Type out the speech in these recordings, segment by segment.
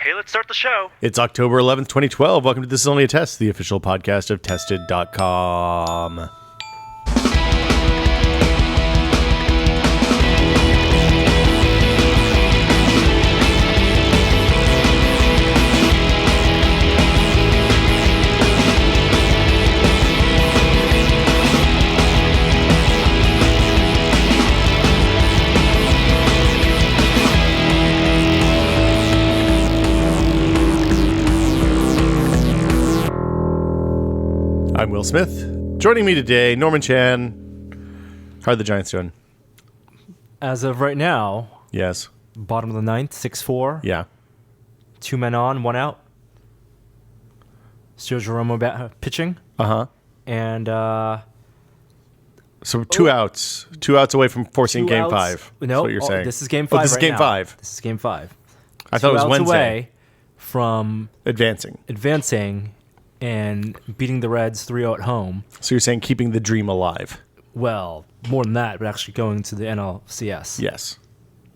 Hey, let's start the show. It's October 11th, 2012. Welcome to This Is Only a Test, the official podcast of Tested.com. I'm Will Smith. Joining me today, Norman Chan. How are the Giants doing? As of right now, Yes. bottom of the ninth, 6-4. Yeah. 2 men on, 1 out. Sergio Romo pitching. Uh-huh. And So two outs. 2 outs away from forcing Game 5. No, That's what you're saying. this is Game 5 this is right Game now. 5. This is Game 5. I thought it was 2 outs Wednesday. away from Advancing. and beating the Reds 3-0 at home. So you're saying keeping the dream alive. Well, more than that, but actually going to the NLCS. Yes.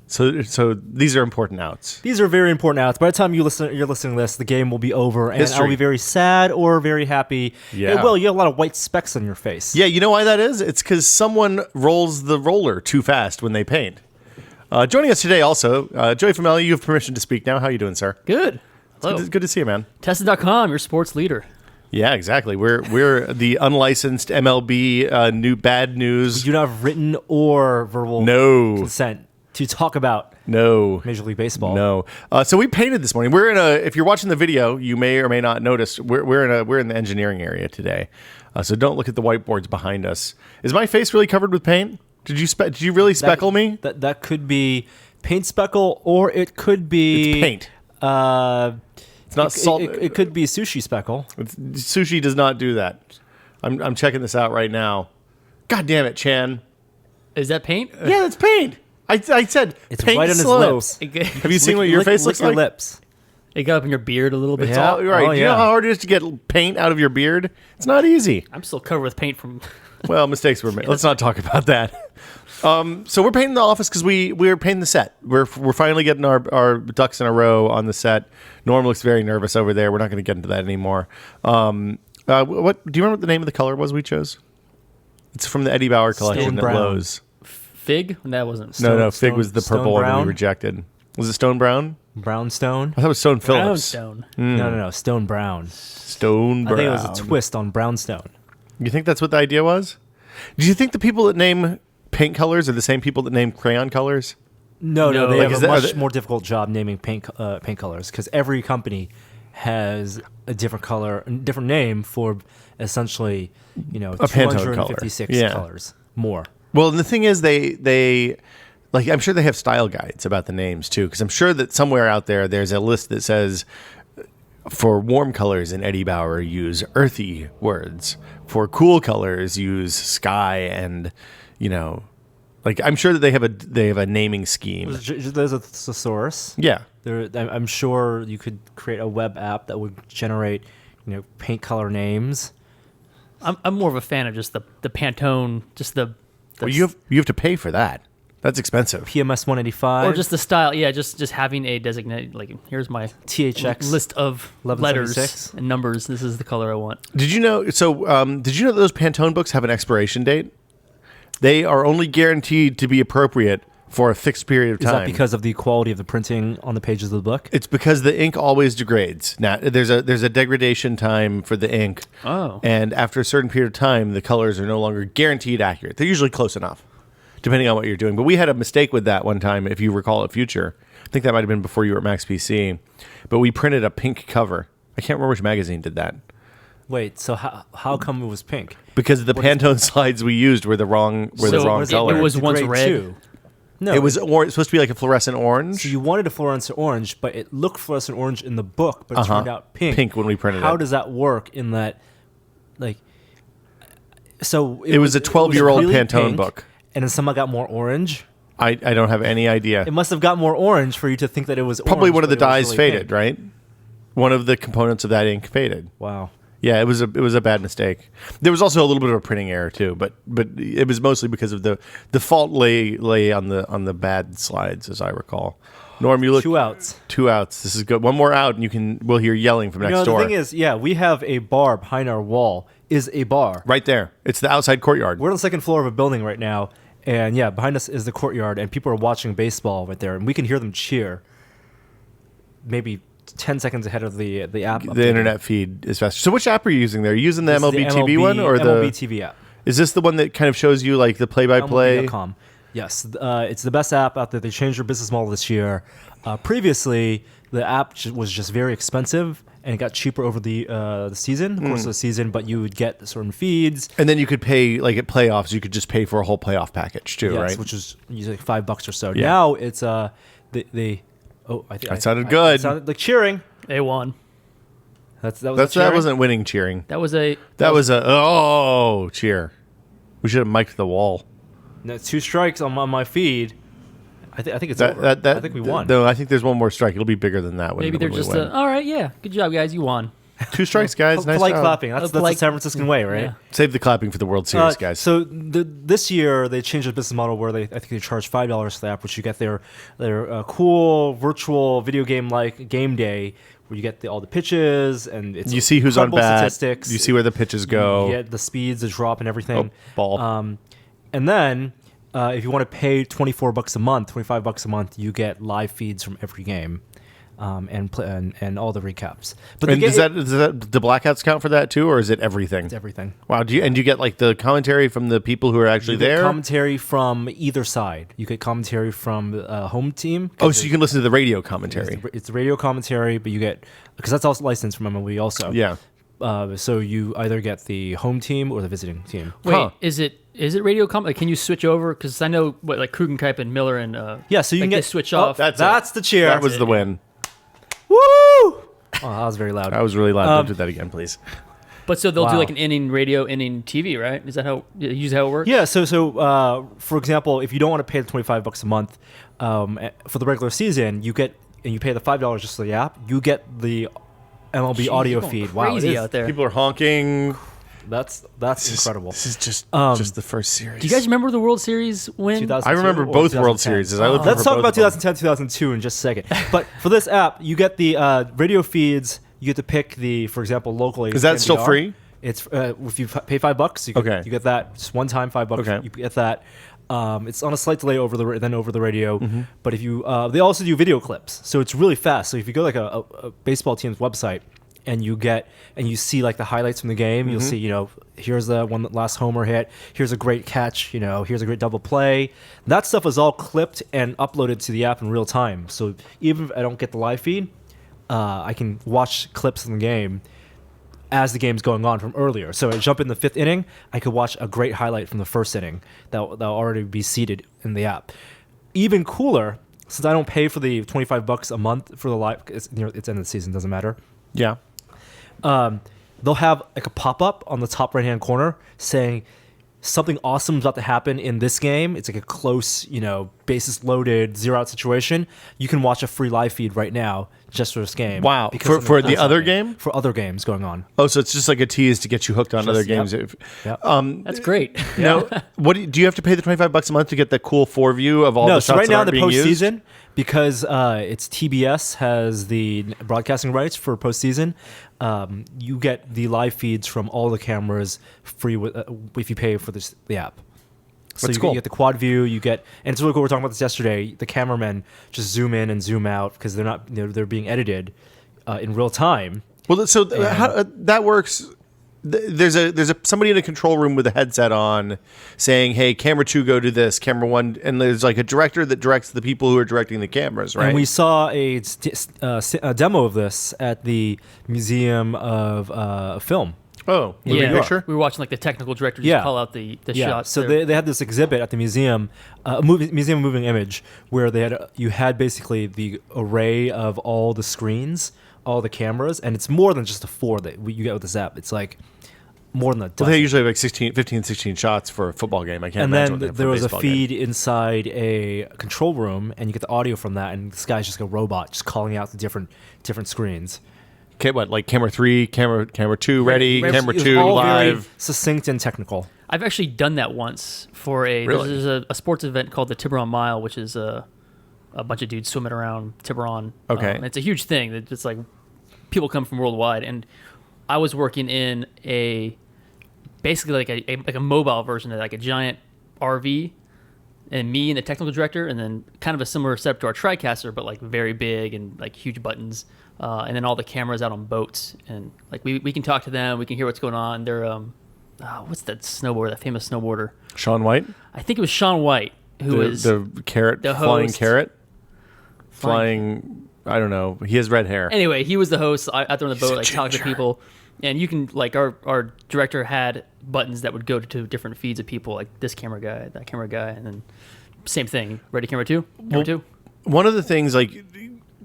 So these are important outs. These are very important outs. By the time you're listening to this, the game will be over, and History. I'll be very sad or very happy. Yeah. Well, you have a lot of white specks on your face. Yeah, you know why that is? It's because someone rolls the roller too fast when they paint. Joining us today also, Joey Fameli, you have permission to speak now. How are you doing, sir? Good. Hello. Good to see you, man. Tested.com, your sports leader. Yeah, exactly. We're the unlicensed MLB new bad news. You do not have written or verbal No. consent to talk about No. Major League Baseball. No. So we painted this morning. We're in a. If you're watching the video, you may or may not notice we're in the engineering area today. So don't look at the whiteboards behind us. Is my face really covered with paint? Did you really speckle me? That could be paint speckle, or it could be It's paint. It's not salt. It could be sushi speckle. Sushi does not do that. I'm checking this out right now. God damn it, Chan. Is that paint? Yeah, it's paint. I said It's paint right on his slow. lips. Have you seen what your face looks your like? lips. It got up in your beard a little bit. Yeah. All right. Oh, Do you know yeah. how hard it is to get paint out of your beard? It's not easy. I'm still covered with paint from... Well, mistakes were made. Let's not talk about that. So we're painting the office because we're painting the set. We're finally getting our ducks in a row on the set. Norm looks very nervous over there. We're not going to get into that anymore. What do you remember what the name of the color was we chose? It's from the Eddie Bauer collection Stone at brown. Lowe's. Fig? That wasn't... No, Fig was the Stone purple one that we brown? rejected. Was it Stone Brown? Brownstone? I thought it was Stone Phillips. Brownstone. No. Stone Brown. Stone Brown. I think it was a twist on Brownstone. You think that's what the idea was? Do you think the people that name paint colors are the same people that name crayon colors? No, No. they Like, have is a that- much more difficult job naming paint colors because every company has a different color, different name for essentially, A Pantone color. 256 Yeah. colors more. Well, and the thing is, they like I'm sure they have style guides about the names too, because I'm sure that somewhere out there's a list that says for warm colors in Eddie Bauer use earthy words, for cool colors use sky, and like I'm sure that they have a naming scheme. There's a thesaurus. Yeah. I'm sure you could create a web app that would generate, paint color names. I'm more of a fan of just the Pantone, just the Well, you have to pay for that. That's expensive. PMS 185 or just the style. Yeah, just having a designated, like, here's my THX list of 1176. letters and numbers. This is the color I want. Did you know? So, did you know that those Pantone books have an expiration date? They are only guaranteed to be appropriate for a fixed period of Is time. that because of the quality of the printing on the pages of the book? It's because the ink always degrades. Now, there's a degradation time for the ink. Oh. And after a certain period of time, the colors are no longer guaranteed accurate. They're usually close enough, depending on what you're doing. But we had a mistake with that one time, if you recall at Future. I think that might have been before you were at Max PC. But we printed a pink cover. I can't remember which magazine did that. Wait, so how come it was pink? Because the Pantone slides we used were the wrong color. it was once Grade red. 2. No, It was supposed to be like a fluorescent orange. So you wanted a fluorescent orange, but it looked fluorescent orange in the book, but it turned out pink. Pink when we printed How it. does that work in that, like, so It was a 12-year-old really Pantone pink, book. and then somehow got more orange? I don't have any idea. It must have got more orange for you to think that it was Probably orange, one of the but it was dyes really faded, pink. right? One of the components of that ink faded. Wow. Yeah, it was a bad mistake. There was also a little bit of a printing error too, but it was mostly because of the fault lay on the bad slides, as I recall. Norm, you look 2 outs. 2 outs. This is good. One more out, and we'll hear yelling from next door. The thing is, we have a bar behind our wall. Is a bar right there? It's the outside courtyard. We're on the second floor of a building right now, and behind us is the courtyard, and people are watching baseball right there, and we can hear them cheer. Maybe 10 seconds ahead of the app. The internet feed is faster. So which app are you using there? Are you using the MLB TV one or the MLB TV app? Is this the one that kind of shows you like the play-by-play? MLB.com. Yes, it's the best app out there. They changed their business model this year. Previously, the app was just very expensive, and it got cheaper over the season, of course, the season. But you would get certain feeds, and then you could pay like at playoffs. You could just pay for a whole playoff package too, yes, right? Which is usually $5 or so. Yeah. Now it's they. Oh, I think that sounded good. It sounded like cheering. They won. That wasn't winning cheering. That was a cheer. We should have mic'd the wall. No, 2 strikes on my feed. I think it's over. I think we won. No, I think there's one more strike. It'll be bigger than that. Maybe they're just all right. Yeah, good job, guys. You won. 2 strikes, guys. Nice polite job. clapping. That's the San Franciscan way, right? Yeah. Save the clapping for the World Series, guys. So this year they changed the business model where I think they charge $5 for the app, which you get their cool virtual video game like game day where you get all the pitches and it's you see who's on bat. Statistics. You see where the pitches go. You get the speeds, the drop, and everything. Ball. And then if you want to pay $24 a month, $25 a month, you get live feeds from every game. And all the recaps. But does the blackouts count for that too, or is it everything? It's everything. Wow. Do you get like the commentary from the people who are actually there? Commentary from either side. You get commentary from the home team. Oh, so you can listen to the radio commentary. It's the radio commentary, but you get because that's also licensed from MLB also. Yeah. So you either get the home team or the visiting team. Wait, is it radio commentary? Can you switch over? Because I know like Krugenkuip and Miller and so you can get switch off. That's the cheer. That was the win. Woo! Oh, that was very loud. That was really loud. Don't do that again, please. But so they'll do like an inning radio, inning TV, right? Is that usually how it works? Yeah. So for example, if you don't want to pay the $25 a month for the regular season, you pay the $5 just for the app. You get the MLB audio feed. Wow, crazy out there. People are honking. That's incredible. This is just the first series. Do you guys remember the World Series win? I remember both World Series. Let's talk about 2010, 2002 in just a second. But for this app, you get the radio feeds. You get to pick for example, locally. Is that still free? It's if you pay $5, you get that just one time $5. Okay. You get that. It's on a slight delay over the radio. Mm-hmm. But if you, they also do video clips, so it's really fast. So if you go like a baseball team's website. And you see like the highlights from the game. You'll see, here's the one that last homer hit. Here's a great catch. Here's a great double play. That stuff is all clipped and uploaded to the app in real time. So even if I don't get the live feed, I can watch clips from the game as the game's going on from earlier. So I jump in the 5th inning, I could watch a great highlight from the 1st inning that'll already be seeded in the app. Even cooler, since I don't pay for the $25 a month for the live, it's end of the season, doesn't matter. Yeah. They'll have like a pop-up on the top right-hand corner saying something awesome is about to happen in this game. It's like a close, bases loaded, 0-out situation. You can watch a free live feed right now just for this game. Wow. For the other game? For other games going on. Oh, so it's just like a tease to get you hooked on other games. Yep. That's great. Now, do you have to pay the $25 a month to get the cool 4 view of all the shots so right that now aren't in the being used? postseason, because it's TBS has the broadcasting rights for postseason, you get the live feeds from all the cameras free if you pay for the app. So That's you cool. get the quad view. And it's really cool. We were talking about this yesterday. The cameramen just zoom in and zoom out because they're being edited in real time. Well, so how that works. There's somebody in a control room with a headset on saying, "Hey, camera 2, go do this. Camera 1," and there's like a director that directs the people who are directing the cameras, right? And we saw a demo of this at the Museum of Film. Oh, yeah. picture? We were watching like the technical director just call out the shots. So they had this exhibit at the museum, Museum of Moving Image, where you had basically the array of all the screens, all the cameras, and it's more than just the 4 that you get with this app. It's like more than a dozen. Well, they usually have like 15, 16 shots for a football game. I can't imagine what they And then have for there was a baseball feed game. inside a control room, and you get the audio from that, and this guy's just a robot just calling out the different screens. like camera 3, camera 2 ready, Right. camera It was 2 all very live. succinct and technical. I've actually done that once for Really? there's a sports event called the Tiburon Mile, which is a bunch of dudes swimming around Tiburon. Okay. It's a huge thing. It's like people come from worldwide, and I was working in basically like a mobile version of like a giant RV, and me and the technical director, and then kind of a similar setup to our TriCaster, but like very big and like huge buttons, and then all the cameras out on boats, and like we can talk to them, we can hear what's going on. They're what's that snowboarder, that famous snowboarder? Sean White, I think it was Sean White who was the carrot, the flying host. carrot, flying. I don't know. He has red hair. Anyway, he was the host out there on the boat, a like talking to ginger. people. And you can, like, our director had buttons that would go to different feeds of people, like this camera guy, that camera guy, and then same thing. Ready, camera 2? Camera 2? One of the things, like,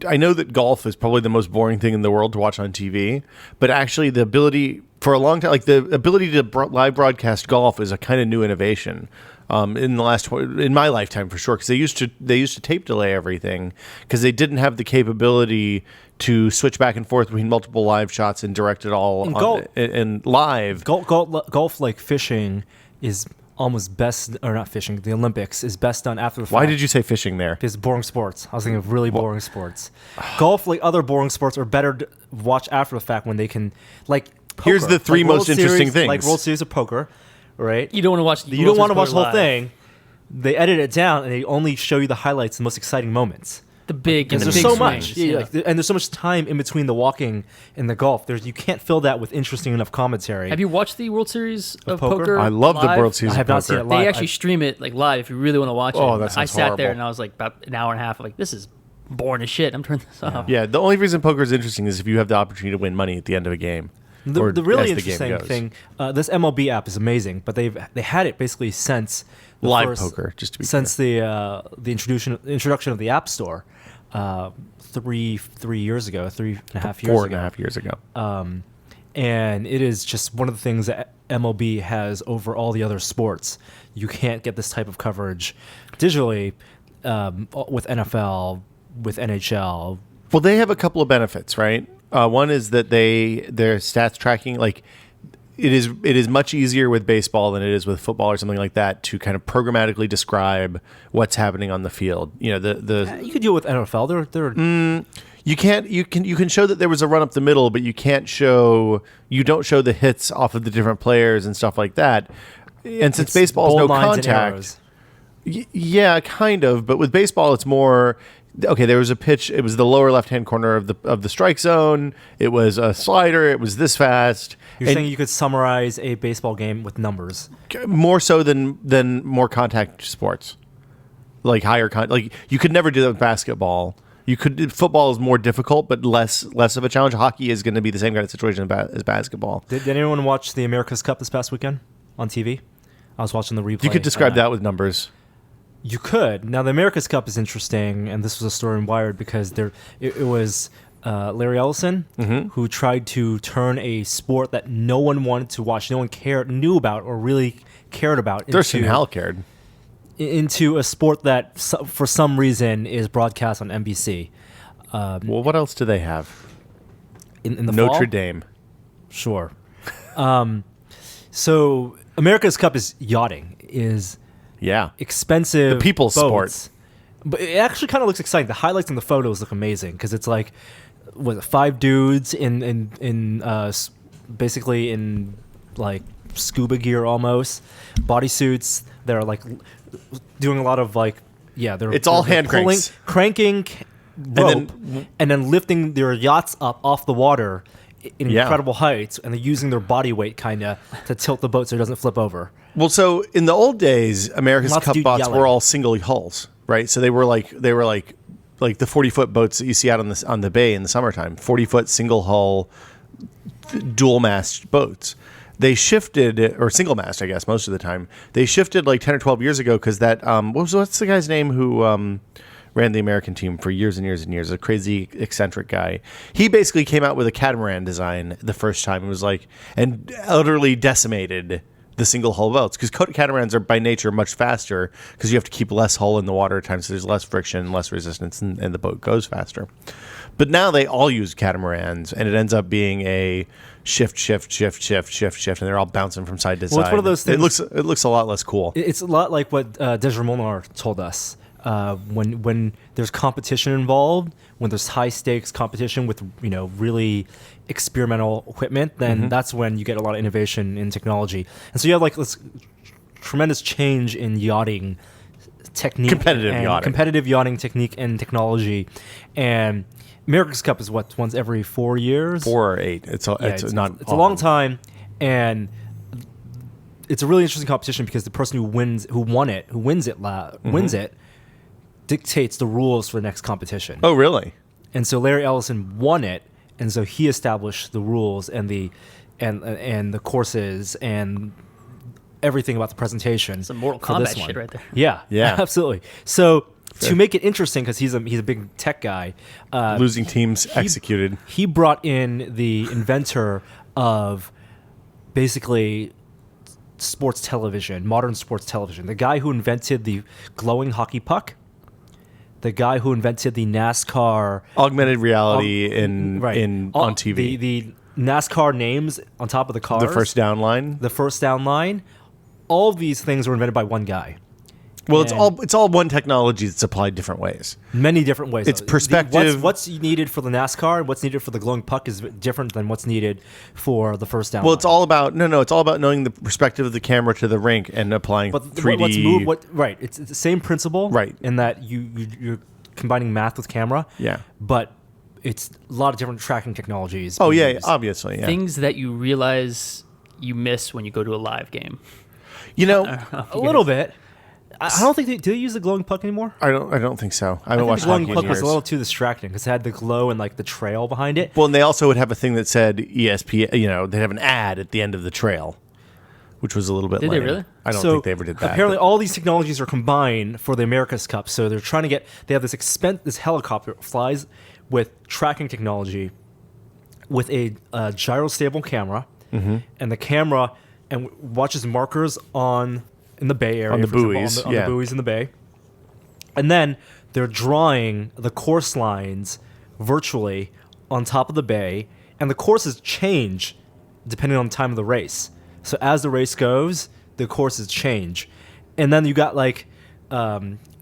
I know that golf is probably the most boring thing in the world to watch on TV, but actually the ability for a long time, like the ability to live broadcast golf is a kind of new innovation. In my lifetime for sure, because they used to tape delay everything because they didn't have the capability to switch back and forth between multiple live shots and direct it all and live. Golf, like fishing, is almost best, or not fishing. The Olympics is best done after the fact. Why did you say fishing there? Because boring sports. I was thinking of really boring sports. Golf, like other boring sports, are better to watch after the fact when they can, like. Poker. Here's the three Like World most interesting Series, things. like World Series of poker, right? You don't want to watch. You don't want to watch the whole thing. They edit it down and they only show you the highlights, the most exciting moments. The big and Because the there's big so much, swings, yeah, like, and there's so much time in between the walking and the golf. You can't fill that with interesting enough commentary. Have you watched the World Series of poker? poker? I love the live? World Series I have of not seen poker. it live. They actually stream it like live if you really want to watch it. Oh, that I sounds sat there horrible. and I was like about an hour and a half. Like, this is boring as shit. I'm turning this off. Yeah, the only reason poker is interesting is if you have the opportunity to win money at the end of a game. or The really as the game interesting goes. thing, this MLB app is amazing, but they had it basically since the Live first- poker, just to be since the introduction of the App Store, 3 years ago, 3.5 years Four ago. and a half years ago. And it is just one of the things that MLB has over all the other sports. You can't get this type of coverage digitally with NFL, with NHL. Well, they have a couple of benefits, right? One is that their stats tracking, like it is much easier with baseball than it is with football or something like that to kind of programmatically describe what's happening on the field. You know, You could deal with NFL. They're you can show that there was a run up the middle, but you don't show the hits off of the different players and stuff like that. And since baseball is no bold lines and contact, arrows. yeah, kind of. But with baseball, it's more. Okay, there was a pitch. It was the lower left-hand corner of the strike zone. It was a slider. It was this fast. You're And saying you could summarize a baseball game with numbers. more so than more contact sports, like higher like you could never do that with basketball. Football is more difficult, but less of a challenge. Hockey is going to be the same kind of situation as basketball. Did anyone watch the America's Cup this past weekend on TV? I was watching the replay. You could describe that with numbers. You could. Now, the America's Cup is interesting, and this was a story in Wired because it was Larry Ellison who tried to turn a sport that no one wanted to watch, no one knew about or really cared about Thurston Howell cared. into a sport that, for some reason, is broadcast on NBC. Well, what else do they have? In the Notre fall? Dame. Sure. So America's Cup is yachting, is Yeah. expensive. The people's boats. sport. But it actually kind of looks exciting. The highlights in the photos look amazing because it's like, what, 5 dudes basically in like scuba gear almost, bodysuits. They're like doing a lot of like, It's all hand cranks. cranking rope, then- and then lifting their yachts up off the water in Yeah. incredible heights, and they're using their body weight kind of to tilt the boat so it doesn't flip over. Well, so in the old days, America's Lots of Cup dude boats yelling. were all single hulls, right? So they were like the 40-foot boats that you see out on the bay in the summertime, 40-foot single hull, dual mast boats. They shifted, or single mast, I guess, most of the time. They shifted like 10 or 12 years ago because that what's the guy's name who ran the American team for years and years and years, a crazy eccentric guy. He basically came out with a catamaran design the first time. It was like, and utterly decimated the single hull boats, because catamarans are by nature much faster because you have to keep less hull in the water at times, so there's less friction, less resistance, and the boat goes faster. But now they all use catamarans, and it ends up being a shift, and they're all bouncing from side to side. It's one of those things. It looks a lot less cool. It's a lot like what Desjardins told us. When there's competition involved, when there's high stakes competition with really experimental equipment, then that's when you get a lot of innovation in technology. And so you have like this tremendous change in yachting technique, competitive yachting technique and technology. And America's Cup is once every 4 years, 4 or 8. It's a long time, and it's a really interesting competition because the person who wins it dictates the rules for the next competition. Oh, really? And so Larry Ellison won it, and so he established the rules and the courses and everything about the presentation. Some Mortal Kombat shit right there. Yeah, Yeah. Absolutely. So to make it interesting, because he's a big tech guy, Losing teams executed. He brought in the inventor of basically sports television, modern sports television, the guy who invented the glowing hockey puck, the guy who invented the NASCAR Augmented reality on TV. the NASCAR names on top of the cars, The first down line. all of these things were invented by one guy. Well, And it's all one technology that's applied different ways. many different ways. It's perspective. What's needed for the NASCAR and what's needed for the glowing puck is different than what's needed for the first down. Well, it's all about it's all about knowing the perspective of the camera to the rink and applying 3D. It's the same principle, Right. In that you're combining math with camera. Yeah. But it's a lot of different tracking technologies. Oh being yeah, used. obviously. Yeah. Things that you realize you miss when you go to a live game. A little bit. I don't think do they use the glowing puck anymore? I don't think so. I I haven't think watched the glowing hockey in puck was years. a little too distracting because it had the glow and like the trail behind it. Well, and they also would have a thing that said ESPN. They'd have an ad at the end of the trail, which was a little bit. Did they lame. really? I don't think they ever did that. Apparently, all these technologies are combined for the America's Cup. So they're trying to get. They have this helicopter flies with tracking technology, with a gyrostable camera, and the camera watches markers in the Bay Area, On the for example, buoys, on the buoys in the Bay, and then they're drawing the course lines virtually on top of the bay, and the courses change depending on the time of the race. So as the race goes, the courses change, and then you got like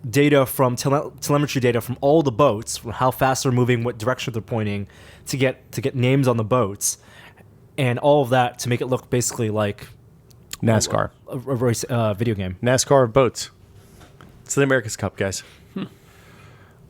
data from telemetry data from all the boats, from how fast they're moving, what direction they're pointing, to get names on the boats, and all of that to make it look basically like NASCAR. a race video game. NASCAR of boats. It's the America's Cup, guys.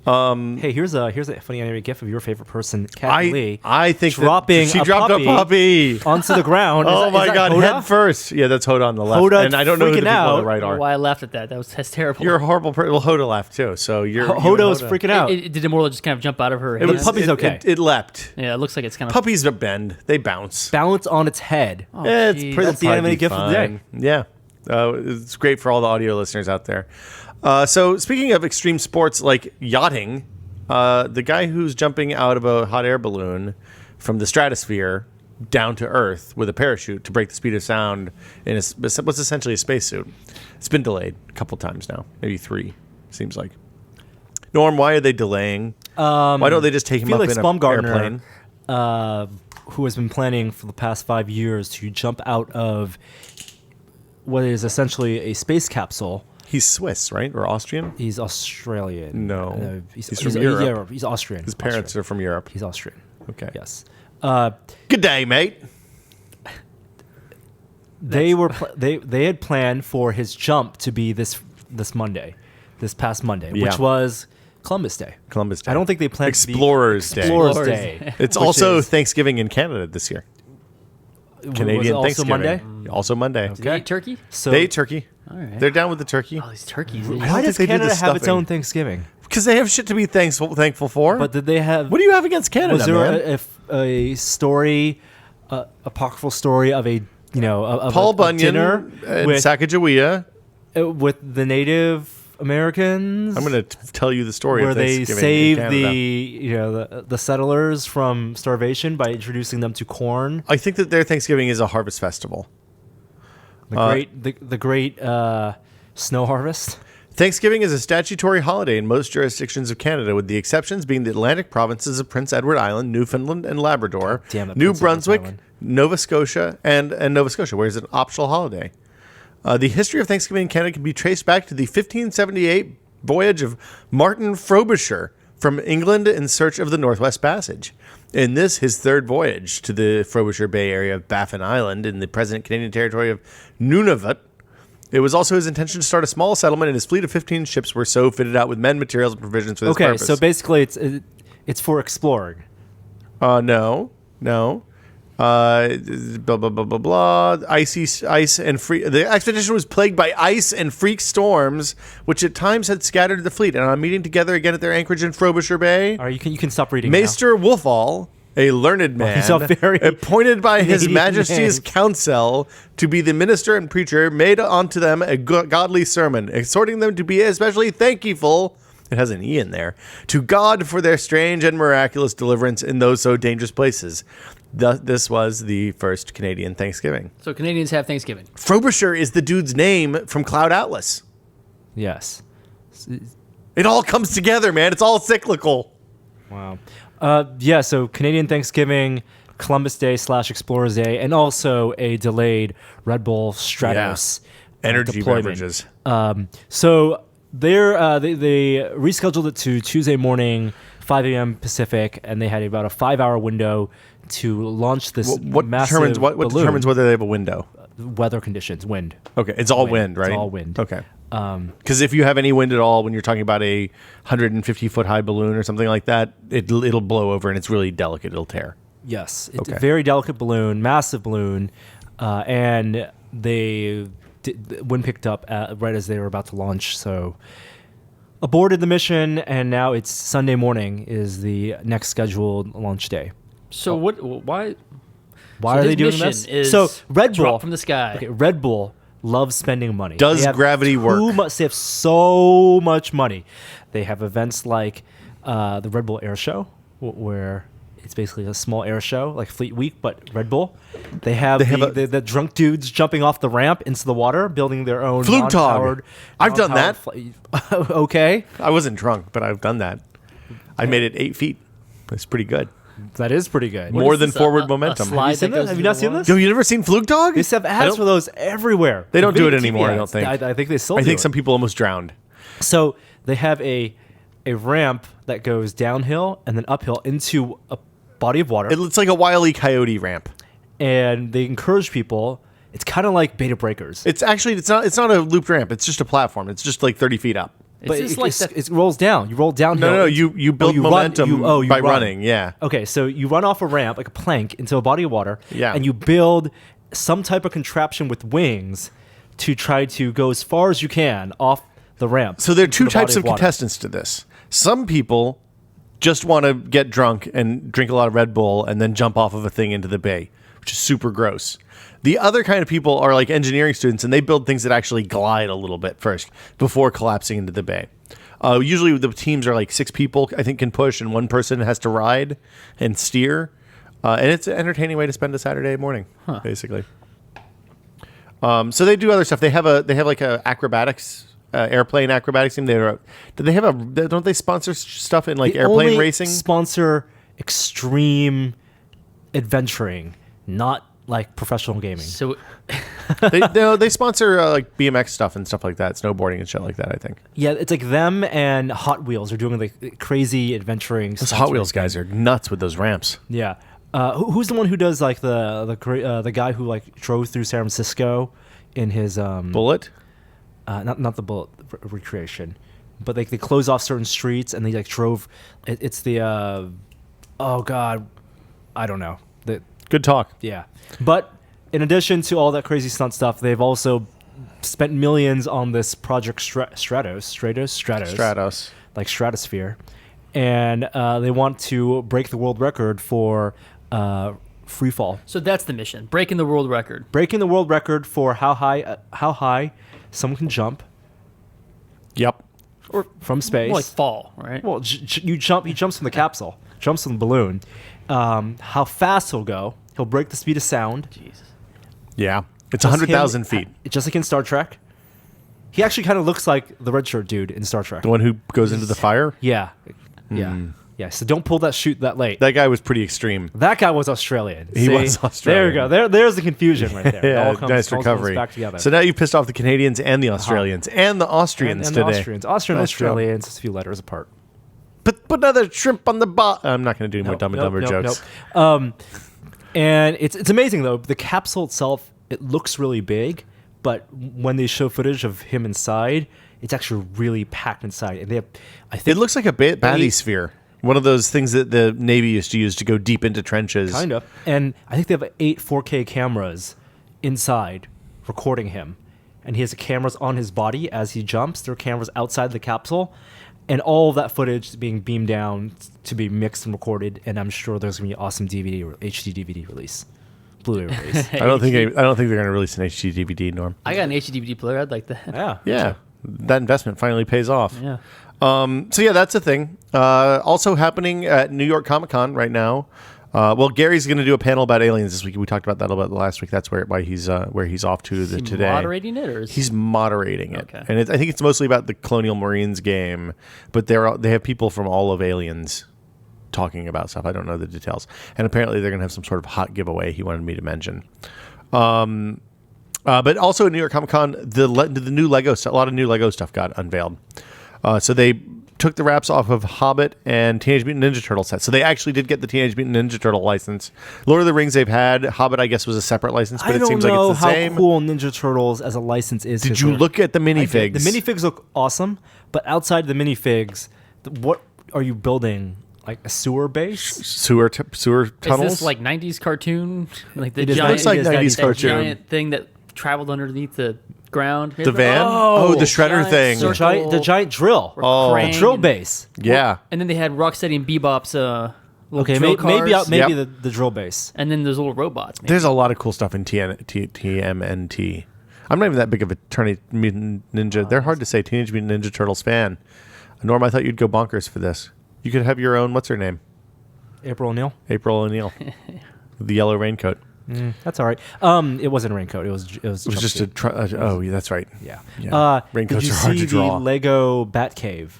Hey, here's a funny animated GIF of your favorite person, Kat Lee. I think dropping she a dropped a puppy onto the ground. Oh my God! Hoda? Head first. Yeah, that's Hoda on the left. Hoda and I don't know who the freaking people on out. the right I don't know are. why I laughed at that. That's terrible. You're a horrible person. Well, Hoda laughed too. So you're Hoda was freaking out. Did the moral just kind of jump out of her? It was, puppy's okay. It leapt. Yeah, it looks like it's kind of. Puppies bend. They bounce. Balance on its head. Oh, Yeah, geez. pretty. That's the animated GIF of the day. Yeah, it's great for all the audio listeners out there. So speaking of extreme sports like yachting, the guy who's jumping out of a hot air balloon from the stratosphere down to Earth with a parachute to break the speed of sound in what's essentially a spacesuit. It's been delayed a couple times now, maybe 3, seems like. Norm, why are they delaying? Why don't they just take him up Felix in an Baumgartner, airplane? who has been planning for the past 5 years to jump out of what is essentially a space capsule. He's Swiss, right? Or Austrian? He's Australian. No. He's from Europe. Yeah, he's Austrian. His parents are from Europe. He's Austrian. Okay. Yes. Good day, mate. They had planned for his jump to be this Monday, this past Monday, Yeah. which was Columbus Day. Columbus Day. I don't think they planned Explorers to be Day. Explorers Explorers Day. Day. It's which also is- Thanksgiving in Canada this year. was Canadian it also Thanksgiving. Monday? Also Monday. Did they eat turkey? So They eat turkey. All right. They're down with the turkey. Oh, these turkeys. I why don't does think they did Canada the have its stuffing. own Thanksgiving? Because they have shit to be thankful for. But did they have? What do you have against Canada, Was there man? a story, apocryphal story of a of Paul a Bunyan dinner and with Sacagawea. with the Native Americans? I'm going to tell you the story where of they Thanksgiving saved in Canada. the settlers from starvation by introducing them to corn. I think that their Thanksgiving is a harvest festival. The great snow harvest. Thanksgiving is a statutory holiday in most jurisdictions of Canada, with the exceptions being the Atlantic provinces of Prince Edward Island, Newfoundland and Labrador, Damn it, New Prince Edward Brunswick, Island. Nova Scotia, and Nova Scotia, where it's an optional holiday. The history of Thanksgiving in Canada can be traced back to the 1578 voyage of Martin Frobisher from England in search of the Northwest Passage. In this, his third voyage to the Frobisher Bay area of Baffin Island in the present Canadian territory of Nunavut, it was also his intention to start a small settlement, and his fleet of 15 ships were so fitted out with men, materials, and provisions for this purpose. So basically it's for exploring. No. Blah, blah, blah, blah, blah. Ice and freak. The expedition was plagued by ice and freak storms, which at times had scattered the fleet. And on meeting together again at their anchorage in Frobisher Bay, All right, you can stop reading. Maester Wolfall, a learned man, he's a very appointed by His Canadian Majesty's name. council to be the minister and preacher, made unto them a godly sermon, exhorting them to be especially thankful. It has an E in there, to God for their strange and miraculous deliverance in those so dangerous places. This was the first Canadian Thanksgiving. So Canadians have Thanksgiving. Frobisher is the dude's name from Cloud Atlas. Yes. It all comes together, man. It's all cyclical. Wow. Yeah. So Canadian Thanksgiving, Columbus Day / Explorers Day, and also a delayed Red Bull Stratos Energy deployment. beverages. So they rescheduled it to Tuesday morning, 5 a.m. Pacific, and they had about a 5-hour window to launch this What massive determines what balloon. determines whether they have a window? Weather conditions, wind. Okay, it's all wind, right? It's all wind. Okay. Because if you have any wind at all, when you're talking about a 150-foot high balloon or something like that, it'll blow over and it's really delicate. It'll tear. Yes, it's Okay. a very delicate balloon, massive balloon, and the wind picked up right as they were about to launch. So aborted the mission, and now it's Sunday morning is the next scheduled launch day. So why? Why So are his they doing mission this? is So Red Bull drop from the sky. Okay, Red Bull loves spending money. Does They have gravity work? They have so much money. They have events like the Red Bull Air Show, where it's basically a small air show like Fleet Week, but Red Bull. They have the drunk dudes jumping off the ramp into the water, building their own Flugtag. non-powered. I've done that. Okay, I wasn't drunk, but I've done that. I made it 8 feet. It's pretty good. that is pretty good. More is than this, forward a momentum. slide Have you seen that this? goes Have you through not the seen water? this? Yo, you never seen Flugtag? They used to have ads for those everywhere. They don't do it Video anymore, TV I don't ads. think. I think they still I do think it. some people almost drowned. So they have a ramp that goes downhill and then uphill into a body of water, It's like a Wile E. Coyote ramp. and they encourage people. It's kind of like Beta Breakers, It's not a looped ramp. It's just a platform. It's just like 30 feet up. but It's just like that. it rolls down. You roll downhill. No, you build you run- momentum you by run. running. Yeah. Okay, so you run off a ramp like a plank into a body of water, Yeah. and you build some type of contraption with wings to try to go as far as you can off the ramp. So there are into two the types body of water. contestants to this. Some people just want to get drunk and drink a lot of Red Bull and then jump off of a thing into the bay, which is super gross. The other kind of people are like engineering students, and they build things that actually glide a little bit first before collapsing into the bay. Usually the teams are like 6 people, I think, can push, and one person has to ride and steer. And it's an entertaining way to spend a Saturday morning, basically. So they do other stuff. They have like a acrobatics, airplane acrobatics team. Don't they sponsor stuff in like They airplane only racing? sponsor extreme adventuring, not like professional gaming. So they sponsor like BMX stuff and stuff like that, snowboarding and shit like that. I think Yeah, it's like them and Hot Wheels are doing like crazy adventuring. those Hot Wheels guys are nuts with those ramps. Yeah. Who's the one who does like the guy who like drove through San Francisco in his Bullet. not the Bullet recreation, but like they close off certain streets and they like drove. It's the oh god, I don't know. Good talk. Yeah, but in addition to all that crazy stunt stuff, they've also spent millions on this project Stratos, like Stratosphere, and they want to break the world record for free fall. So that's the mission: breaking the world record. Breaking the world record for how high someone can jump Yep. Or from space. more like fall, right? Well, you jump. He jumps from the capsule, jumps from the balloon. How fast he'll go? He'll break the speed of sound. Jesus. Yeah. It's 100,000 feet. Just like in Star Trek. He actually kind of looks like the red shirt dude in Star Trek. The one who goes into the fire? Yeah. Yeah. So don't pull that chute that late. That guy was pretty extreme. That guy was Australian. He was Australian. There we go. There's the confusion right there. It all comes, nice all recovery. comes back together. So now you pissed off the Canadians and the Australians and the Austrians and today. the Austrians. Austrian Nice job. Australians, just a few letters apart. Put another shrimp on the bottom. I'm not going to do any more Dumb and Dumber jokes. And it's amazing though. The capsule itself, it looks really big, but when they show footage of him inside, it's actually really packed inside. And they have, I think It looks like a bathysphere. One of those things that the Navy used to use to go deep into trenches. kind of. And I think they have 8 4K cameras inside recording him. And he has cameras on his body as he jumps. There are cameras outside the capsule. And all of that footage is being beamed down to be mixed and recorded. And I'm sure there's going to be an awesome DVD or HD DVD release. Blu-ray release. I don't think they're going to release an HD DVD, Norm. I got an HD DVD player. I'd like that. Yeah. Yeah. That investment finally pays off. Yeah. So yeah, that's the thing. Also happening at New York Comic Con right now. Well, Gary's going to do a panel about aliens this week. We talked about that a little bit last week. That's why he's off to Is he today. moderating it, or is He's moderating it, Okay. and I think it's mostly about the Colonial Marines game. But they have people from all of Aliens talking about stuff. I don't know the details, and apparently they're going to have some sort of hot giveaway. He wanted me to mention. But also at New York Comic Con, the new Lego stuff, a lot of new Lego stuff got unveiled. So they took the wraps off of Hobbit and Teenage Mutant Ninja Turtle sets. So they actually did get the Teenage Mutant Ninja Turtle license. Lord of the Rings they've had. Hobbit, I guess, was a separate license, but I it don't seems know like it's the how same. cool Ninja Turtles as a license is. Did you look at the minifigs? The minifigs look awesome, but outside the minifigs, what are you building? Like a sewer base? Sewer tunnels? Is this like 90s cartoon? Like the It is giant, looks like it is 90s that cartoon. giant thing that traveled underneath the ground. The van? Oh, the shredder giant thing. circle The giant drill. Oh. crane. The drill base. Yeah. And then they had Rocksteady and Bebop's little Okay, drill maybe cars. maybe Yep. the drill base. And then there's little robots. Maybe. There's a lot of cool stuff in TMNT. I'm not even that big of a Teenage Mutant Ninja. They're hard to say. Teenage Mutant Ninja Turtles fan. Norm, I thought you'd go bonkers for this. You could have your own. What's her name? April O'Neil. April O'Neil. The yellow raincoat. That's all right. It wasn't a raincoat. It was It was just a. jumpsuit. Oh, yeah, that's right. Yeah. Yeah. Raincoats did you are hard see to draw. the Lego Batcave?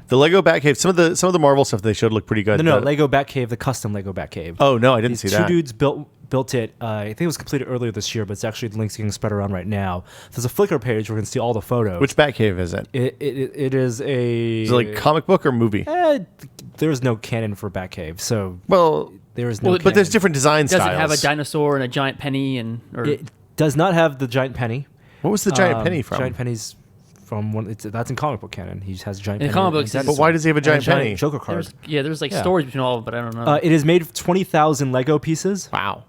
The Lego Batcave. Some of the Marvel stuff they showed looked pretty good. No, Lego Batcave, the custom Lego Batcave. Oh no, I didn't see These that. two dudes built it. I think it was completed earlier this year, but it's actually the link's getting spread around right now. There's a Flickr page where you can see all the photos. Which Batcave is it? It is a. Is it like comic book or movie? There's no canon for Batcave, so Well, there is no. Well, but there's canon. different design Does styles. it have a dinosaur and a giant penny or It does not have the giant penny. What was the giant penny from? Giant penny's from one. That's in comic book canon. He has a giant. In penny comic and books, dinosaur. But why does he have a And giant penny? Joker card. there's like Yeah. stories between all of them, but I don't know. It is made of 20,000 Lego pieces. Wow.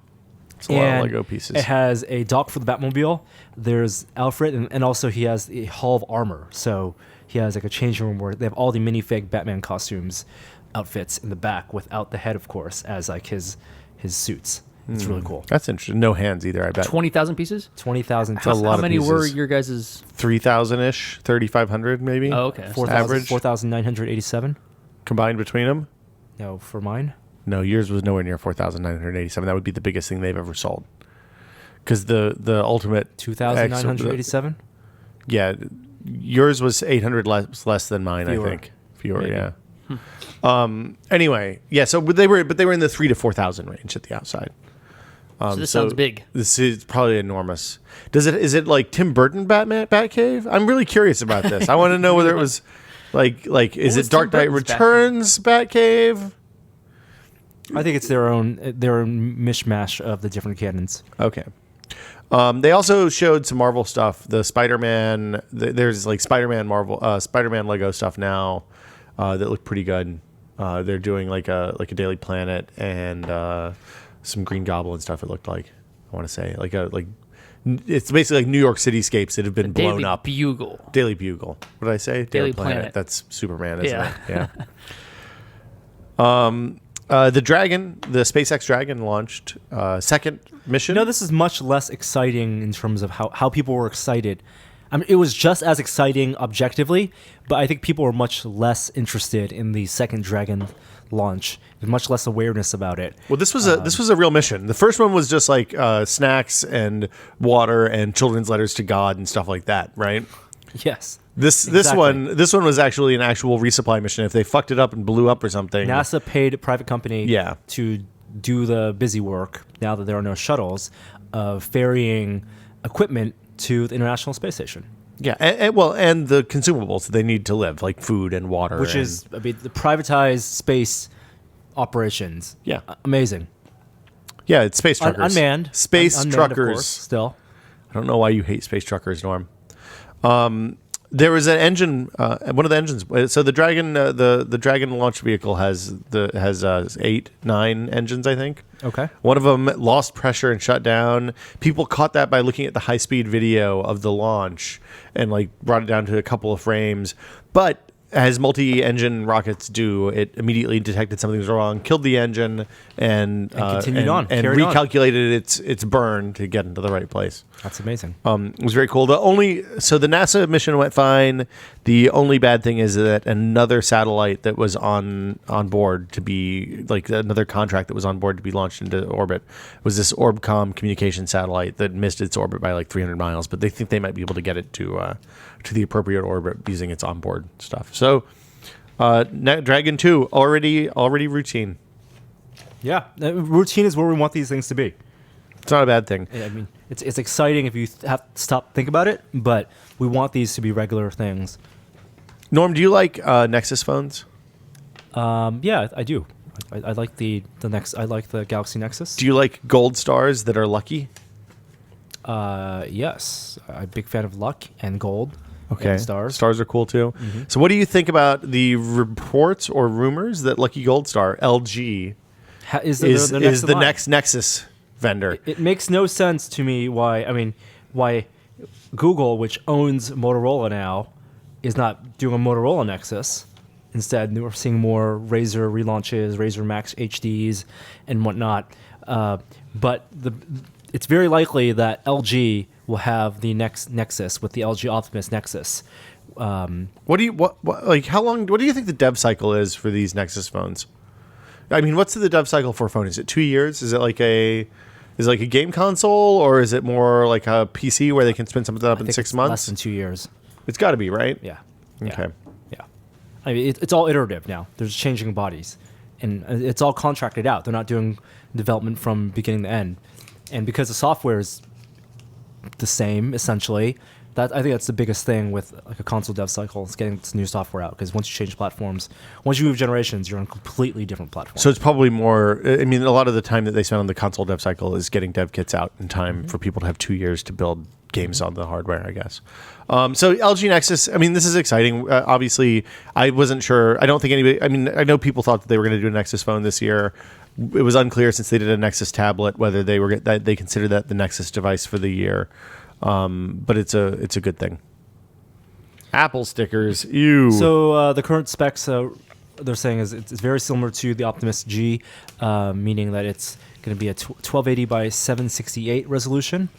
It's a lot of Lego pieces. It has a dock for the Batmobile. There's Alfred, and also he has a hall of armor. So he has like a changing room where they have all the minifig Batman costumes, outfits in the back, without the head, of course, as like his suits. It's really cool. That's interesting. No hands either, I bet. 20,000 pieces. 20,000. a lot How of many were pieces. your guys'? 3,000-ish, 3,500 maybe. Oh, okay. 4,987. Combined between them? No, for mine. No, yours was nowhere near 4,987. That would be the biggest thing they've ever sold. Because the ultimate 2,987. Yeah, yours was 800 less than mine. Fewer. I think fewer. Maybe. Yeah. Anyway, yeah. So but they were in the 3,000 to 4,000 range at the outside. So this sounds big. This is probably enormous. Is it like Tim Burton Batcave? I'm really curious about this. I want to know whether it was like is was it Dark Tim Knight Burton's Returns Batcave? I think it's their own mishmash of the different canons. Okay. They also showed some Marvel stuff. The Spider-Man. There's like Spider-Man Spider-Man Lego stuff now that look pretty good. They're doing like a Daily Planet and some Green Goblin stuff. It looked like, I want to say it's basically like New York cityscapes that have been blown Daily up. Bugle. Daily Bugle. What did I say? Daily Planet. That's Superman, isn't Yeah. it? Yeah. The Dragon, the SpaceX Dragon launched second mission. No, this is much less exciting in terms of how people were excited. I mean, it was just as exciting objectively, but I think people were much less interested in the second Dragon launch. There's much less awareness about it. Well, this was a real mission. The first one was just like snacks and water and children's letters to God and stuff like that, right? Yes. This Exactly. one was actually an actual resupply mission. If they fucked it up and blew up or something, NASA paid a private company Yeah. to do the busy work, now that there are no shuttles, of ferrying equipment to the International Space Station. yeah, and the consumables that they need to live, like food and water, Which is, I mean, the privatized space operations. Yeah. Amazing. yeah, it's space truckers, Unmanned. space Unmanned, truckers. of course, still. I don't know why you hate space truckers, Norm. There was an engine, one of the engines. So the Dragon, the Dragon launch vehicle has 8, 9 engines, I think. Okay. One of them lost pressure and shut down. People caught that by looking at the high-speed video of the launch and like brought it down to a couple of frames. But as multi-engine rockets do, it immediately detected something was wrong, killed the engine, and continued on, and carried on. recalculated its burn to get into the right place. That's amazing. It was very cool. So the NASA mission went fine. The only bad thing is that another satellite that was on board to be like another contract that was on board to be launched into orbit was this Orbcomm communication satellite that missed its orbit by like 300 miles. But they think they might be able to get it to the appropriate orbit using its onboard stuff. So Dragon 2 already routine. Yeah. Routine is where we want these things to be. It's not a bad thing. I mean, it's exciting if you have to stop think about it, but we want these to be regular things. Norm, do you like Nexus phones? Yeah, I do. I like the I like the Galaxy Nexus. Do you like gold stars that are lucky? Yes, I'm a big fan of luck and gold. Okay. And stars. Stars are cool too. So what do you think about the reports or rumors that Lucky Gold Star, LG, Is is the next in the line? next Nexus vendor? It makes no sense to me why Google, which owns Motorola now, is not doing a Motorola Nexus. Instead, we're seeing more Razer relaunches, Razer Max HDs, and whatnot. But it's very likely that LG will have the next Nexus with the LG Optimus Nexus. What do you think the dev cycle is for these Nexus phones? I mean, what's the dev cycle for a phone? Is it 2 years? Is it like a game console, or is it more like a PC where they can spin something up I in think 6 it's months? less than 2 years. It's got to be, right? Yeah. Okay. Yeah. I mean, it's all iterative now. There's changing bodies, and it's all contracted out. They're not doing development from beginning to end, and because the software is the same essentially, that I think that's the biggest thing with like a console dev cycle is getting this new software out. Because once you change platforms, once you move generations, you're on a completely different platform. So it's probably more. I mean, a lot of the time that they spend on the console dev cycle is getting dev kits out in time for people to have 2 years to build games on the hardware, I guess. So LG Nexus. I mean, this is exciting. Obviously, I wasn't sure. I don't think anybody. I mean, I know people thought that they were going to do a Nexus phone this year. It was unclear since they did a Nexus tablet whether they considered that the Nexus device for the year. But it's a good thing. Apple stickers. Ew. So the current specs they're saying is it's very similar to the Optimus G, meaning that it's going to be a 1280 by 768 resolution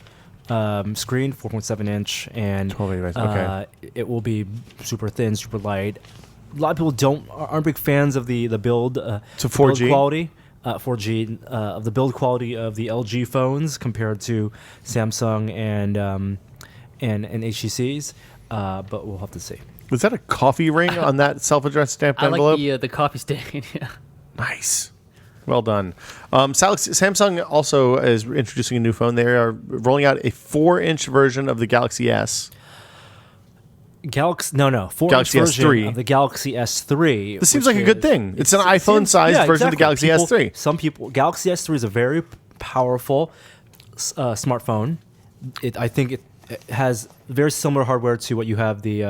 screen, 4.7 inch, and 1280 by okay. It will be super thin, super light. A lot of people aren't big fans of the build. So the build 4G? quality. 4G of the build quality of the LG phones compared to Samsung and HTCs, but we'll have to see. Was that a coffee ring on that self-addressed stamped I envelope? like the coffee stain. Yeah. Nice. Well done. Samsung also is introducing a new phone. They are rolling out a 4-inch version of the Galaxy S. 4-inch Galaxy version S3. of the Galaxy S3. This seems which like a good is- thing. It's an it iPhone-sized seems- version of the Galaxy S3. Some people, Galaxy S3 is a very powerful smartphone. I think it has very similar hardware to what you have the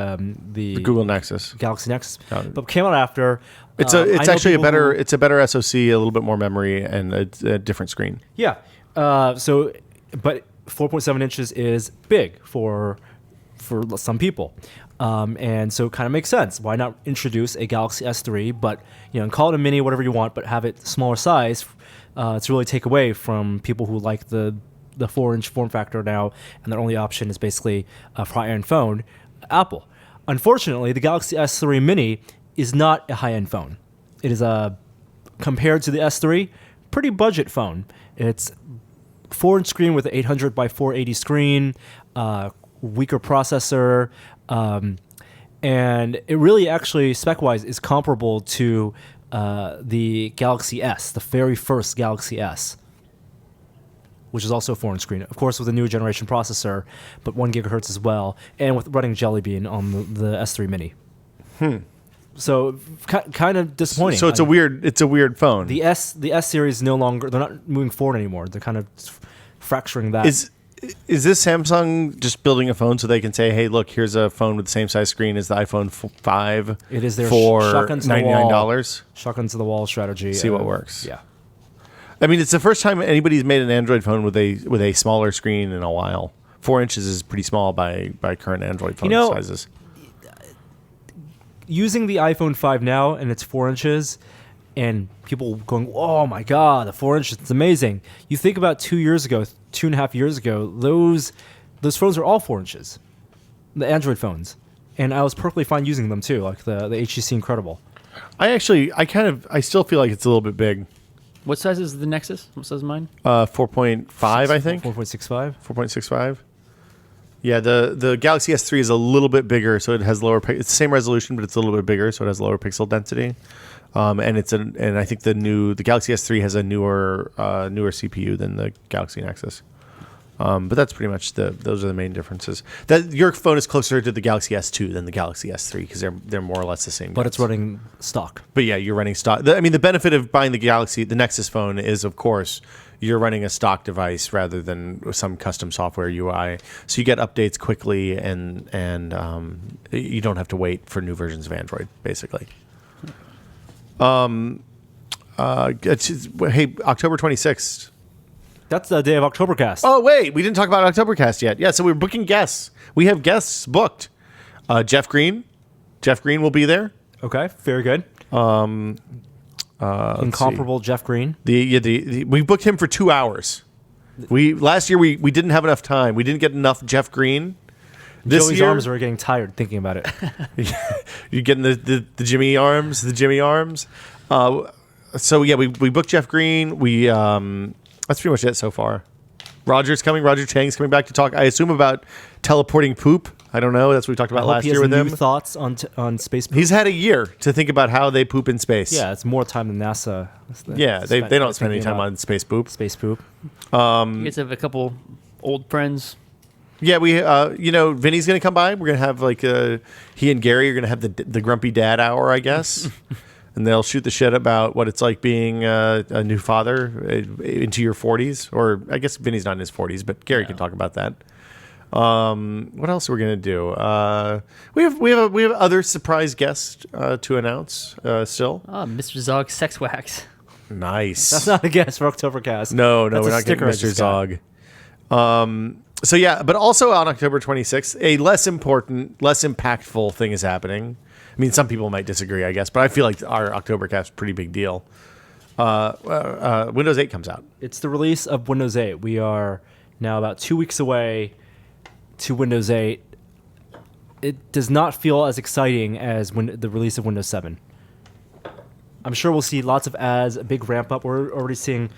Google Nexus. Galaxy Nexus, Got it. but came out after. It's I know actually people who- it's a better SoC, a little bit more memory, and a different screen. Yeah. But 4.7 inches is big for some people. And so it kind of makes sense. Why not introduce a Galaxy S3, but and call it a mini, whatever you want, but have it smaller size to really take away from people who like the the 4-inch form factor now, and their only option is basically a high-end phone, Apple. Unfortunately, the Galaxy S3 Mini is not a high-end phone. It is compared to the S3, pretty budget phone. It's 4-inch screen with an 800 by 480 screen, weaker processor, and it really actually spec-wise is comparable to the Galaxy S, the very first Galaxy S, which is also a 4-inch screen, of course, with a newer generation processor, but 1 gigahertz as well, and with running Jelly Bean on the S3 Mini. So kind of disappointing. So it's a weird phone. The S series no longer, they're not moving forward anymore. They're kind of fracturing that. Is this Samsung just building a phone so they can say, hey, look, here's a phone with the same size screen as the iPhone 5 it is their for shotgun to the $99? wall. Shotgun to the wall strategy. See what works. Yeah. I mean, it's the first time anybody's made an Android phone with a smaller screen in a while. 4 inches is pretty small by current Android phone sizes. Using the iPhone 5 now, and it's 4 inches, and people going, oh my God, the 4 inches, it's amazing. You think about 2 years ago, 2.5 years ago, those phones were all 4 inches, the Android phones. And I was perfectly fine using them too, like the HTC Incredible. I still feel like it's a little bit big. What size is the Nexus? What size is mine? 4.5, I think. 4.65? 4.65. Yeah, the Galaxy S3 is a little bit bigger, so it has lower. It's the same resolution, but it's a little bit bigger, so it has lower pixel density. And I think the Galaxy S3 has a newer CPU than the Galaxy Nexus. But that's pretty much those are the main differences. That your phone is closer to the Galaxy S2 than the Galaxy S3 because they're more or less the same. But it's running stock. But yeah, you're running stock. The benefit of buying the Nexus phone is, of course, you're running a stock device rather than some custom software UI. So you get updates quickly, and you don't have to wait for new versions of Android, basically. Hey, October 26th. That's the day of Oktobercast. Oh, wait, we didn't talk about Oktobercast yet. Yeah, so we're booking guests. We have guests booked. Jeff Green. Jeff Green will be there. Okay, very good. Incomparable Jeff Green. We booked him for 2 hours. Last year we didn't have enough time. We didn't get enough Jeff Green. Joey's arms are getting tired thinking about it. You're getting the Jimmy arms, So yeah, we booked Jeff Green. That's pretty much it so far. Roger's coming. Roger Chang's coming back to talk, I assume, about teleporting poop. I don't know. That's what we talked about last year with him. New thoughts on space poop. He's had a year to think about how they poop in space. Yeah, it's more time than NASA. They don't spend any time on space poop. Space poop. You guys have a couple old friends. Yeah, we Vinny's going to come by. We're going to have he and Gary are going to have the grumpy dad hour, I guess. And they'll shoot the shit about what it's like being a new father into your 40s. Or I guess Vinny's not in his 40s, but Gary can talk about that. What else are we gonna do? We have other surprise guests to announce still. Mr. Zog Sex Wax. Nice. That's not a guest for Oktobercast. No, we're not getting Mr. Zog. So yeah, but also on October 26th, a less important, less impactful thing is happening. I mean, some people might disagree, I guess, but I feel like our Oktobercast is a pretty big deal. Windows 8 comes out. It's the release of Windows 8. We are now about 2 weeks away to Windows 8. It does not feel as exciting as the release of Windows 7. I'm sure we'll see lots of ads, a big ramp up. We're already seeing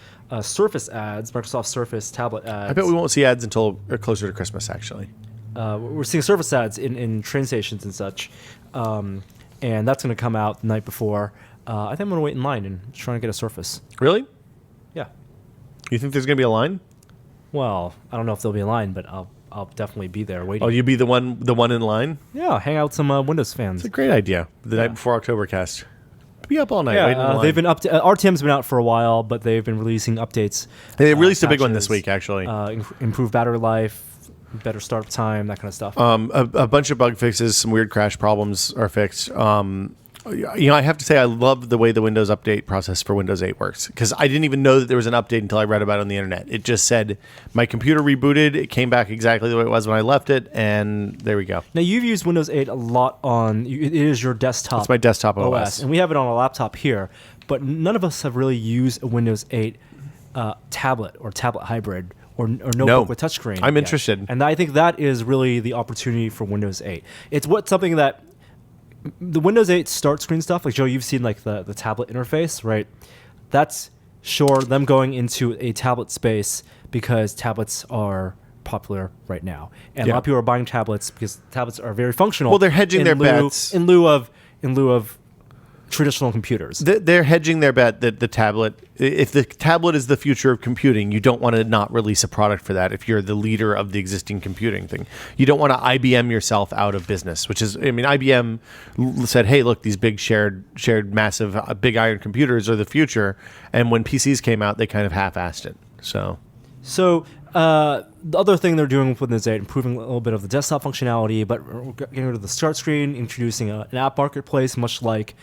Surface ads, Microsoft Surface tablet ads. I bet we won't see ads until closer to Christmas, actually. We're seeing Surface ads in train stations and such. And that's going to come out the night before. I think I'm going to wait in line and try to get a Surface. Really? Yeah. You think there's going to be a line? Well, I don't know if there'll be a line, but I'll definitely be there waiting. Oh, you be the one in line? Yeah, hang out with some Windows fans. It's a great idea. The night before Oktobercast. Be up all night waiting in line. They've been RTM's been out for a while, but they've been releasing updates. They released a big one this week, actually. Improved battery life, better startup time, that kind of stuff. A bunch of bug fixes, some weird crash problems are fixed. I have to say I love the way the Windows update process for Windows 8 works, because I didn't even know that there was an update until I read about it on the internet. It just said my computer rebooted, it came back exactly the way it was when I left it, and there we go. Now, you've used Windows 8 a lot it is your desktop. It's my desktop OS. And we have it on a laptop here, but none of us have really used a Windows 8 tablet or tablet hybrid or notebook No. with touchscreen. I'm yet. interested. And I think that is really the opportunity for Windows 8. It's something that the Windows 8 start screen stuff, like Joe, you've seen like the tablet interface, right? That's sure them going into a tablet space because tablets are popular right now, and a lot of people are buying tablets because tablets are very functional. Well, they're hedging their bets in lieu of traditional computers. They're hedging their bet that the tablet, if the tablet is the future of computing, you don't want to not release a product for that if you're the leader of the existing computing thing. You don't want to IBM yourself out of business, which is, I mean, IBM said, hey, look, these big shared massive big iron computers are the future. And when PCs came out, they kind of half-assed it. So the other thing they're doing with Windows 8, improving a little bit of the desktop functionality, but getting rid of the start screen, introducing an app marketplace, much like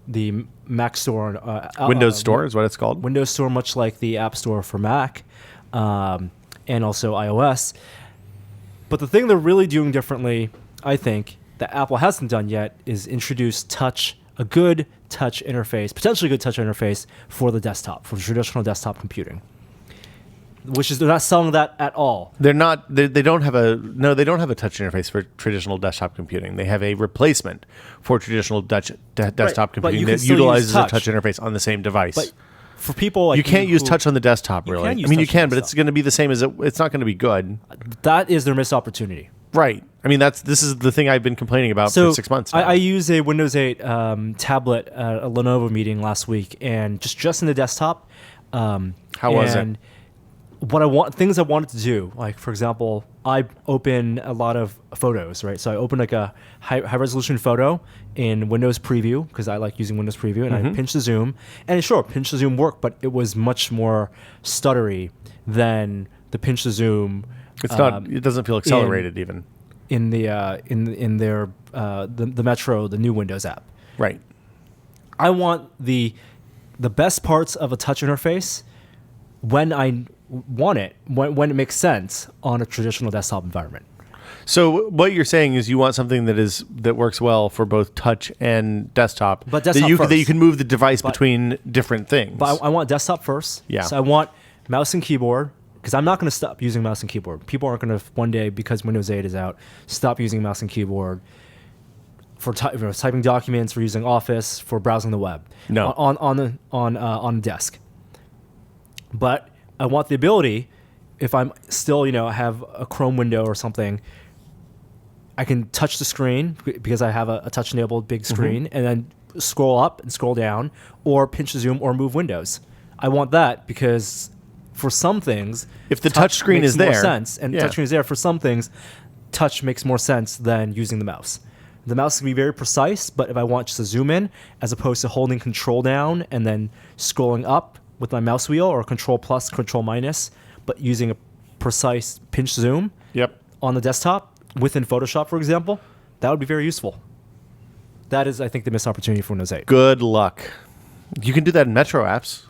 the Mac Store. Windows Store is what it's called. Windows Store, much like the App Store for Mac, and also iOS. But the thing they're really doing differently, I think, that Apple hasn't done yet, is introduce a good touch interface, potentially good touch interface for the desktop, for traditional desktop computing. Which is, they're not selling that at all. They're not. They don't have a touch interface for traditional desktop computing. They have a replacement for traditional desktop computing that utilizes a touch interface on the same device. But for people like you can't use touch on the desktop, really. I mean, you can, but desktop. it's going to be the same as it's not going to be good. That is their missed opportunity. Right. I mean, this is the thing I've been complaining about for 6 months now. I use a Windows 8 tablet at a Lenovo meeting last week, and just in the desktop. How was it? Things I wanted to do, like for example, I open a lot of photos, right? So I open like a high resolution photo in Windows Preview because I like using Windows Preview, and I pinch the zoom, and sure, pinch the zoom worked, but it was much more stuttery than the pinch the zoom. It's not. It doesn't feel accelerated even in their the Metro, the new Windows app. Right. I want the best parts of a touch interface when I want it, when it makes sense on a traditional desktop environment. So what you're saying is you want something that works well for both touch and desktop, but desktop that you can move the device between different things. But I want desktop first. Yeah. So I want mouse and keyboard, because I'm not going to stop using mouse and keyboard. People aren't going to one day, because Windows 8 is out, stop using mouse and keyboard for typing documents, for using Office, for browsing the web. No. On desk. But I want the ability, if I'm still, have a Chrome window or something, I can touch the screen because I have a touch-enabled big screen, and then scroll up and scroll down, or pinch the zoom, or move windows. I want that because for some things, if the touch screen is there, touch screen is there for some things, touch makes more sense than using the mouse. The mouse can be very precise, but if I want just to zoom in, as opposed to holding Control down and then scrolling up with my mouse wheel, or Control plus, Control minus, but using a precise pinch zoom on the desktop within Photoshop, for example, that would be very useful. That is, I think, the missed opportunity for Windows 8. Good luck. You can do that in Metro apps.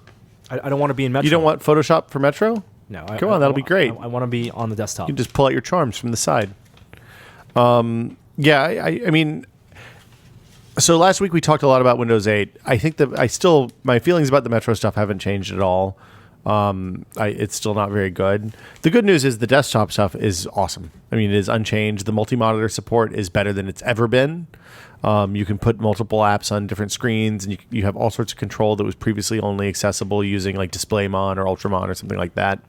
I don't want to be in Metro. You don't want Photoshop for Metro? No. Come on, that'll be great. I want to be on the desktop. You can just pull out your charms from the side. I mean, so last week we talked a lot about Windows 8. I think that my feelings about the Metro stuff haven't changed at all. It's still not very good. The good news is the desktop stuff is awesome. I mean, it is unchanged. The multi-monitor support is better than it's ever been. You can put multiple apps on different screens, and you have all sorts of control that was previously only accessible using like DisplayMon or Ultramon or something like that.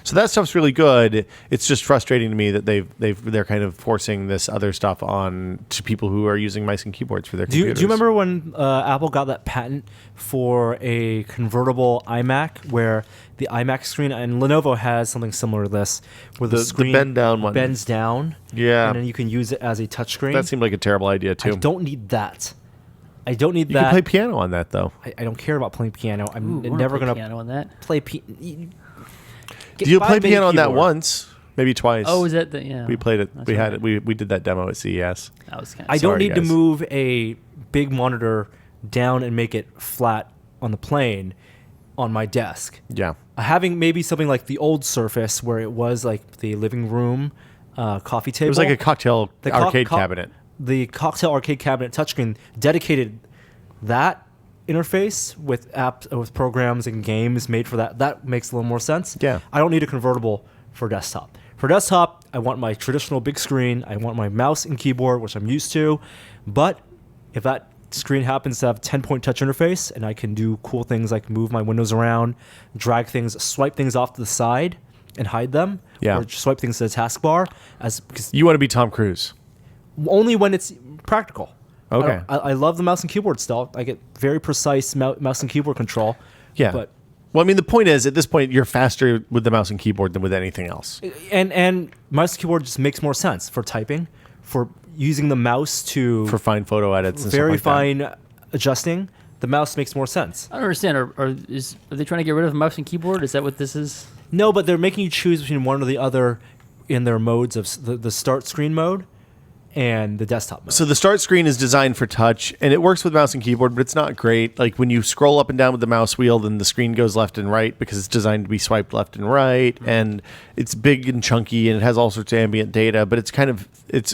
So that stuff's really good. It's just frustrating to me that they're kind of forcing this other stuff on to people who are using mice and keyboards for their computers. Do you remember when Apple got that patent for a convertible iMac, where the iMac screen, and Lenovo has something similar to this, where the screen bend down one bends down, and then you can use it as a touchscreen? That seemed like a terrible idea too. I don't need that. I don't need that. You can play piano on that though. I don't care about playing piano. I'm never going to piano on that. play piano. You play piano on that once, maybe twice. Oh, is that the yeah? We played it. That's We right. had it. We did that demo at CES. That was kind I of. don't need to guys. move a big monitor down and make it flat on the plane on my desk. Yeah. Having maybe something like the old Surface, where it was like the living room coffee table. It was like a cocktail The arcade cabinet. The cocktail arcade cabinet touchscreen dedicated that interface with apps, with programs and games made for that. That makes a little more sense. Yeah. I don't need a convertible for desktop. For desktop, I want my traditional big screen. I want my mouse and keyboard, which I'm used to. But if that screen happens to have 10-point touch interface and I can do cool things like move my windows around, drag things, swipe things off to the side and hide them, Yeah. or swipe things to the taskbar, because You want to be Tom Cruise. only when it's practical. Okay. I love the mouse and keyboard still. I get very precise mouse and keyboard control. Yeah. But Well, I mean, the point is, at this point, you're faster with the mouse and keyboard than with anything else. and mouse and keyboard just makes more sense for typing, for using the mouse to For fine photo edits and very stuff like that. fine adjusting. The mouse makes more sense. I don't understand. Are they trying to get rid of mouse and keyboard? Is that what this is? No, but they're making you choose between one or the other in their modes of the start screen mode and the desktop mode. So the start screen is designed for touch, and it works with mouse and keyboard, but it's not great. Like when you scroll up and down with the mouse wheel, then the screen goes left and right because it's designed to be swiped left and right, and it's big and chunky, and it has all sorts of ambient data. But it's kind of it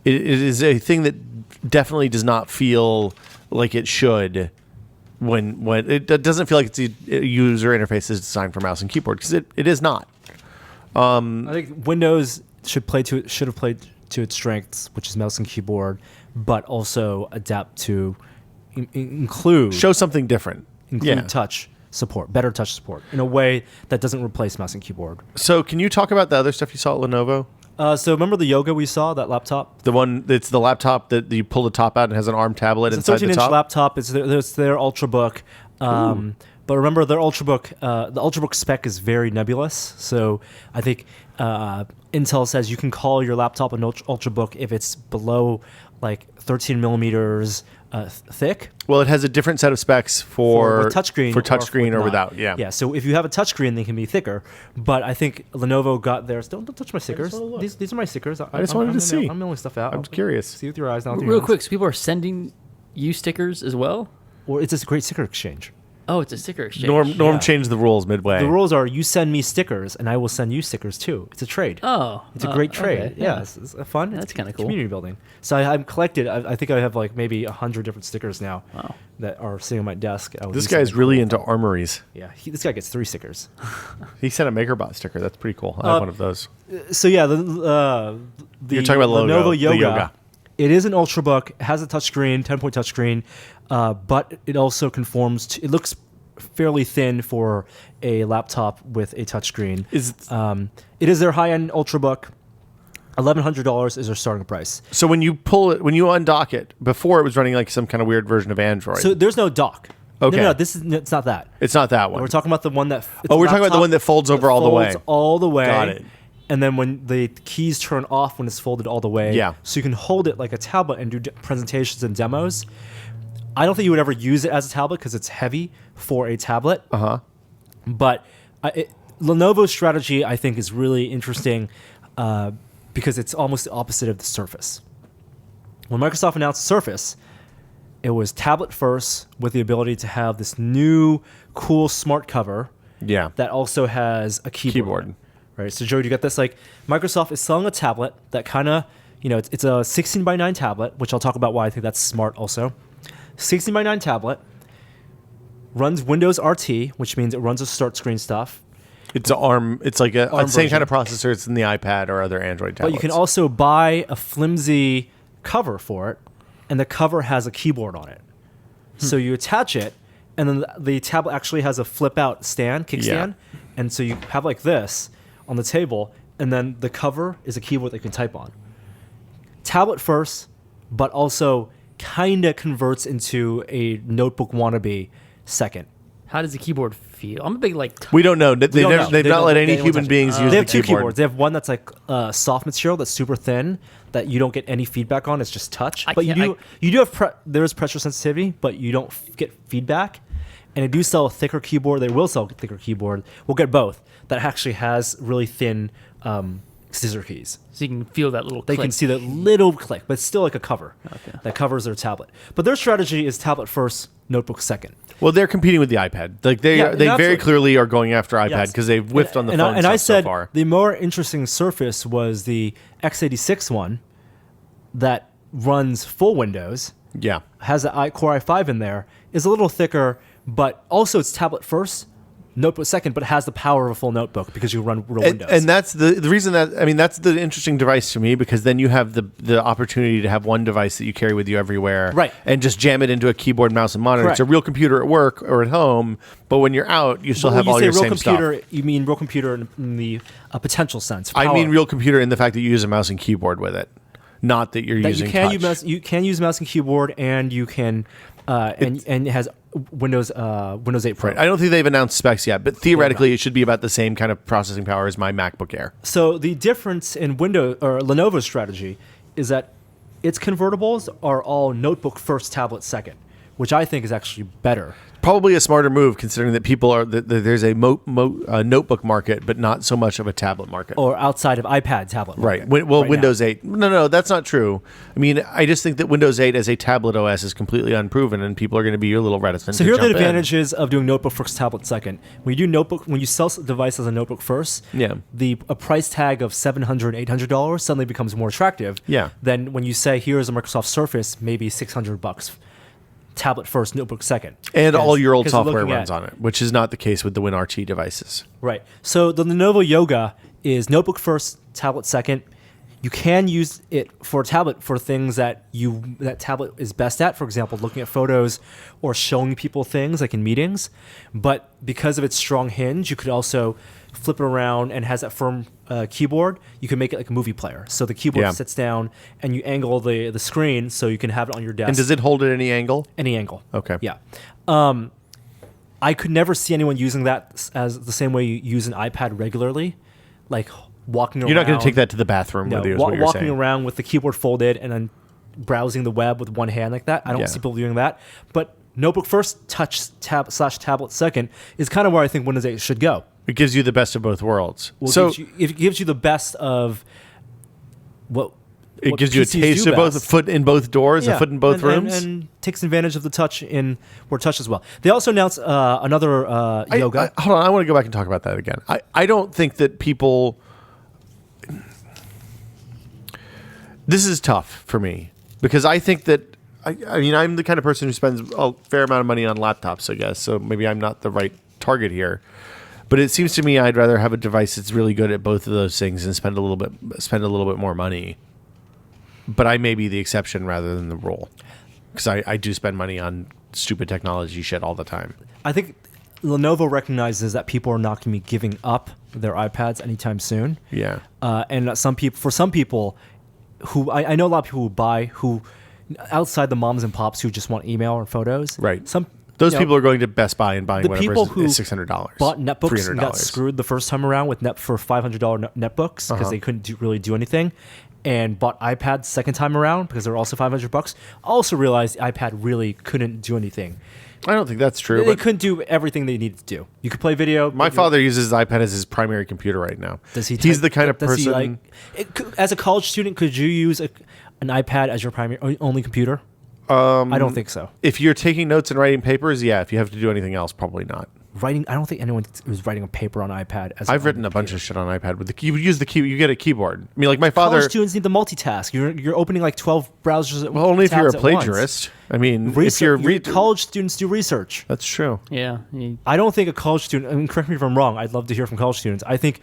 is a thing that definitely does not feel like it should. When it doesn't feel like it's a user interface is designed for mouse and keyboard, because it is not. I think Windows should have played to its strengths, which is mouse and keyboard, but also adapt to include Show something different. Yeah. touch support, better touch support in a way that doesn't replace mouse and keyboard. So can you talk about the other stuff you saw at Lenovo? So remember the Yoga we saw, that laptop? The one that's the laptop that you pull the top out and has an ARM tablet It's a inside the 13-inch top. laptop. It's their Ultrabook. But remember, their Ultrabook, the Ultrabook spec is very nebulous. So I think Intel says you can call your laptop an Ultrabook if it's below like 13 millimeters thick. Well, it has a different set of specs for touchscreen, or not. without. Yeah. Yeah. So if you have a touchscreen, they can be thicker. But I think Lenovo got theirs. Don't touch my stickers. wanna look. These are my stickers. I just wanted to see. I'm milling stuff out. I'm curious. See with your eyes, not with your Real hands. quick, so people are sending you stickers as well? Or it's just a great sticker exchange. Oh, it's a sticker exchange. Norm Yeah. changed the rules midway. The rules are you send me stickers and I will send you stickers too. It's a trade. Oh, It's a great trade. okay, Yeah, it's fun. That's It's kinda cool. Community building. So I'm collected. I think I have like maybe 100 different stickers now Wow. that are sitting on my desk. I would This do guy's something really cool. into armories. Yeah, this guy gets 3 stickers. He sent a MakerBot sticker. That's pretty cool. I have one of those. So yeah, the You're talking about Lenovo the Yoga. Yoga. It is an Ultrabook. It has a touchscreen, 10-point touchscreen, but it also conforms to. It looks fairly thin for a laptop with a touchscreen. It is their high-end Ultrabook. $1,100 is their starting price. So when you pull it, when you undock it, before it was running like some kind of weird version of Android. So there's no dock. Okay. No, it's not that. it's not that one. We're talking about the one that. Oh, we're talking about the one that folds over all the way. Folds all the way. Got it. And then when the keys turn off when it's folded all the way. Yeah. So you can hold it like a tablet and do presentations and demos. I don't think you would ever use it as a tablet because it's heavy for a tablet. But Lenovo's strategy, I think, is really interesting because it's almost the opposite of the Surface. When Microsoft announced Surface, it was tablet first with the ability to have this new cool smart cover Yeah. that also has a keyboard. on it, right? So, Joe, you got this. Like, Microsoft is selling a tablet that kind of, it's a 16:9 tablet, which I'll talk about why I think that's smart also. 16:9 tablet, runs Windows RT, which means it runs the start screen stuff. It's an ARM. It's like a ARM same version. kind of processor. It's in the iPad or other Android tablets. But you can also buy a flimsy cover for it, and the cover has a keyboard on it. So you attach it, and then the tablet actually has a flip-out stand, kickstand, and so you have like this on the table, and then the cover is a keyboard that you can type on. Tablet first, but also kind of converts into a notebook wannabe second. How does the keyboard feel? I'm a big We don't know. They've don't know. They've They not don't let let any anyone human touch it. beings use They the have two keyboard. keyboards. They have one that's like soft material that's super thin that you don't get any feedback on. It's just touch. But you do have there is pressure sensitivity, but you don't get feedback. And they do sell a thicker keyboard. They will sell a thicker keyboard. We'll get both. That actually has really thin scissor keys. So you can feel that little They click. can see that little click, but it's still like a cover that covers their tablet. But their strategy is tablet first, notebook second. Well, they're competing with the iPad. Like they Yeah, very absolutely. clearly are going after iPad Yes. because they've whiffed on the phone and stuff I said so far. the more interesting Surface was the x86 one that runs full Windows, Yeah. has an Core i5 in there, is a little thicker, but also it's tablet first, notebook second, but has the power of a full notebook because you run real Windows. And that's the reason that, I mean, that's the interesting device to me, because then you have the opportunity to have one device that you carry with you everywhere, Right. and just jam it into a keyboard, mouse, and monitor. Correct. It's a real computer at work or at home, but when you're out, you still have all your real same computer, stuff. you mean real computer in the potential sense. I mean Power. real computer in the fact that you use a mouse and keyboard with it, not that you're that using you can touch. use mouse and keyboard, and you can and it has Windows 8 Pro. Right. I don't think they've announced specs yet, but theoretically it should be about the same kind of processing power as my MacBook Air. So the difference in Windows or Lenovo's strategy is that its convertibles are all notebook first, tablet second, which I think is actually better. Probably a smarter move, considering that people are that there's a notebook market, but not so much of a tablet market. Or outside of iPad tablet. Right. market Well, right Windows now. 8. No, that's not true. I mean, I just think that Windows 8 as a tablet OS is completely unproven, and people are going to be a little reticent. So to here are the jump in. advantages of doing notebook first, tablet second. When you sell a device as a notebook first, Yeah. a price tag of $700, $800 suddenly becomes more attractive. Yeah. Than when you say here's a Microsoft Surface, maybe $600. Tablet first, notebook second. And all your old 'cause you're software looking runs at- on it, which is not the case with the WinRT devices. Right. So the Lenovo Yoga is notebook first, tablet second. You can use it for a tablet for things that tablet is best at. For example, looking at photos or showing people things like in meetings. But because of its strong hinge, you could also flip it around and has that firm keyboard. You can make it like a movie player. So the keyboard Yeah. sits down and you angle the screen so you can have it on your desk. And does it hold at any angle? Any angle. Okay. Yeah. I could never see anyone using that as the same way you use an iPad regularly, like walking around. You're not going to take that to the bathroom No, with you, is what you're walking saying. around with the keyboard folded and then browsing the web with one hand like that. I don't Yeah. see people doing that. But notebook first, tablet second is kind of where I think Windows 8 should go. It gives you the best of both worlds. Well, So it gives you the best of what. it what gives you a PCs taste do of both, a best. foot in both doors, a foot in both rooms. and takes advantage of the touch in where touch as well. They also announced another yoga. Hold on, I want to go back and talk about that again. I don't think that people. This is tough for me because I think that I mean I'm the kind of person who spends a fair amount of money on laptops, I guess. So maybe I'm not the right target here. But it seems to me I'd rather have a device that's really good at both of those things and spend a little bit more money. But I may be the exception rather than the rule, because I do spend money on stupid technology shit all the time. I think Lenovo recognizes that people are not going to be giving up their iPads anytime soon. Yeah. And for some people, who I know a lot of people who outside the moms and pops who just want email or photos. Right. Those People are going to Best Buy and buying the whatever people who is $600. bought netbooks and got $300. screwed the first time around with for $500 netbooks because they couldn't really do anything, and bought iPads second time around because they're also $500. Also realized the iPad really couldn't do anything. I don't think that's true. They But couldn't do everything they needed to do. You could play video. my father uses his iPad as his primary computer right now. Does he? He's the kind of does he, person. as a college student, could you use an iPad as your primary only computer? I don't think so. If you're taking notes and writing papers, yeah. If you have to do anything else, probably not. Writing, I don't think anyone was writing a paper on iPad. I've written a bunch of shit on iPad with you use the key. You get a keyboard. I mean, like my father. College students need to multitask. You're opening like 12 browsers. Well, only if you're a tabs at once. plagiarist. I mean, Research, if you're college students do research. That's true. Yeah. I don't think a college student. I mean, correct me if I'm wrong. I'd love to hear from college students. I think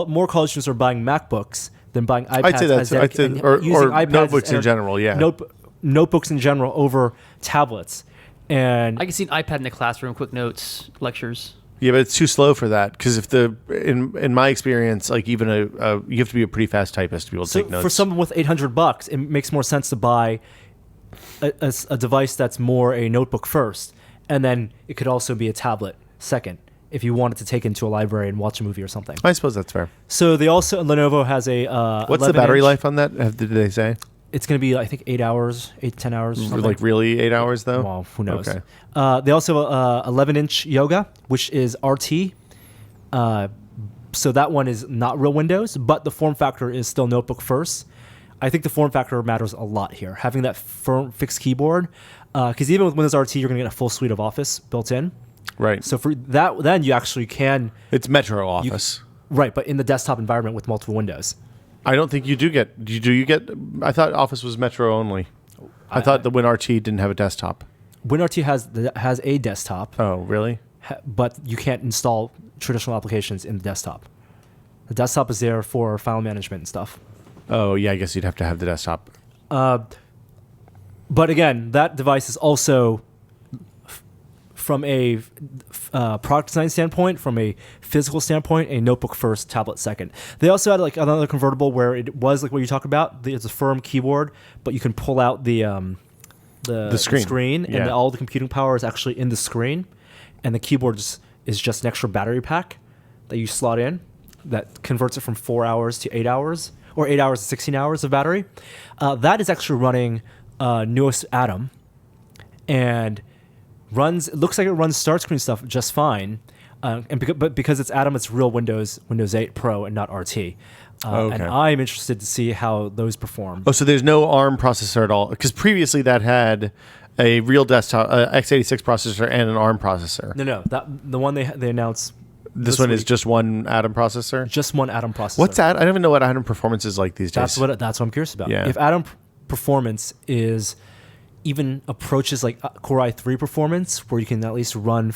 more college students are buying MacBooks than buying iPads. I'd say that's. I'd say, and or using iPads as notebooks in general. Yeah. Notebooks in general over tablets. And I can see an iPad in the classroom, quick notes, lectures. Yeah, but it's too slow for that because if in my experience, like even you have to be a pretty fast typist to be able to take notes. For someone with $800, it makes more sense to buy a device that's more a notebook first, and then it could also be a tablet second if you wanted to take it into a library and watch a movie or something. I suppose that's fair. So Lenovo has a What's the battery life on that? Did they say? It's going to be, I think, 8 to 10 hours. Or something. Like really 8 hours though? Well, who knows? Okay. They also have 11-inch Yoga, which is RT. So that one is not real Windows, but the form factor is still notebook first. I think the form factor matters a lot here. Having that firm fixed keyboard, because even with Windows RT, you're going to get a full suite of Office built in. Right. So for that, then you actually can. It's Metro Office. Right, but in the desktop environment with multiple windows. I don't think you do get. Do you get? I thought Office was Metro only. I thought the WinRT didn't have a desktop. WinRT has a desktop. Oh, really? but you can't install traditional applications in the desktop. The desktop is there for file management and stuff. Oh, yeah, I guess you'd have to have the desktop. But again, that device is also, from a product design standpoint, from a physical standpoint, a notebook first, tablet second. They also had like another convertible where it was like what you talk about. It's a firm keyboard, but you can pull out the screen, Yeah. and all the computing power is actually in the screen, and the keyboard is just an extra battery pack that you slot in that converts it from 4 hours to 8 hours, or 8 hours to 16 hours of battery. That is actually running newest Atom, and it looks like it runs start screen stuff just fine. But because it's Atom, it's real Windows 8 Pro and not RT. Okay. And I'm interested to see how those perform. Oh, so there's no ARM processor at all? Because previously that had a real desktop x86 processor and an ARM processor. No, the one they announced. This one is week, just one Atom processor? just one Atom processor. What's that? I don't even know what Atom performance is like these days. That's what I'm curious about. Yeah. If Atom performance is even approaches like Core i3 performance, where you can at least run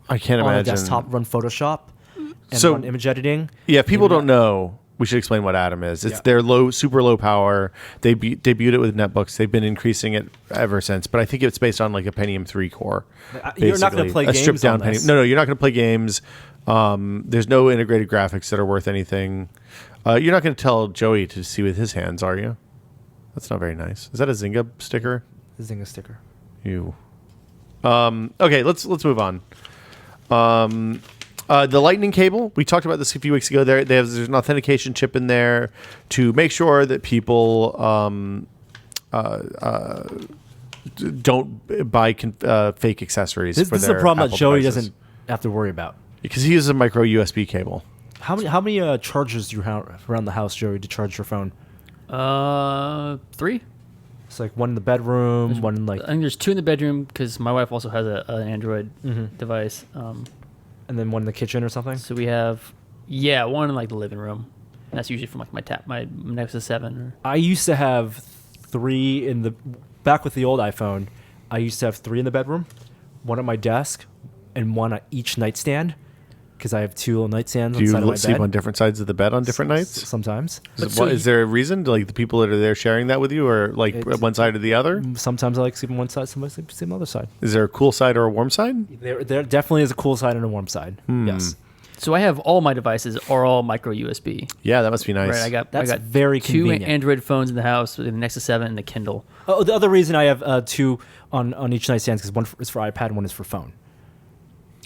I can't on imagine. a desktop, run Photoshop, and So- run image editing. Yeah, if people Maybe don't know, we should explain what Atom is. It's Yeah. their super low power. They debuted it with netbooks. They've been increasing it ever since. But I think it's based on like a Pentium 3 core. You're not going basically. to play A games stripped down on this. No, you're not going to play games. There's no integrated graphics that are worth anything. You're not going to tell Joey to see with his hands, are you? That's not very nice. Is that a Zynga sticker? This thing is sticker. You. Okay, let's move on. The lightning cable, we talked about this a few weeks ago. There's an authentication chip in there to make sure that people don't buy fake accessories. This for is a their problem Apple that Joey devices. doesn't have to worry about. Because he uses a micro USB cable. How many chargers do you have around the house, Joey, to charge your phone? 3. It's like one in the bedroom, one in like, I think there's 2 in the bedroom because my wife also has an Android device. and then one in the kitchen or something. So we have, one in like the living room. And that's usually from like my Nexus 7. Or, I used to have 3 in the back with the old iPhone. I used to have 3 in the bedroom, one at my desk, and one at each nightstand. Because I have 2 little nightstands Do on the side of you my sleep bed. on different sides of the bed on different nights? Sometimes. Is there a reason? Like the people that are there sharing that with you, or like one side or the other? Sometimes I like sleep on one side, sometimes I sleep on the other side. Is there a cool side or a warm side? There definitely is a cool side and a warm side. Yes. so I have all my devices are all micro USB. Yeah, that must be nice. Right, I got That's I got very 2 convenient. Android phones in the house with the Nexus 7 and the Kindle. Oh, the other reason I have 2 on each nightstand is because one is for iPad and one is for phone.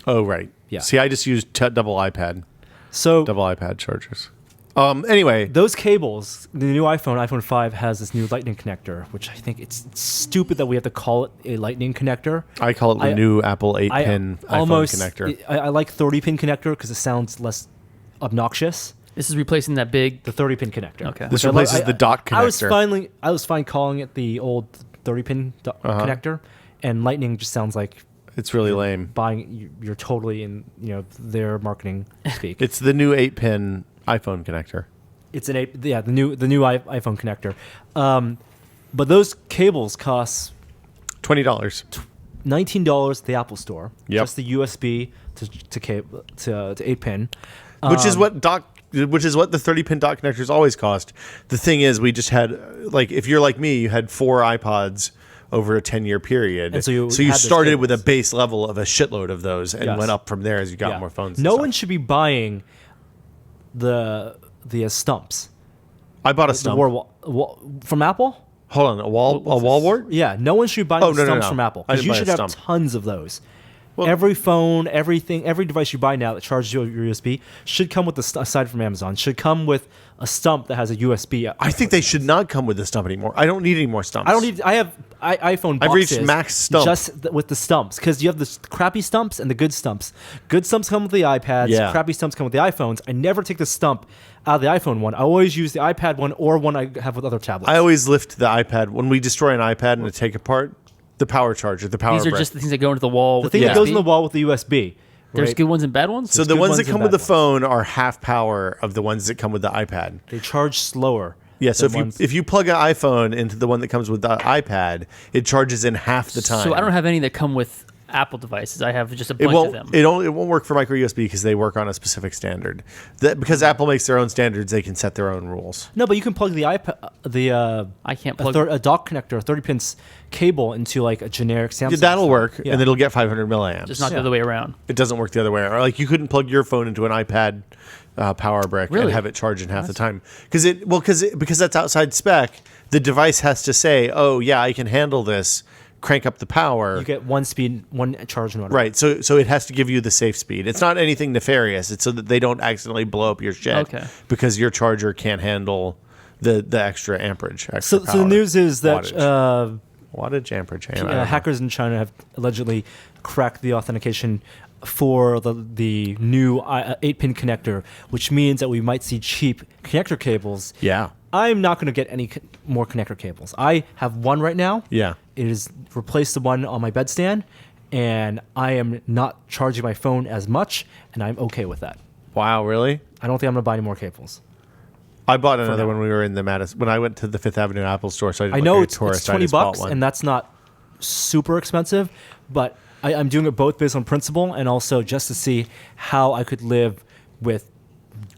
Oh, right. Yeah. See, I just used double iPad So iPad chargers. Anyway, those cables, the new iPhone 5 has this new Lightning connector, which I think it's stupid that we have to call it a Lightning connector. I call it the new Apple 8-pin iPhone connector. I like 30-pin connector because it sounds less obnoxious. This is replacing that big. The 30-pin connector. Okay. This Which I replaces love. the dock connector. I was fine calling it the old 30-pin connector, and Lightning just sounds like It's really lame. buying. You're totally in their marketing speak. It's the new 8-pin iPhone connector. It's the new iPhone connector. But those cables cost $20. $19 at the Apple Store. Yep. Just the USB to 8-pin. Which is what the 30-pin dock connectors always cost. The thing is, we just had, like, if you're like me, you had 4 iPods over a 10-year period. And so you you had those started with a cables. base level of a shitload of those and Yes. went up from there as you got Yeah. more phones. and No stuff. one should be buying the stumps. I bought a The stump. from Apple? Hold on, a wall wart? Yeah, no one should be buying Oh, the no, no, stumps no. from Apple. I Because didn't you buy should a have stump. tons of those. Well- every phone, every device you buy now that charges your USB should come with aside from Amazon, should come with a stump that has a USB. I think they should not come with a stump anymore. I don't need any more stumps. I have iPhone boxes. I've reached max stump. Just with the stumps, because you have the crappy stumps and the good stumps. Good stumps come with the iPads. Yeah. Crappy stumps come with the iPhones. I never take the stump out of the iPhone one. I always use the iPad one or one I have with other tablets. I always lift the iPad. When we destroy an iPad and take apart, the power charger, the power These are brick. just the things that go into the wall. the with thing that Yeah. goes in the wall with the USB. There's right? good ones and bad ones. So the good ones ones that and come with the bad phone are half power of the ones that come with the iPad. They charge slower. Yeah, so than if you plug an iPhone into the one that comes with the iPad, it charges in half the time. So I don't have any that come with Apple devices. I have just a It bunch of won't. them. It won't work for micro USB because they work on a specific standard. Because Apple makes their own standards, they can set their own rules. No, but you can plug the iPad, I can't plug. a dock connector, a 30-pin cable into like a generic Samsung. Yeah, that'll work, Yeah. and it'll get 500 milliamps. Just not the Yeah. other way around. It doesn't work the other way around. Like you couldn't plug your phone into an iPad power brick Really? and have it charge in half the time because that's outside spec. The device has to say, "Oh yeah, I can handle this." Crank up the power. You get one speed, one charge motor. Right, so it has to give you the safe speed. It's not anything nefarious. It's so that they don't accidentally blow up your shit. Okay. Because your charger can't handle the extra amperage. Extra So the power. news is that Wattage, amperage. I don't know. hackers in China have allegedly cracked the authentication for the new 8-pin connector, which means that we might see cheap connector cables. Yeah. I'm not going to get any more connector cables. I have one right now. Yeah. It has replaced the one on my bedstand, and I am not charging my phone as much, and I'm okay with that. Wow, really? I don't think I'm going to buy any more cables. I bought another now. when we were in the Madison. When I went to the Fifth Avenue Apple store, so I didn't I look know like a it's tourist. I $20, just bought one. and that's not super expensive, but I'm doing it both based on principle and also just to see how I could live with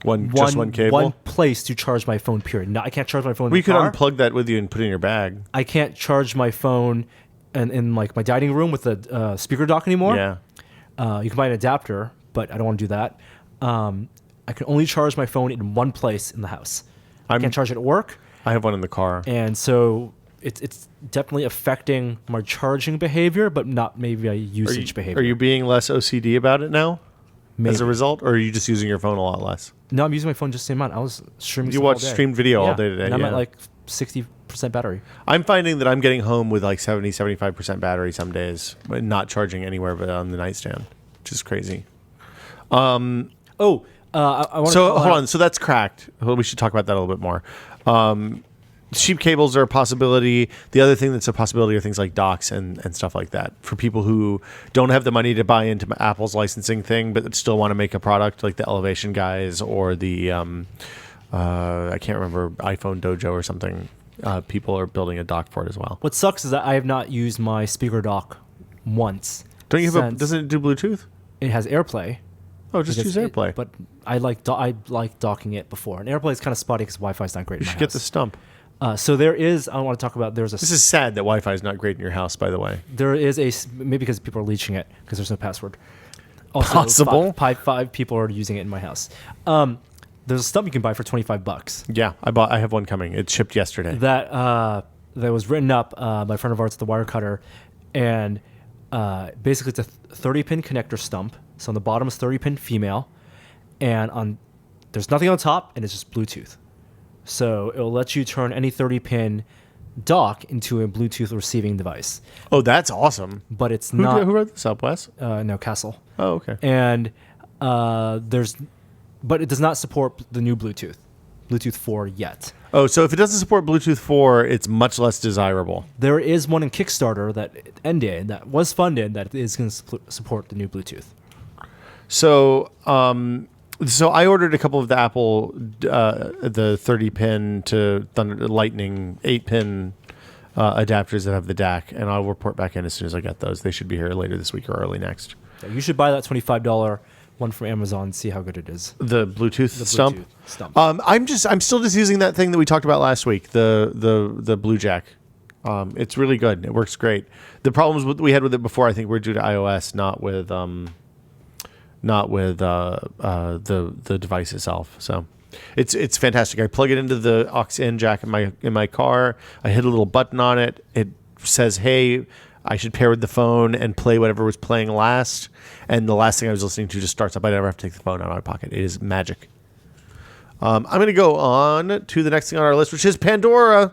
just one cable. one place to charge my phone. Period. No, I can't charge my phone. Well, in you the could car. unplug that with you and put it in your bag. I can't charge my phone in like my dining room with the speaker dock anymore. Yeah. You can buy an adapter, but I don't want to do that. I can only charge my phone in one place in the house. I can't charge it at work, I have one in the car. and so it's definitely affecting my charging behavior, but not maybe my usage behavior. Are you being less OCD about it now? Maybe. As a result, or are you just using your phone a lot less? No, I'm using my phone just the same amount. I was streaming. You stuff watch all day. streamed video all Yeah, day today, and I'm yeah. at like 60% battery. I'm finding that I'm getting home with like 75% battery some days, but not charging anywhere but on the nightstand, which is crazy. I want So hold on. So that's cracked. Well, we should talk about that a little bit more. Cheap cables are a possibility. The other thing that's a possibility are things like docks and stuff like that for people who don't have the money to buy into Apple's licensing thing, but still want to make a product like the Elevation guys or the I can't remember, iPhone Dojo or something. People are building a dock for it as well. What sucks is that I have not used my speaker dock once. Don't you have since doesn't it do Bluetooth? it has AirPlay. Oh, just use because AirPlay. but I like docking it before, and AirPlay is kind of spotty because Wi-Fi is not great. You in my should get the house. stump. So there is. I want to talk about. This is sad that Wi-Fi is not great in your house, by the way. There is maybe because people are leeching it because there's no password. Also, Possible. Five people are using it in my house. There's a stump you can buy for $25 Yeah, I have one coming. It shipped yesterday. that was written up by a friend of ours at the wire cutter, and basically it's a 30-pin connector stump. So on the bottom is 30-pin female, and there's nothing on top, and it's just Bluetooth. So it'll let you turn any 30-pin dock into a Bluetooth receiving device, Oh, that's awesome. but it's Who not. wrote this up, Wes? No, Castle. Oh, okay. And but it does not support the new Bluetooth 4 yet. Oh, so if it doesn't support Bluetooth 4, it's much less desirable. There is one in Kickstarter that ended, that was funded, that is going to support the new Bluetooth. So, so I ordered a couple of the Apple, the 30-pin to Lightning 8-pin adapters that have the DAC, and I'll report back in as soon as I get those. They should be here later this week or early next. So you should buy that $25 one from Amazon and see how good it is. The Bluetooth stump. Bluetooth stump. I'm still just using that thing that we talked about last week, the Blue Jack. It's really good. It works great. The problems we had with it before, I think, were due to iOS, not with the device itself. So it's fantastic. I plug it into the aux-in jack in my car. I hit a little button on it. It says, "Hey, I should pair with the phone and play whatever was playing last." And the last thing I was listening to just starts up. I never have to take the phone out of my pocket. It is magic. I'm going to go on to the next thing on our list, which is Pandora.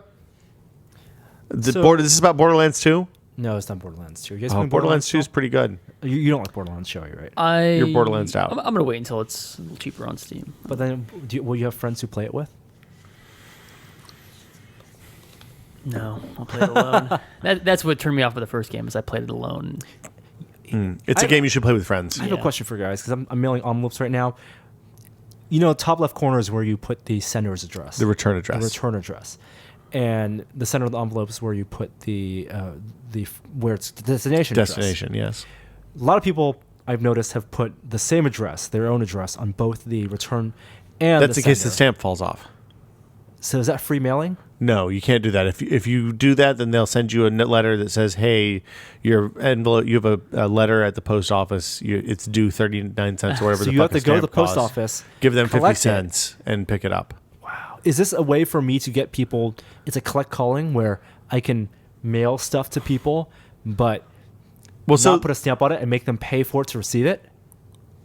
This is about Borderlands 2. No, it's not Borderlands 2. You guys Oh, playing Borderlands 2 is still? pretty good. You don't like Borderlands, show you, right? You're Borderlands out. I'm gonna wait until it's a little cheaper on Steam. But then, will you have friends who play it with? No, I'll play it alone. That's what turned me off with the first game, is I played it alone. It's a game you should play with friends. I have a question for you guys because I'm mailing envelopes right now. You know, top left corner is where you put the sender's address. The return address. The return address. And the center of the envelope is where you put the where it's the destination address. Destination, yes. a lot of people I've noticed have put the same address, their own address, on both the return and That's the in case the sender. stamp falls off. So is that free mailing? No, you can't do that. If you do that, then they'll send you a letter that says, "Hey, your envelope. You have a letter at the post office. It's due 39 cents or whatever." So the you have fucking to go to the stamp post costs. office, give them 50 collect it. cents, and pick it up. Wow. Is this a way for me to get people? It's a collect calling where I can mail stuff to people, but Well, so not put a stamp on it and make them pay for it to receive it.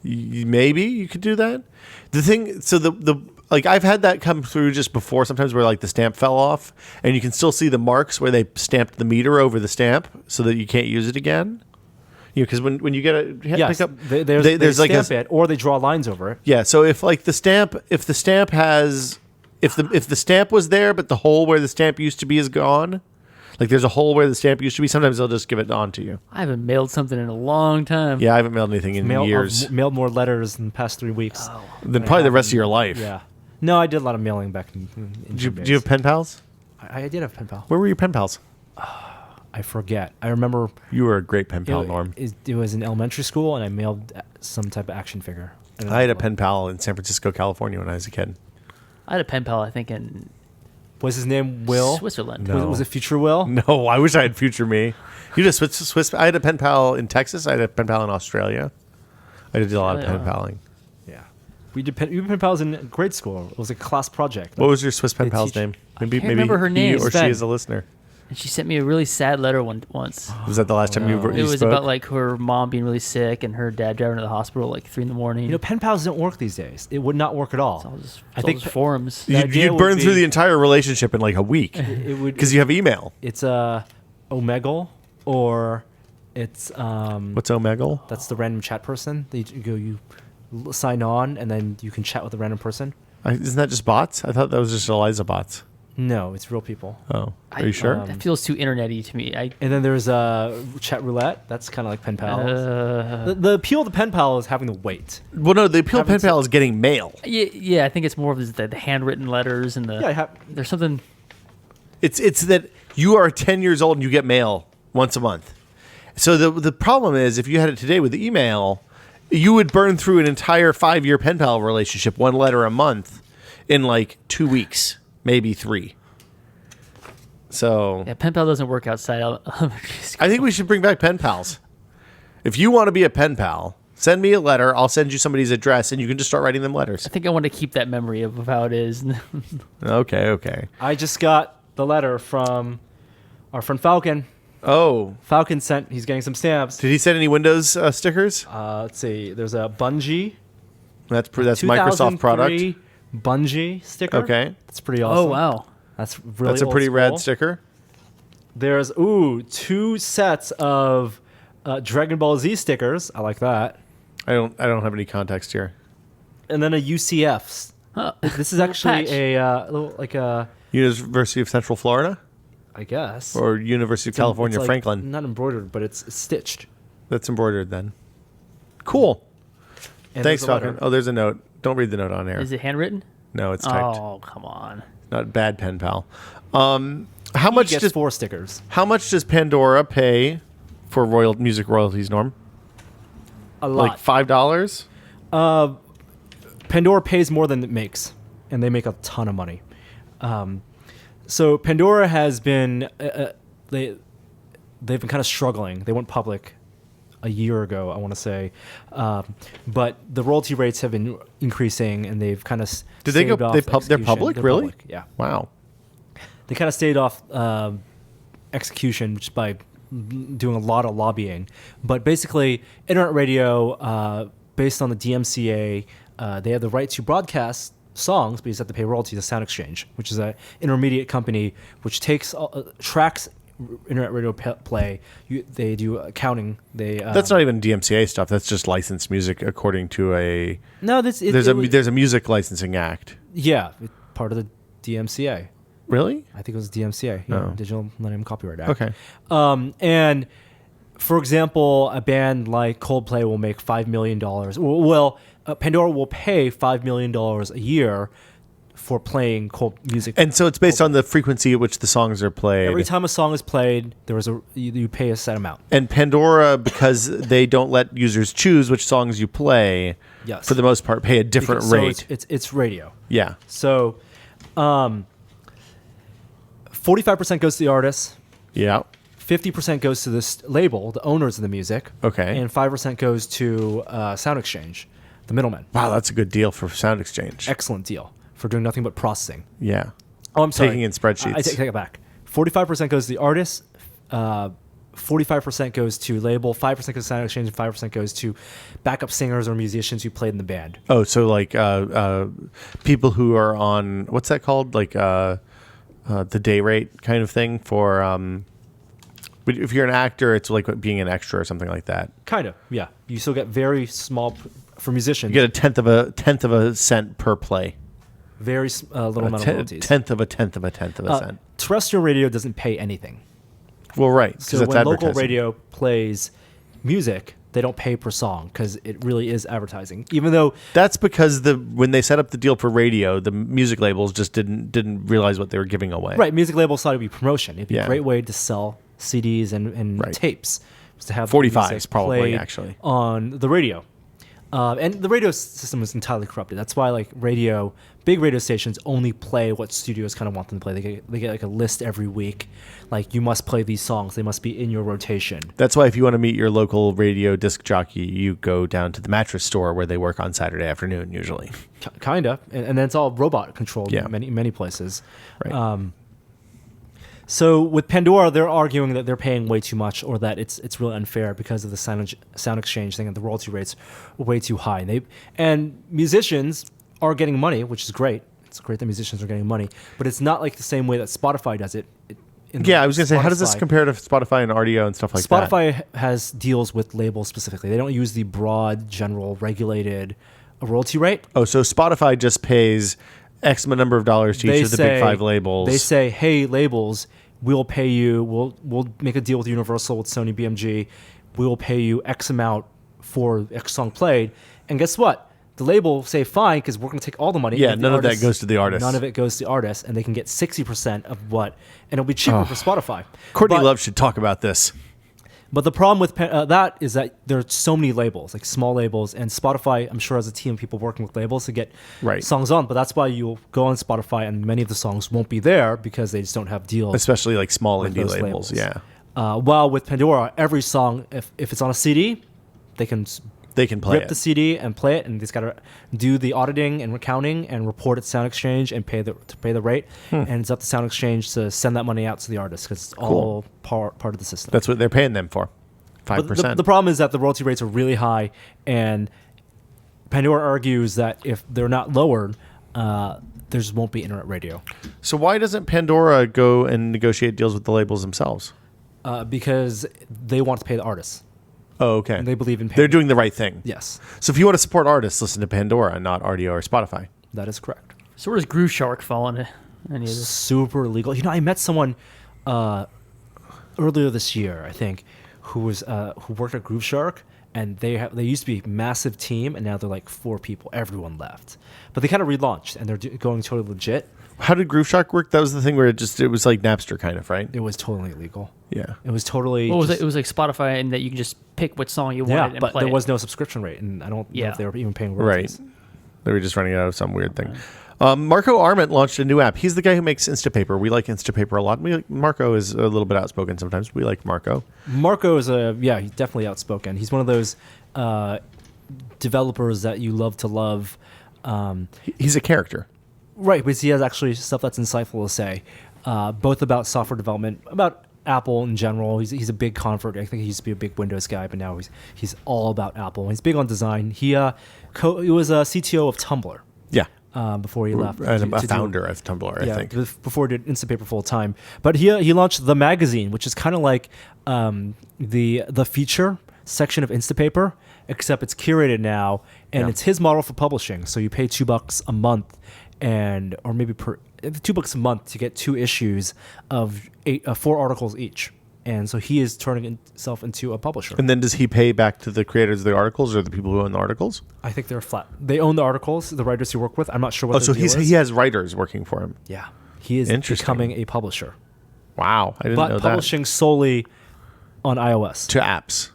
maybe you could do that. The thing, so the like I've had that come through just before. Sometimes where like the stamp fell off, and you can still see the marks where they stamped the meter over the stamp, so that you can't use it again. You know, because when you get a you have to Yes, pick up, they like a stamp it, or they draw lines over it. yeah. So if like the stamp has if the stamp was there, but the hole where the stamp used to be is gone, like there's a hole where the stamp used to be. Sometimes they'll just give it on to you. I haven't mailed something in a long time. Yeah, I haven't mailed anything in years. I've mailed more letters in the past 3 weeks. Then probably the rest of your life. Yeah. No, I did a lot of mailing back in Do you have pen pals? I did have pen pal. Where were your pen pals? I forget. I remember You were a great pen pal, Norm. it was in elementary school, and I mailed some type of action figure. I had a pen pal in San Francisco, California when I was a kid. I had a pen pal, I think, in Was his name Will? Switzerland. No. Was it Future Will? No, I wish I had future me. You just Swiss. I had a pen pal in Texas. I had a pen pal in Australia. I did a lot of pen Australia. paling. Yeah. We did pen pals in grade school. It was a class project. What was your Swiss pen They pal's teach- name? can't remember her he name. or she Ben. is a listener. And she sent me a really sad letter once. Was that the last time you no. you It was spoke? about like her mom being really sick and her dad driving her to the hospital like 3 a.m. You know, pen pals don't work these days. It would not work at all. It's all just, I it's think all just forums. The idea You'd would burn be- through the entire relationship in like a week it would because you have email. It's Omegle, or it's What's Omegle? that's the random chat person. You sign on, and then you can chat with a random person. Isn't that just bots? I thought that was just Eliza bots. No, it's real people. Oh, are you sure? That feels too internet-y to me. And then there's chat roulette. That's kind of like pen pals. Uh, The appeal of the pen pal is having to wait. Well, no, the appeal of pen haven't pal is getting mail. yeah, I think it's more of the handwritten letters and the. Yeah, I have. There's something. It's that you are 10 years old and you get mail once a month. So the problem is if you had it today with email, you would burn through an entire 5-year pen pal relationship, one letter a month, in like 2 weeks, maybe 3. So Yeah, pen pal doesn't work outside. I think we should bring back pen pals. If you want to be a pen pal, send me a letter. I'll send you somebody's address, and you can just start writing them letters. I think I want to keep that memory of how it is. Okay. I just got the letter from our friend Falcon. Oh, Falcon sent. He's getting some stamps. did he send any Windows stickers? Let's see. There's a Bungie. That's Microsoft product. 2003 Bungie sticker. Okay. That's pretty awesome. Oh wow! That's really That's a old pretty rad school. sticker. There's 2 sets of Dragon Ball Z stickers. I like that. I don't have any context here. And then a UCFs. Huh. This is Little actually patch. a little like a, University of Central Florida I guess. or University of It's em- California, it's like Franklin. Not embroidered, but it's stitched. That's embroidered then. Cool. And Thanks, there's a letter. Falcon. Oh, there's a note. Don't read the note on here. Is it handwritten? No, it's typed. Oh come on! Not bad pen pal. How He much gets does 4 stickers. Pandora pay for music royalties, Norm? A lot. Like $5? Pandora pays more than it makes, and they make a ton of money. So Pandora has been they've been kind of struggling. They went public a year ago, I want to say, but the royalty rates have been increasing, and they've kind of Did they go? They're public, really? Public, yeah, Wow. they kind of stayed off execution just by doing a lot of lobbying. But basically, internet radio, based on the DMCA, they have the right to broadcast songs, but you just have to pay royalties to Sound Exchange, which is an intermediate company which takes tracks internet radio play. They do accounting. That's not even DMCA stuff. That's just licensed music according to a. no. There's a music licensing act. yeah, part of the DMCA. Really? I think it was DMCA, Oh. Digital Millennium Copyright Act. Okay. And for example, a band like Coldplay will make $5 million. Well, Pandora will pay $5 million a year for playing cold music. And so it's based on the frequency at which the songs are played. Every time a song is played, you pay a set amount. And Pandora, because they don't let users choose which songs you play, Yes. for the most part, pay a different rate. So it's radio. Yeah. So 45% goes to the artist, Yeah. 50% goes to this label, the owners of the music. Okay. And 5% goes to Sound Exchange, the middleman. Wow, that's a good deal for Sound Exchange. Excellent deal for doing nothing but processing. Yeah. Oh, I'm sorry. Taking in spreadsheets. I take it back. 45% goes to the artist, 45% goes to label, 5% goes to Sound Exchange, and 5% goes to backup singers or musicians who played in the band. Oh, so like people who are on, what's that called? Like the day rate kind of thing for, if you're an actor, it's like being an extra or something like that. Kind of, yeah. You still get very small, for musicians, You get a tenth of a cent per play. very little amount of royalties. Tenth of a cent. Terrestrial radio doesn't pay anything. Well, right, because So that's when local advertising. radio plays music, they don't pay per song because it really is advertising. Even though That's because when they set up the deal for radio, the music labels just didn't realize what they were giving away. right, music labels thought it'd be promotion. It'd be Yeah. a great way to sell CDs and Right. tapes. Was to have 45s music probably, played actually. on the radio. And the radio system is entirely corrupted. That's why like big radio stations only play what studios kind of want them to play. They get like a list every week. Like you must play these songs. They must be in your rotation. That's why if you want to meet your local radio disc jockey, you go down to the mattress store where they work on Saturday afternoon usually. Kind of. And then it's all robot controlled Yeah. in many places. Right. So with Pandora, they're arguing that they're paying way too much, or that it's really unfair because of the sound exchange thing, and the royalty rates are way too high. And musicians are getting money, which is great. It's great that musicians are getting money, but it's not like the same way that Spotify does it. Yeah, I was going to say, how does this Spotify- compare to Spotify and RDO and stuff like that? Spotify has deals with labels specifically. They don't use the broad, general, regulated royalty rate. Oh, so Spotify just pays X number of dollars to each of the big five labels. They say, "Hey, labels, we'll pay you. We'll make a deal with Universal, with Sony, BMG. We will pay you X amount for X song played." And guess what? The label say, "Fine, because we're going to take all the money." Yeah, and none of that goes to the artist. None of it goes to the artist, and they can get 60% of what, and it'll be cheaper for Spotify. Courtney But- Love should talk about this. But the problem with that is that there are so many labels, like small labels, and Spotify, I'm sure, has a team of people working with labels to get Right. songs on. But that's why you'll go on Spotify, and many of the songs won't be there because they just don't have deals. Especially like small with indie those labels. Yeah. While with Pandora, every song, if it's on a CD, they can They can play rip it. the CD and play it, and they just got to do the auditing and recounting and report at Sound Exchange and pay the rate. And it's up to Sound Exchange to send that money out to the artist because it's all part of the system. That's what they're paying them for. But 5%. the problem is that the royalty rates are really high, and Pandora argues that if they're not lowered, there just won't be internet radio. So why doesn't Pandora go and negotiate deals with the labels themselves? Because they want to pay the artists. Oh, okay. And they believe in paying. They're doing the right thing. Yes, So if you want to support artists, listen to Pandora, not RDO or Spotify. that is correct. So where does Groove Shark fall into any of this? Super legal. You know, I met someone earlier this year, I think, who worked at Groove Shark, and they used to be a massive team, and now they're like 4 people. Everyone left, but they kind of relaunched, and they're going totally legit. How did Groove Shark work? That was the thing where it was like Napster kind of, right? It was totally illegal. Yeah. It was totally. What was just- it? It was like Spotify, and that you can just pick what song you Yeah, wanted and but play there it. was no subscription rate, and I don't know Yeah. if they were even paying Right. royalties. They were just running out of some weird thing. Marco Arment launched a new app. He's the guy who makes Instapaper. We like Instapaper a lot. Marco is a little bit outspoken sometimes. We like Marco. Marco is he's definitely outspoken. He's one of those developers that you love to love. He's a character. Right, because he has actually stuff that's insightful to say, both about software development, about Apple in general. He's a big convert. I think he used to be a big Windows guy, but now he's all about Apple. He's big on design. He was a CTO of Tumblr Yeah. before he left. And a to do- founder of Tumblr, I think. before he did Instapaper full time. But he launched the magazine, which is kind of like the feature section of Instapaper, except it's curated now, and Yeah. it's his model for publishing. So you pay $2 a month, or maybe $2 a month to get 2 issues of 4 articles each. and so he is turning himself into a publisher. And then does he pay back to the creators of the articles or the people who own the articles? I think they're flat. They own the articles, the writers he work with. I'm not sure what. Oh, so deal is. he has writers working for him. Yeah, he is Interesting. becoming a publisher, Wow, I didn't know but that. publishing solely on iOS To apps.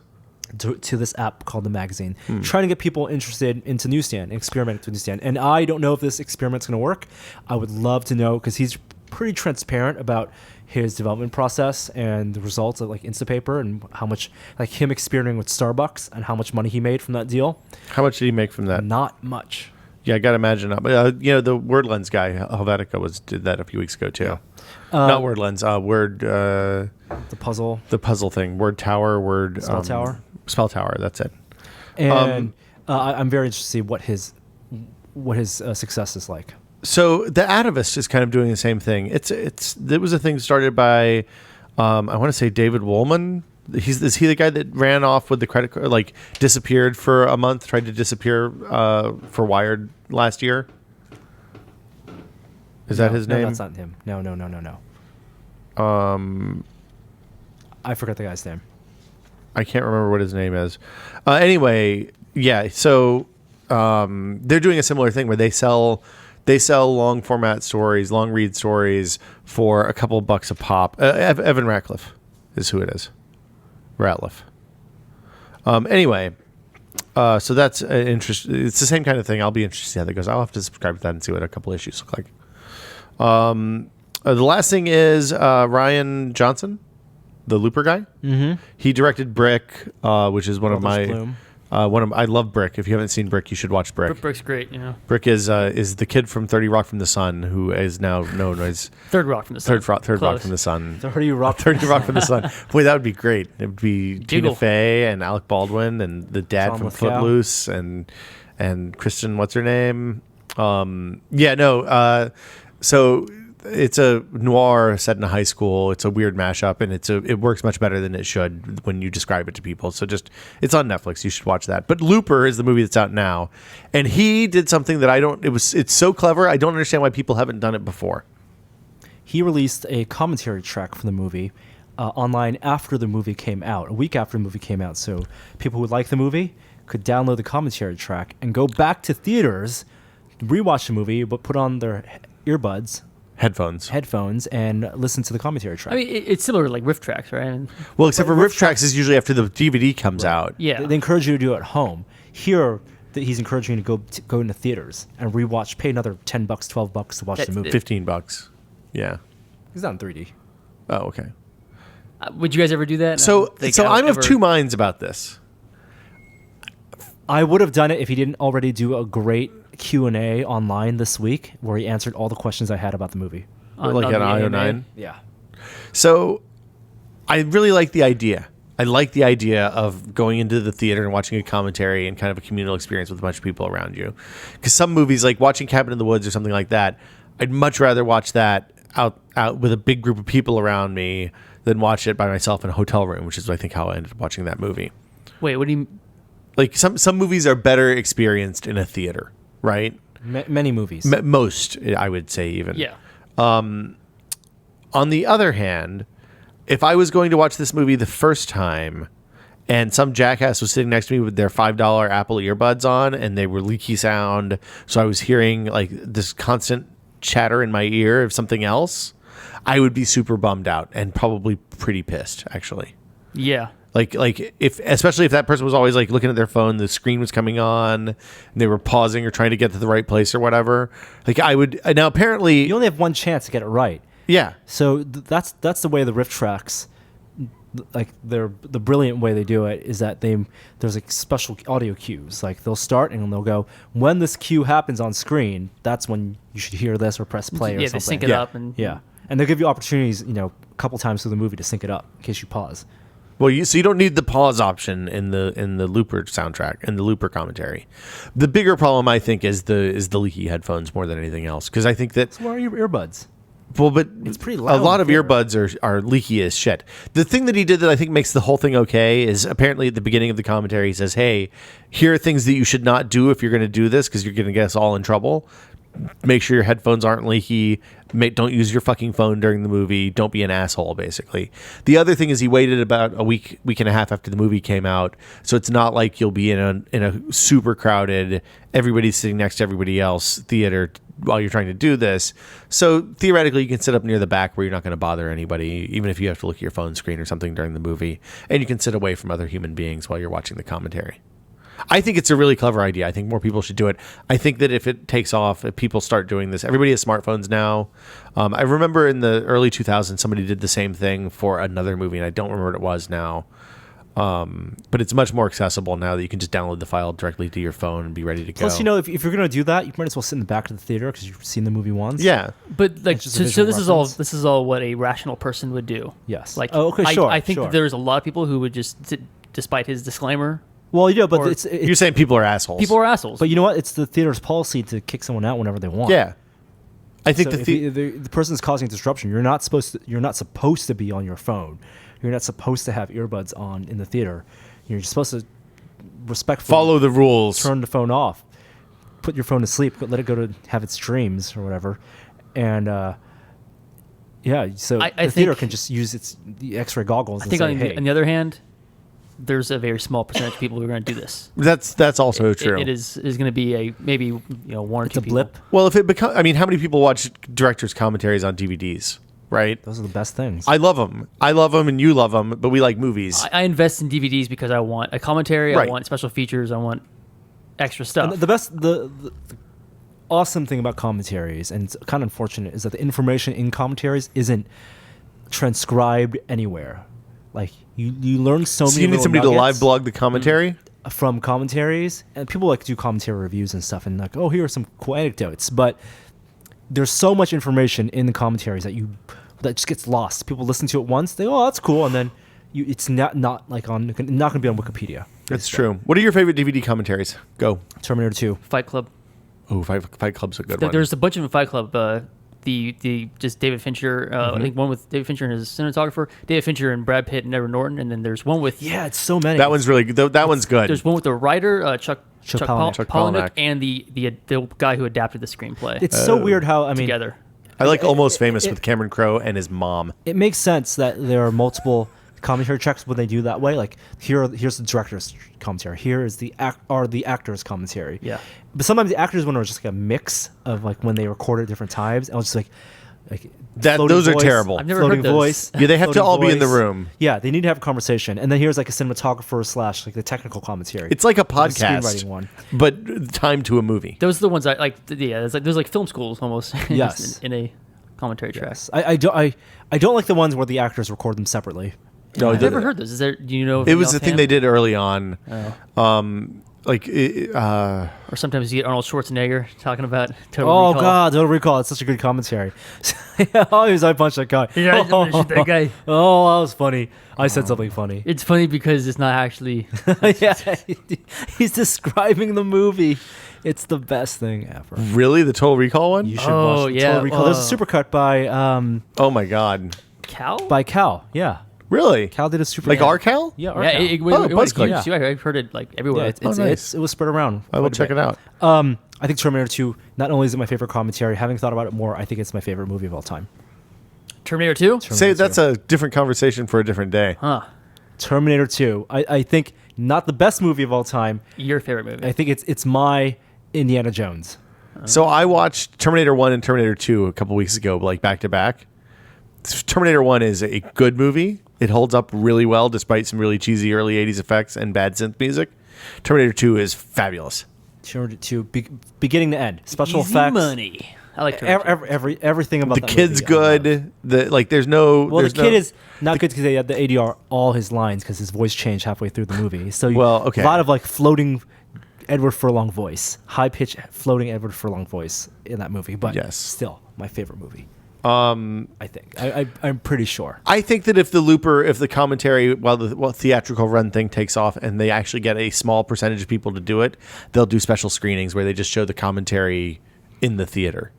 to this app called the Magazine, trying to get people interested into Newsstand and experimenting with Newsstand. And I don't know if this experiment's going to work. I would love to know because he's pretty transparent about his development process and the results of like Instapaper and how much like him experimenting with Starbucks and how much money he made from that deal. How much did he make from that? Not much. Yeah, I got to imagine. The WordLens guy, Helvetica, did that a few weeks ago too. Not WordLens, Word. The puzzle. The puzzle thing. Word Tower. Word. Spell Tower. Spell Tower. That's it. And I'm very interested to see what his success is like. So the Atavist is kind of doing the same thing. It was a thing started by, I want to say David Woolman. Is he the guy that ran off with the credit card, like disappeared for a month, tried to disappear for Wired last year? Is that his name? No, that's not him. No. I forgot the guy's name. I can't remember what his name is. Anyway, yeah. So they're doing a similar thing where they sell long format stories, long read stories for a couple bucks a pop. Evan Ratcliffe is who it is. Ratliff. Anyway, so that's interesting. It's the same kind of thing. I'll be interested to see how that goes. I'll have to subscribe to that and see what a couple issues look like. The last thing is Ryan Johnson, the Looper guy. Mm-hmm. He directed Brick, which is one of my Bloom. I love Brick. If you haven't seen Brick, you should watch Brick. Brick's great, you know. Brick is the kid from 30 Rock from the Sun, who is now known as Third Rock from the Sun. Third Rock from the Sun. 30 Rock. 30 Rock from the Sun. Boy, that would be great. It would be Tina Jiggle. Fey and Alec Baldwin and the dad John from Lithgow. Footloose and Kristen, what's her name? So it's a noir set in a high school. It's a weird mashup, and it works much better than it should when you describe it to people. So it's on Netflix. You should watch that. But Looper is the movie that's out now, and he did something that it's so clever. I don't understand why people haven't done it before. He released a commentary track for the movie online after the movie came out, a week after the movie came out. So people who like the movie could download the commentary track and go back to theaters, rewatch the movie, but put on their headphones and listen to the commentary track. I mean, it's similar to like riff tracks, right? Well, except for riff tracks is usually after the DVD comes out. Yeah. They encourage you to do it at home. Here, he's encouraging you to go into theaters and rewatch, pay another $10, $12 to watch the movie. $15. Yeah. It's not in 3D. Oh, okay. Would you guys ever do that? So I'm of two minds about this. I would have done it if he didn't already do a great Q&A online this week where he answered all the questions I had about the movie. Like on an the AMA? IO9? Yeah. So I really like the idea. I like the idea of going into the theater and watching a commentary and kind of a communal experience with a bunch of people around you. Because some movies, like watching Cabin in the Woods or something like that, I'd much rather watch that out with a big group of people around me than watch it by myself in a hotel room, which is, I think, how I ended up watching that movie. Wait, what do you... Like, some movies are better experienced in a theater, right? Many movies. Most, I would say, even. Yeah. On the other hand, if I was going to watch this movie the first time and some jackass was sitting next to me with their $5 Apple earbuds on and they were leaky sound, so I was hearing like this constant chatter in my ear of something else, I would be super bummed out and probably pretty pissed, actually. Yeah. Like especially if that person was always like looking at their phone, the screen was coming on, and they were pausing or trying to get to the right place or whatever. Like I would now apparently You only have one chance to get it right. Yeah. So that's the way the riff tracks, like the brilliant way they do it is that there's like special audio cues. Like they'll start and they'll go, when this cue happens on screen, that's when you should hear this or press play or Yeah, something. they sync it up. And And they'll give you opportunities, a couple times through the movie to sync it up in case you pause. Well, so you don't need the pause option in the Looper soundtrack and the Looper commentary. The bigger problem, I think, is the leaky headphones more than anything else, because I think that. So where are your earbuds? Well, but It's pretty loud a lot in of theater. earbuds are leaky as shit. The thing that he did that I think makes the whole thing okay is apparently at the beginning of the commentary he says, "Hey, here are things that you should not do if you're going to do this because you're going to get us all in trouble. make sure your headphones aren't leaky. Don't use your fucking phone during the movie. Don't be an asshole, basically. The other thing is he waited about a week and a half after the movie came out, so it's not like you'll be in a super crowded, everybody's sitting next to everybody else theater while you're trying to do this. So theoretically, you can sit up near the back where you're not going to bother anybody, even if you have to look at your phone screen or something during the movie, and you can sit away from other human beings while you're watching the commentary. I think it's a really clever idea. I think more people should do it. I think that if it takes off, if people start doing this, everybody has smartphones now. I remember in the early 2000s, somebody did the same thing for another movie, and I don't remember what it was now. But it's much more accessible now that you can just download the file directly to your phone and be ready to go. Plus, if you're going to do that, you might as well sit in the back of the theater because you've seen the movie once. Yeah. But like, It's just so a visual this is all what a rational person would do. Yes. Like, oh, okay, sure. I think sure. that there's a lot of people who would just, despite his disclaimer, Well, but or- it's You're saying people are assholes. people are assholes. but you know what? It's the theater's policy to kick someone out whenever they want. Yeah. I think So the if the person is causing disruption, you're not supposed to be on your phone. You're not supposed to have earbuds on in the theater. You're supposed to respectfully follow the rules. turn the phone off, put your phone to sleep, let it go to have its dreams or whatever, and so I the theater think- can just use the X-ray goggles I and think say, on, hey, on the other hand, there's a very small percentage of people who are going to do this. That's also true. It is going to be a maybe one or it's two a blip. people. Well, if it becomes, I mean, how many people watch directors' commentaries on DVDs, right? Those are the best things. I love them, and you love them, but we like movies. I invest in DVDs because I want a commentary, Right. I want special features, I want extra stuff. And the awesome thing about commentaries, and it's kind of unfortunate, is that the information in commentaries isn't transcribed anywhere. Like you learn so So many you need little somebody to nuggets live blog the commentary. from commentaries, and people like to do commentary reviews and stuff, and like, oh, here are some cool anecdotes, but there's so much information in the commentaries that just gets lost. People listen to it once, they that's cool, and then it's not going to be on Wikipedia. That's true. What are your favorite DVD commentaries? Go. Terminator 2. Fight Club. Oh, Fight Club's a good one. There's a bunch of them in Fight Club. The just David Fincher. I think one with David Fincher and his cinematographer, David Fincher and Brad Pitt and Edward Norton, and then there's one with Yeah, it's so many. That one's really good. That one's good. there's one with the writer Chuck Palahniuk. Chuck Palahniuk Palahniuk. and the guy who adapted the screenplay It's so weird how together. I like Almost Famous it- with Cameron Crowe and his mom. It makes sense that there are multiple commentary tracks when they do that way. Like here's the director's commentary. Here is the actor's commentary. Yeah. But sometimes the actors one was just like a mix of like when they recorded at different times. And it was just like floating Those are voice, terrible. I've never floating heard those. voice. Yeah, they have to floating all be in the voice. room. Yeah, they need to have a conversation. And then here's like a cinematographer / like the technical commentary. It's like a The podcast, screenwriting one. but timed to a movie. Those are the ones I like. Yeah, it's like there's like film schools almost. Yes. in a commentary track. Yes. I don't like the ones where the actors record them separately. No, I've never heard this. Is there? Do you know? It was the thing they did early on. Oh. Or Or sometimes you get Arnold Schwarzenegger talking about Total Oh Recall. God, Total Recall! It's such a good commentary. Always I punch that guy. Yeah, I'm gonna shoot that guy. Oh, that was funny. I said something funny. It's funny because it's not actually. Yeah, he's describing the movie. It's the best thing ever. really the Total Recall one? You should Oh, watch the yeah, Total Recall. There's a supercut by Oh my god, Cal? Cal. Yeah, really? Cal did a super. Like our Cal? Yeah, our Yeah, Cal. it Oh, went Buzzclick. huge, too. I've heard it like everywhere. Yeah, nice. it was spread around. I will quite a check bit. it out. I think Terminator 2. Not only is it my favorite commentary, having thought about it more, I think it's my favorite movie of all time. Terminator 2? Say that's a different conversation for a different day. Huh. Terminator 2. I think not the best movie of all time. Your favorite movie? I think it's my Indiana Jones. So I watched Terminator 1 and Terminator 2 a couple weeks ago, like back to back. Terminator 1 is a good movie. It holds up really well despite some really cheesy early 80s effects and bad synth music. Terminator 2 is fabulous. Terminator 2, beginning to end, special Easy effects, money. I like Terminator 2. everything about The that kid's movie, I love. good. There's no. Well, there's the kid no, is not good because they had the ADR all his lines because his voice changed halfway through the movie. So Well, okay. a lot of like floating Edward Furlong voice, high pitched floating Edward Furlong voice in that movie. But Yes. still my favorite movie. I think I'm pretty sure. I think that if the commentary, while the theatrical run thing takes off, and they actually get a small percentage of people to do it, they'll do special screenings where they just show the commentary in the theater.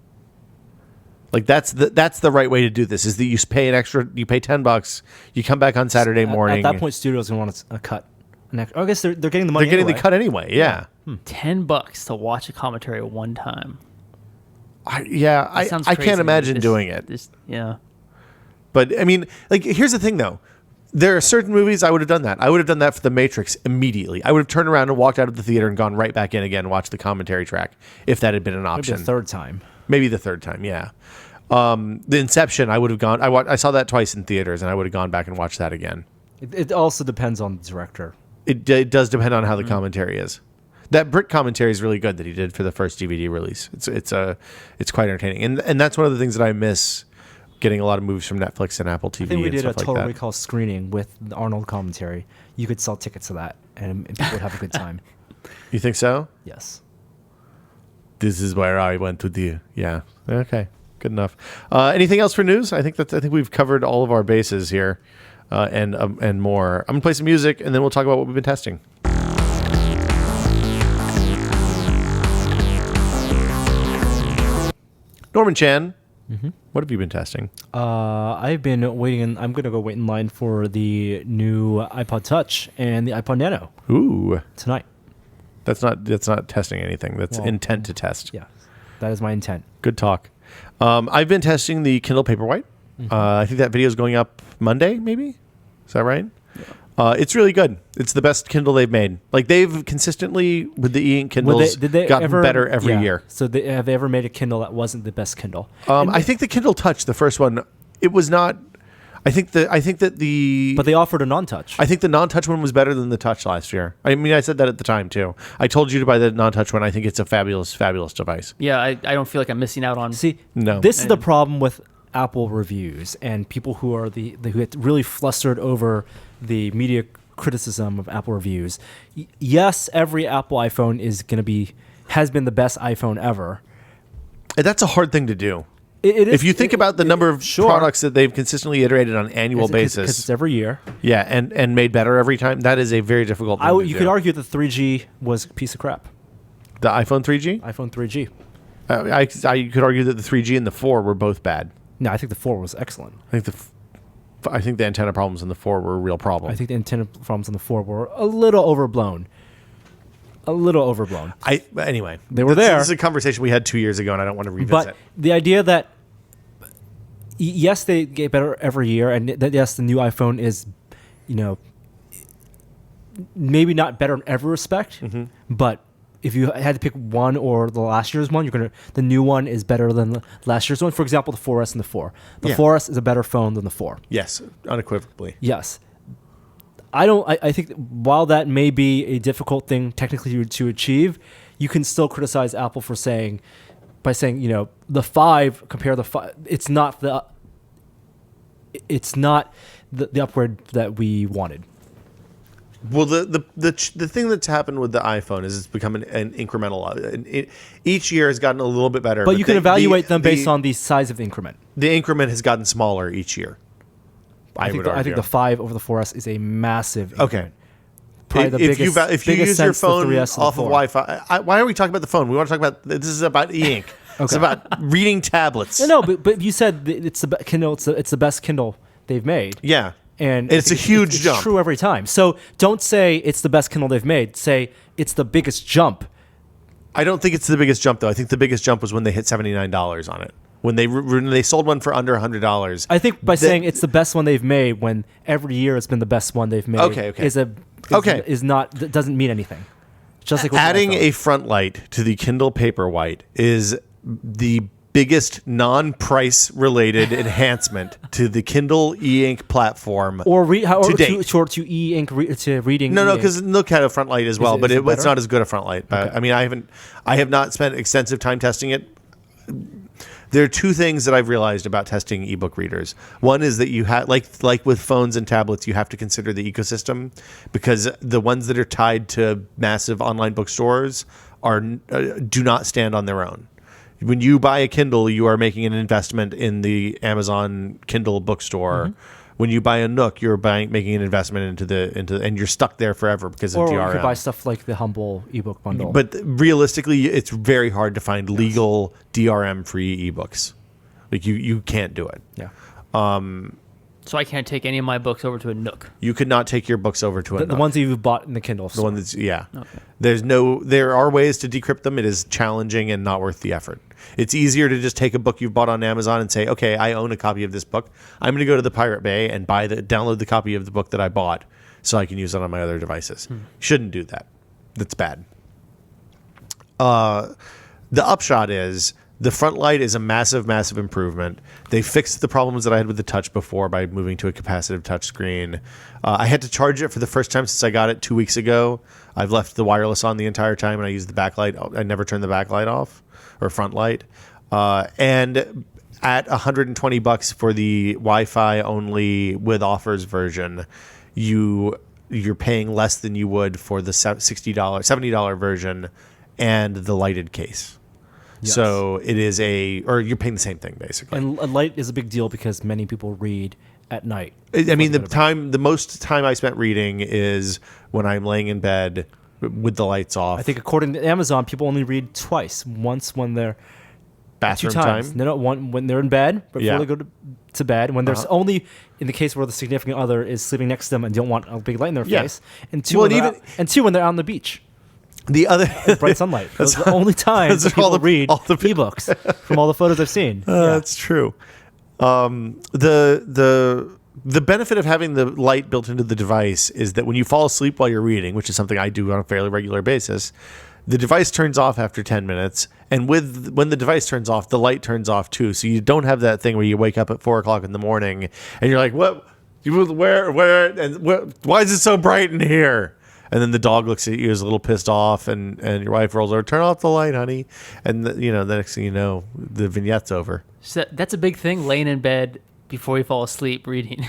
Like that's the right way to do this. Is that you pay $10, you come back on Saturday morning. At that point, studios gonna want a cut. I guess they're getting the money. they're getting anyway. the cut anyway. Yeah. $10 to watch a commentary one time. I sounds I crazy, can't imagine this- doing it. Yeah. But I mean, like, here's the thing though. There are certain movies I would have done that. I would have done that for The Matrix immediately. I would have turned around and walked out of the theater and gone right back in again, watched the commentary track if that had been an Maybe option. the third time. Maybe the third time, yeah. The Inception, I would have gone. I saw that twice in theaters, and I would have gone back and watched that again. It also depends on the director. It does depend on how the commentary is. That Brit commentary is really good that he did for the first DVD release. It's quite entertaining, and that's one of the things that I miss. Getting a lot of movies from Netflix and Apple TV. I think we and did a stuff like Total that. Recall screening with the Arnold commentary. You could sell tickets to that, and people would have a good time. You think so? Yes. This is where I went to the. Yeah. Okay. Good enough. Anything else for news? I think we've covered all of our bases here, and more. I'm gonna play some music, and then we'll talk about what we've been testing. Norman Chan, what have you been testing? I've been waiting, and I'm going to go wait in line for the new iPod Touch and the iPod Nano Ooh, tonight. that's not testing anything. That's Well, intent to test. Yeah, that is my intent. Good talk. I've been testing the Kindle Paperwhite. I think that video is going up Monday, maybe. Is that right? It's really good. It's the best Kindle they've made. Like, they've consistently, with the e-ink Kindles, Did they gotten ever, better every yeah. year. So have they ever made a Kindle that wasn't the best Kindle? I think the Kindle Touch, the first one, it was not. I think that the. But they offered a non-touch. I think the non-touch one was better than the Touch last year. I mean, I said that at the time too. I told you to buy the non-touch one. I think it's a fabulous, fabulous device. Yeah, I don't feel like I'm missing out on. See, No. this is the problem with Apple reviews and people who are who get really flustered over the media criticism of Apple reviews. Yes, every Apple iPhone has been the best iPhone ever. And that's a hard thing to do. It is, If you think about the number of sure. products that they've consistently iterated on an annual because basis, it's every year. yeah, and made better every time, that is a very difficult thing to You do. could argue that 3G was a piece of crap. The iPhone 3G? iPhone 3G. I could argue that the 3G and the 4 were both bad. No, I think the 4 was excellent. I think the antenna problems in the 4 were a real problem. I think the antenna problems on the 4 were a little overblown. Anyway, They were there. This is a conversation we had 2 years ago, and I don't want to revisit. But the idea that yes, they get better every year, and that yes, the new iPhone is, maybe not better in every respect, but if you had to pick one or the last year's one, the new one is better than the last year's one. For example, the 4S and the 4. The Yeah. 4S is a better phone than the 4. Yes, unequivocally. Yes. I think that while that may be a difficult thing technically to achieve, you can still criticize Apple for saying the 5 compare the 5. It's not the upgrade that we wanted. Well, the thing that's happened with the iPhone is it's become an incremental. Each year has gotten a little bit better. But you can evaluate them based on the size of the increment. The increment has gotten smaller each year. I think the 5 over the 4S is a massive increment. Okay. Probably the If you biggest use your sense the phone 3S and the off of 4. Wi-Fi, why are we talking about the phone? We want to talk about this is about e-ink. It's about reading tablets. No, but you said it's the Kindle. It's the best Kindle they've made. Yeah, And it's a huge it's jump. true every time. So don't say it's the best Kindle they've made. Say it's the biggest jump. I don't think it's the biggest jump though. I think the biggest jump was when they hit $79 on it. When they sold one for under $100. I think by saying it's the best one they've made when every year it's been the best one they've made Okay. doesn't mean anything. Just like with Adding the iPhone. a front light to the Kindle Paperwhite is the biggest non-price related enhancement to the Kindle e-ink platform. to date. to e-ink to reading. No, e-ink. because look at a front light as well, is but it it's better? not as good a front light. Okay. I mean, I have not spent extensive time testing it. There are two things that I've realized about testing ebook readers. One is that you have, like with phones and tablets, you have to consider the ecosystem, because the ones that are tied to massive online bookstores do not stand on their own. When you buy a Kindle, you are making an investment in the Amazon Kindle bookstore. Mm-hmm. When you buy a Nook, you're making an investment and you're stuck there forever because of or DRM. you could buy stuff like the Humble ebook bundle. But realistically, it's very hard to find legal DRM-free ebooks. Like you can't do it. yeah, So I can't take any of my books over to a Nook. You could not take your books over to a The Nook. ones that you've bought in the Kindle The store. one that's Okay. There are ways to decrypt them. It is challenging and not worth the effort. It's easier to just take a book you've bought on Amazon and say, okay, I own a copy of this book. I'm going to go to the Pirate Bay and download the copy of the book that I bought so I can use it on my other devices. Shouldn't do that. That's bad. The upshot is the front light is a massive, massive improvement. They fixed the problems that I had with the touch before by moving to a capacitive touch screen. I had to charge it for the first time since I got it 2 weeks ago. I've left the wireless on the entire time, and I use the backlight. I never turn the backlight off or front light. And at $120 for the Wi-Fi only with offers version, you're paying less than you would for the $70 version and the lighted case. Yes. So it is or you're paying the same thing basically. And a light is a big deal because many people read at night. I mean, the most time I spent reading is when I'm laying in bed with the lights off. I think according to Amazon, people only read twice. Once when they're bathroom two times. time. No, one when they're in bed before Yeah. they go to bed. When there's only in the case where the significant other is sleeping next to them and don't want a big light in their Yeah. face. And two, Well, and two when they're out on the beach, The other bright sunlight. Those are the only times that people read ebooks from all the photos I've seen. That's true. The benefit of having the light built into the device is that when you fall asleep while you're reading, which is something I do on a fairly regular basis, the device turns off after 10 minutes. And when the device turns off, the light turns off too. So you don't have that thing where you wake up at 4 o'clock in the morning and you're like, what? Why is it so bright in here? And then the dog looks at you, is a little pissed off, and your wife rolls over, turn off the light, honey. And the next thing you know, the vignette's over. So that's a big thing, laying in bed before you fall asleep reading.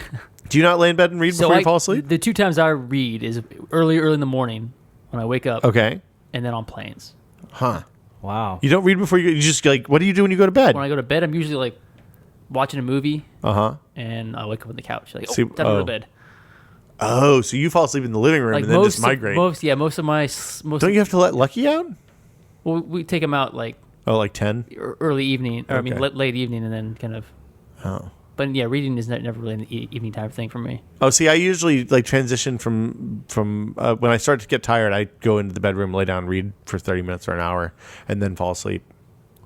Do you not lay in bed and read before you fall asleep? The 2 times I read is early in the morning when I wake up. Okay. And then on planes. Huh. Wow. You don't read before you just like, what do you do when you go to bed? When I go to bed, I'm usually like watching a movie. Uh-huh. And I wake up on the couch. Like, See, time to go to bed. Oh, so you fall asleep in the living room Like and then just migrate. Most of my... Don't you have to let Lucky out? Well, we take him out like... Oh, like 10? Early evening. Or I mean, Okay. late evening and then kind of... Oh. But yeah, reading is never really an evening time thing for me. Oh, see, I usually like transition from when I start to get tired, I go into the bedroom, lay down, read for 30 minutes or an hour, and then fall asleep.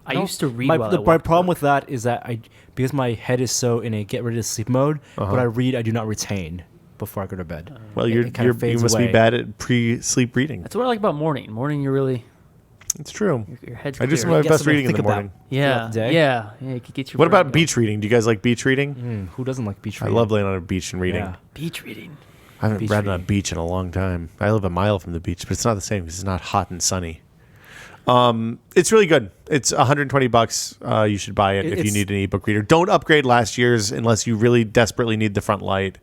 I used to read my, while the, I my walked to problem work. with that is that because my head is so in a get ready to sleep mode, when I read, I do not retain before I go to bed. Well, It kind of you fades must away. be bad at pre-sleep reading. That's what I like about morning. Morning, you're really... It's true. Your head's I do clear. some of my Get best something to reading in the think about. morning. Yeah, throughout the day. yeah. You could get your What brain about going. beach reading? Do you guys like beach reading? Who doesn't like beach I reading? love laying on a beach and reading. Yeah. Beach reading? I haven't Beach read on a reading. beach in a long time. I live a mile from the beach, but it's not the same because it's not hot and sunny. It's really good. It's $120. You should buy it if you It's- need an ebook reader. Don't upgrade last year's unless you really desperately need the front light.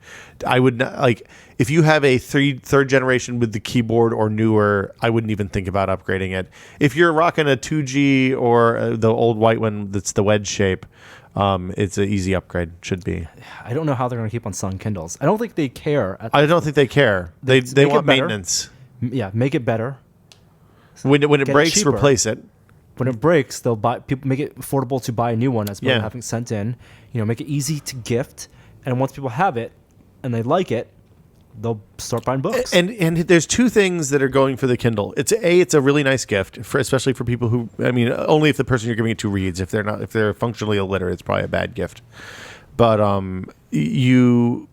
I would not, like if you have a third generation with the keyboard or newer. I wouldn't even think about upgrading it. If you're rocking a 2G or the old white one that's the wedge shape, it's an easy upgrade. Should be. I don't know how they're going to keep on selling Kindles. I don't think they care. I don't think they care. They Make it want better. maintenance. Yeah, make it better. When it Get it breaks, cheaper. replace it. When it breaks, they'll buy. People make it affordable to buy a new one as opposed Yeah. to having it sent in. Make it easy to gift, and once people have it and they like it, they'll start buying books. And there's two things that are going for the Kindle. It's a really nice gift especially for people who, I mean, only if the person you're giving it to reads. If they're functionally illiterate, it's probably a bad gift. But you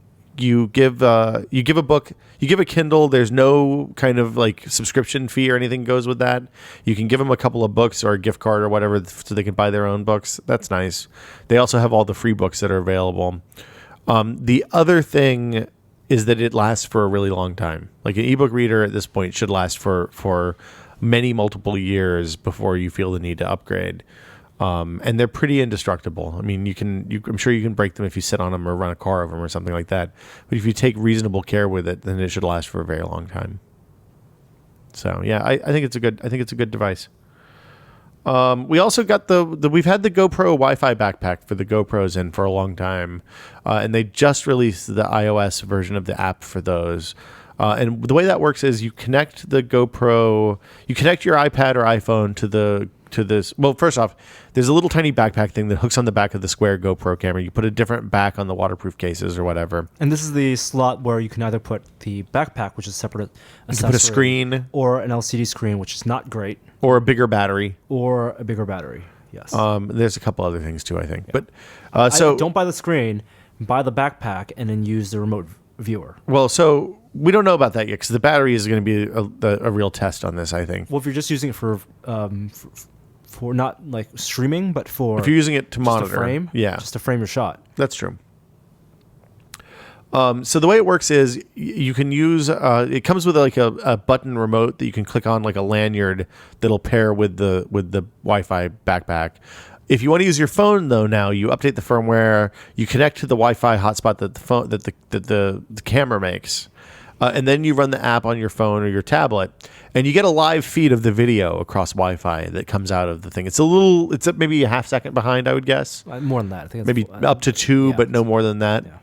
give a book, you give a Kindle. There's no kind of like subscription fee or anything goes with that. You can give them a couple of books or a gift card or whatever so they can buy their own books. That's nice. They also have all the free books that are available. The other thing is that it lasts for a really long time. Like an ebook reader at this point should last for many multiple years before you feel the need to upgrade. And they're pretty indestructible. I mean, I'm sure you can break them if you sit on them or run a car over them or something like that. But if you take reasonable care with it, then it should last for a very long time. So yeah, I think it's a good device. We also got we've had the GoPro Wi-Fi backpack for the GoPros in for a long time, and they just released the iOS version of the app for those. And the way that works is you connect your iPad or iPhone to the to this. Well, first off, there's a little tiny backpack thing that hooks on the back of the Square GoPro camera. You put a different back on the waterproof cases or whatever. And this is the slot where you can either put the backpack, which is separate accessory, You can put a screen, or an LCD screen, which is not great, or a bigger battery, or a bigger battery. Yes. There's a couple other things too, I think. But so don't buy the screen, buy the backpack, and then use the remote viewer. Well, so we don't know about that yet because the battery is going to be a real test on this, I think. Well, if you're just using it for not like streaming, but for If you're using it to just monitor, a frame, yeah, just to frame your shot. that's true. So the way it works is you can use it comes with like a button remote that you can click on, like a lanyard that'll pair with the Wi-Fi backpack. If you want to use your phone though, now you update the firmware, you connect to the Wi-Fi hotspot that the phone that the camera makes, and then you run the app on your phone or your tablet, and you get a live feed of the video across Wi-Fi that comes out of the thing. It's maybe a half second behind, I would guess. More than that, I think. Maybe up to 2, yeah, but no more than that. Yeah.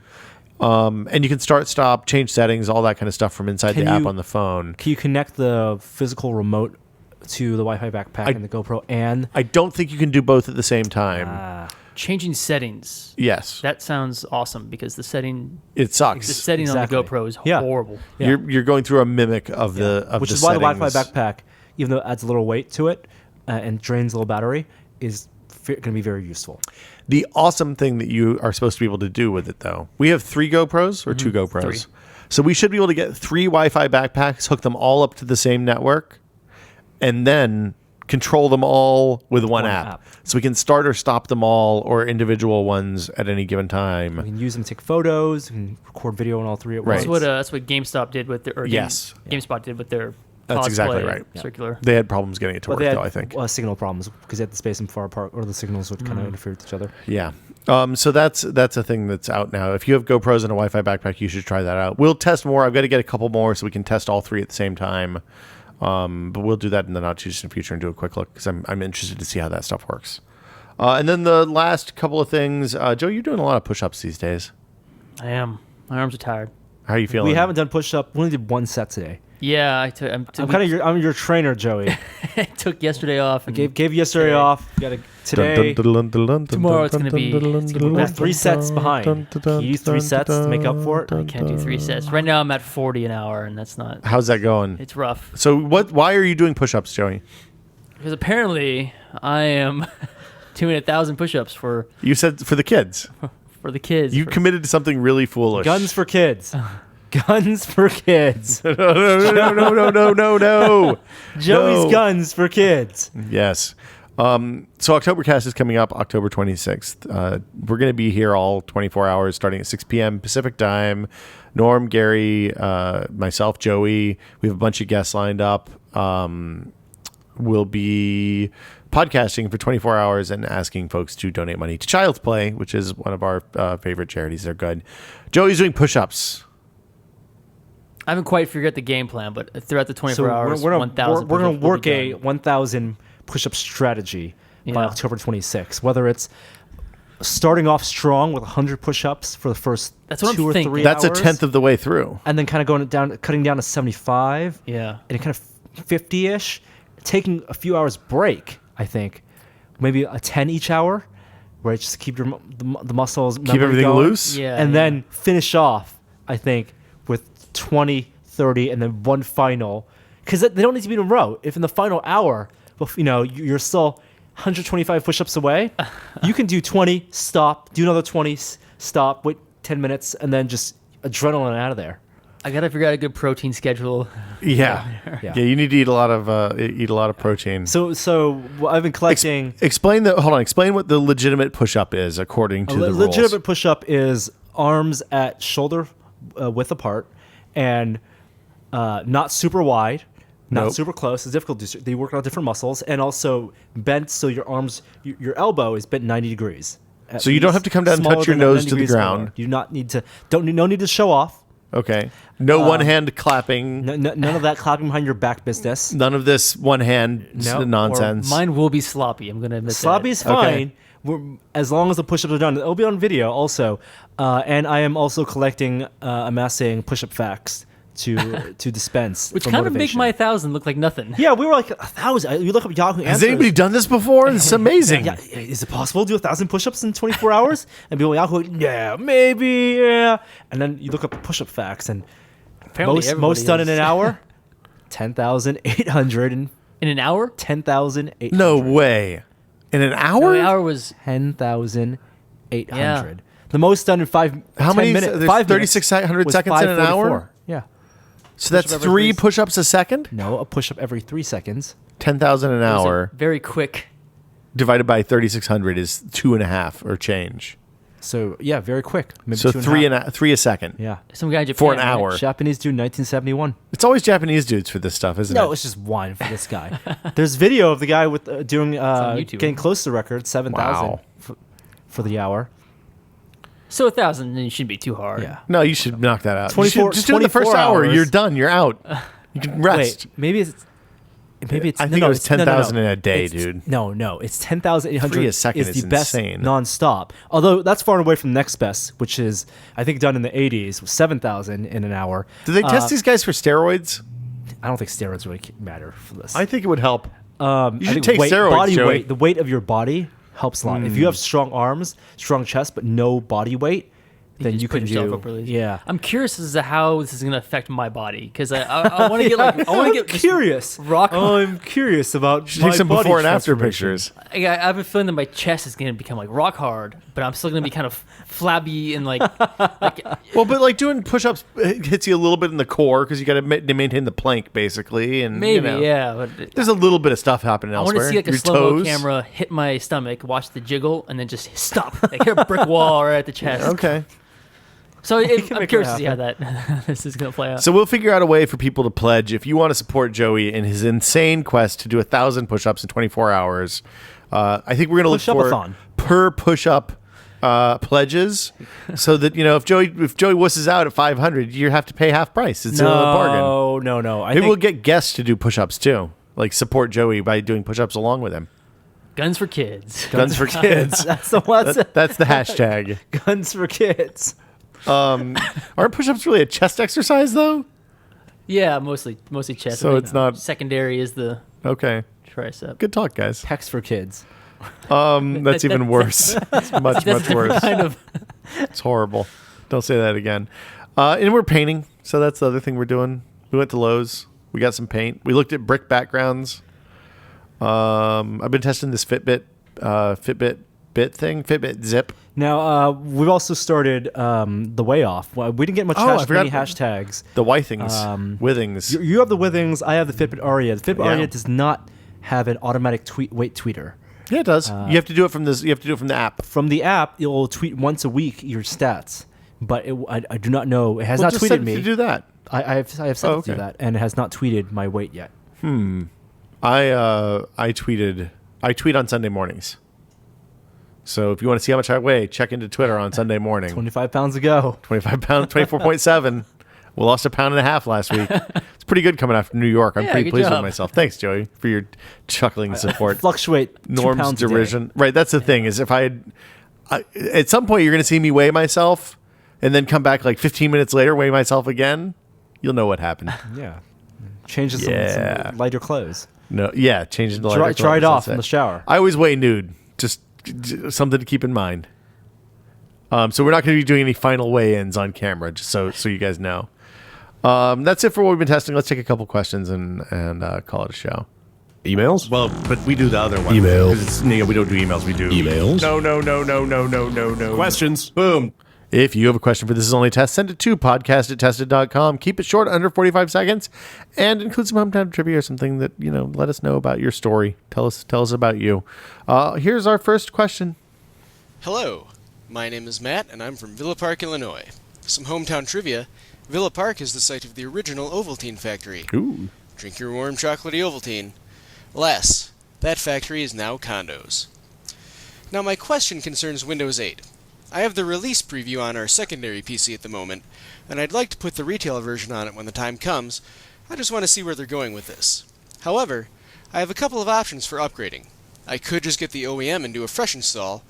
And you can start, stop, change settings, all that kind of stuff from inside the app on the phone. Can you connect the physical remote to the Wi-Fi backpack and the GoPro? And I don't think you can do both at the same time. Changing settings. Yes, That sounds awesome because the setting sucks. on the GoPro is horrible. Yeah. You're going through a mimic of the which the is why the Wi-Fi settings. backpack, even though it adds a little weight to it and drains a little battery, is going to be very useful. The awesome thing that you are supposed to be able to do with it, though, we have 3 GoPros or 2 GoPros. 3. So we should be able to get 3 Wi-Fi backpacks, hook them all up to the same network, and then control them all with one app. So we can start or stop them all or individual ones at any given time. You can use them to take photos, you can record video on all 3 at once. That's what GameStop did with their GameSpot did with their That's exactly cosplay right. circular. They had problems getting it to But work, they had though, I think. signal problems because they had to space them far apart, or the signals would kind of interfere with each other. Yeah. So that's a thing that's out now. If you have GoPros and a Wi-Fi backpack, you should try that out. We'll test more. I've got to get a couple more so we can test all 3 at the same time. But we'll do that in the not too distant future and do a quick look because I'm interested to see how that stuff works. And then the last couple of things, Joe, you're doing a lot of push-ups these days. I am. My arms are tired. How are you feeling? We haven't done push-up. We only did 1 set today. Yeah, I'm your trainer, Joey. I took yesterday off. And Gave yesterday off. Today. Tomorrow it's gonna be. We're 3 sets behind. Can you use 3 sets to make up for it? I can't do 3 sets. Right now I'm at 40 an hour, and that's not. How's that going? It's rough. So why are you doing push-ups, Joey? Because apparently I am doing 1,000 push-ups for You said for the kids. the kids. You committed to something really foolish. Guns for kids. Guns for kids. No. Joey's No. Guns for kids. Yes. So Oktobercast is coming up October 26th. We're going to be here all 24 hours starting at 6 p.m. Pacific time. Norm, Gary, myself, Joey. We have a bunch of guests lined up. We'll be podcasting for 24 hours and asking folks to donate money to Child's Play, which is one of our favorite charities. They're good. Joey's doing push-ups. I haven't quite figured out the game plan, but throughout the 24 hours, we're 1,000 going to push-ups will work be a done. 1,000 push-up strategy by Yeah. October 26th. Whether it's starting off strong with 100 push-ups for the first That's what 2 I'm or thinking. 3 That's hours, a tenth of the way through. and then kind of cutting down to 75. Yeah. And kind of 50-ish, taking a few hours break, I think. Maybe a 10 each hour, where it's just keep the muscles, Keep everything going, loose. Yeah. and then finish off, I think, with 20, 30, and then one final. Because they don't need to be in a row. If in the final hour, you're still 125 push-ups away, you can do 20, stop, do another 20, stop, wait 10 minutes, and then just adrenaline out of there. I gotta figure out a good protein schedule. Yeah. You need to eat a lot of protein. So I've been collecting. Explain what the legitimate push-up is according to the rules. Legitimate push-up is arms at shoulder width apart and not super wide, not Nope. super close. It's difficult to do. They work on different muscles, and also bent so your arms, your elbow is bent 90 degrees. So you don't have to come down and touch your nose to the ground. You do not need to. No need to show off. Okay. No one hand clapping. None of that clapping behind your back business. None of this one hand No, or nonsense. Mine will be sloppy. I'm gonna admit Sloppy that. is fine. Okay. As long as the push-ups are done. It'll be on video also. And I am also collecting, amassing push-up facts to dispense. Which for kind of make motivation. my 1,000 look like nothing. Yeah, we were like 1,000. You look up Yahoo Has Answers. anybody done this before? It's amazing. Yeah, is it possible to do 1,000 push-ups in 24 hours? And people Yahoo, yeah, maybe, yeah. And then you look up push-up facts, and Apparently most done in is. an hour, 10,800 and In an hour? 10,800. No way. In an hour? No, an hour was 10,800. Yeah. The most done in 5 How 10 many? minutes. There's 5 minutes 3,600 was seconds in an 544. hour? Yeah. So that's Push-up every 3 3 push-ups a second? No, a push-up every 3 seconds. 10,000 an it was a hour very quick. divided by 3,600 is 2.5 or change. So yeah, very quick. Maybe So 2.5. 3 a second. Yeah. Some guy in Japan. For an right? hour. Japanese dude, 1971. It's always Japanese dudes for this stuff, isn't No, it? it's just one for this guy. There's video of the guy with doing YouTube. getting close to the record, 7,000 Wow. for the hour. So 1,000, then you shouldn't be too hard. Yeah. No, you should knock that out. 24 You should just do it the first 24 hour. hours. You're done. You're out. You can rest. Wait, maybe it's I think it was 10,000 in a day, It's- dude. No, it's 10,800 3 a second is is the best insane. nonstop. Although that's far away from the next best, which is I think done in the 80s, was 7,000 in an hour. Do they test these guys for steroids? I don't think steroids really matter for this. I think it would help. You I should think take steroids, body Joey. weight, the weight of your body helps a lot. If you have strong arms, strong chest, but no body weight, then just you put can yourself do. up really easy. Yeah. I'm curious as to how this is going to affect my body because I want to get like I want to get just curious. rock. I'm curious about Take my some body before and after transformation. pictures. I have a feeling that my chest is going to become like rock hard, but I'm still going to be kind of flabby and like Well, but like doing push-ups hits you a little bit in the core because you got to maintain the plank, basically, and maybe you know, yeah. But there's a little bit of stuff happening I want elsewhere. to see like a Your slow-mo toes. camera hit my stomach, watch the jiggle, and then just stop. Like hit a brick wall right at the chest. Okay. So can I'm make curious it to see how that this is going to play out. So we'll figure out a way for people to pledge. If you want to support Joey in his insane quest to do 1,000 push-ups in 24 hours, I think we're going to look for Push-up-a-thon. per push-up pledges, so that if Joey wusses out at 500, you have to pay half price. It's a bargain. No. I Maybe think we'll get guests to do push-ups too, like support Joey by doing push-ups along with him. Guns for kids. Guns for kids. that's the one. That's the hashtag. Guns for kids. Aren't push-ups really a chest exercise though? Yeah, mostly chest. So I think it's not- secondary is the Okay. tricep. Good talk, guys. Pecs for kids. That's even worse. It's much That's worse. kind of It's horrible. Don't say that again. And we're painting, so that's the other thing we're doing. We went to Lowe's. We got some paint. We looked at brick backgrounds. I've been testing this Fitbit Zip. Now we've also started the way off. Well, we didn't get much I forgot many hashtags. The Withings. You, Withings. you have the Withings. I have the Fitbit Aria. The Fitbit Yeah. Aria does not have an automatic weight tweeter. Yeah, it does. You have to do it from this. You have to do it from the app. From the app, it will tweet once a week your stats. But I do not know. It has not just tweeted set it me. to do that. I have set it to okay. do that, and it has not tweeted my weight yet. I tweet on Sunday mornings. So if you want to see how much I weigh, check into Twitter on Sunday morning. 25 pounds ago. 25 pounds, 24.7. We lost 1.5 pounds last week. It's pretty good coming after New York. I'm Yeah, pretty good pleased with job. myself. Thanks, Joey, for your chuckling support. Fluctuate 2 Norm's pounds a day. derision. Right, that's the thing is if at some point you're going to see me weigh myself and then come back like 15 minutes later, weigh myself again. You'll know what happened. Yeah. Changes Yeah. some lighter clothes. No, yeah, changing the Try lighter it clothes, off that's in the shower. I always weigh nude. Just something to keep in mind. So we're not going to be doing any final weigh-ins on camera, just so you guys know. That's it for what we've been testing. Let's take a couple questions and call it a show. Emails? Well, but we do the other one. Email. Because we don't do emails. We do Emails? No. Questions? Boom. If you have a question for This Is Only a Test, send it to podcast@tested.com. Keep it short, under 45 seconds, and include some hometown trivia or something that, let us know about your story. Tell us about you. Here's our first question. Hello, my name is Matt, and I'm from Villa Park, Illinois. Some hometown trivia. Villa Park is the site of the original Ovaltine factory. Ooh. Drink your warm chocolatey Ovaltine. Alas, that factory is now condos. Now my question concerns Windows 8. I have the release preview on our secondary PC at the moment, and I'd like to put the retail version on it when the time comes. I just want to see where they're going with this. However, I have a couple of options for upgrading. I could just get the OEM and do a fresh install,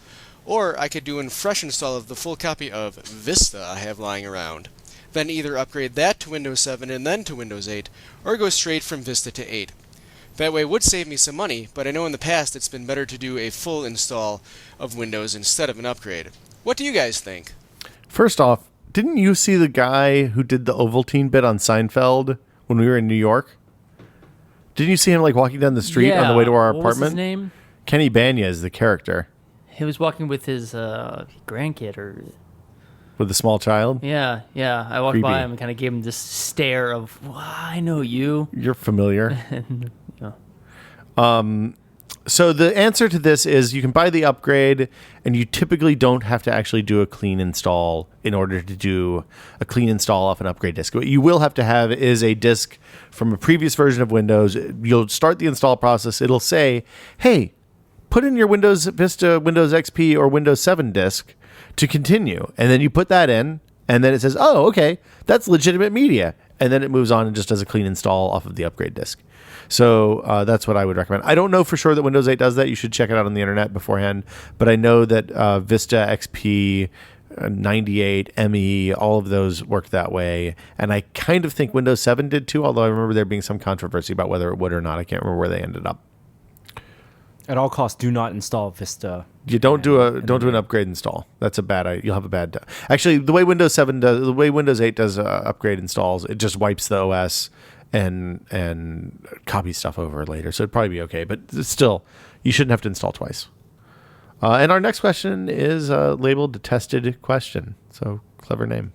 or I could do a fresh install of the full copy of Vista I have lying around. then either upgrade that to Windows 7 and then to Windows 8, or go straight from Vista to 8. That way would save me some money, but I know in the past it's been better to do a full install of Windows instead of an upgrade. What do you guys think? First off, didn't you see the guy who did the Ovaltine bit on Seinfeld when we were in New York? Didn't you see him like walking down the street on the way to our what apartment? was his name? Kenny Banya is the character. He was walking with his grandkid, or With the small child? yeah. I walked Creepy. by him and kind of gave him this stare of, well, I know you. You're familiar. Yeah. So the answer to this is you can buy the upgrade, and you typically don't have to actually do a clean install in order to do a clean install off an upgrade disk. What you will have to have is a disk from a previous version of Windows. You'll start the install process. It'll say, hey, put in your Windows Vista, Windows XP, or Windows 7 disk to continue. And then you put that in, and then it says, oh, okay, that's legitimate media. And then it moves on and just does a clean install off of the upgrade disk. So that's what I would recommend. I don't know for sure that Windows 8 does that. You should check it out on the internet beforehand. But I know that Vista, XP, 98, ME, all of those work that way. And I kind of think Windows 7 did too, although I remember there being some controversy about whether it would or not. I can't remember where they ended up. At all costs, do not install Vista. You don't do an upgrade install. That's a bad. You'll have a bad. Actually, the way Windows 7 does, the way Windows 8 does upgrade installs, it just wipes the OS and copies stuff over later. So it'd probably be okay. But still, you shouldn't have to install twice. And our next question is labeled "Tested Question." So clever name.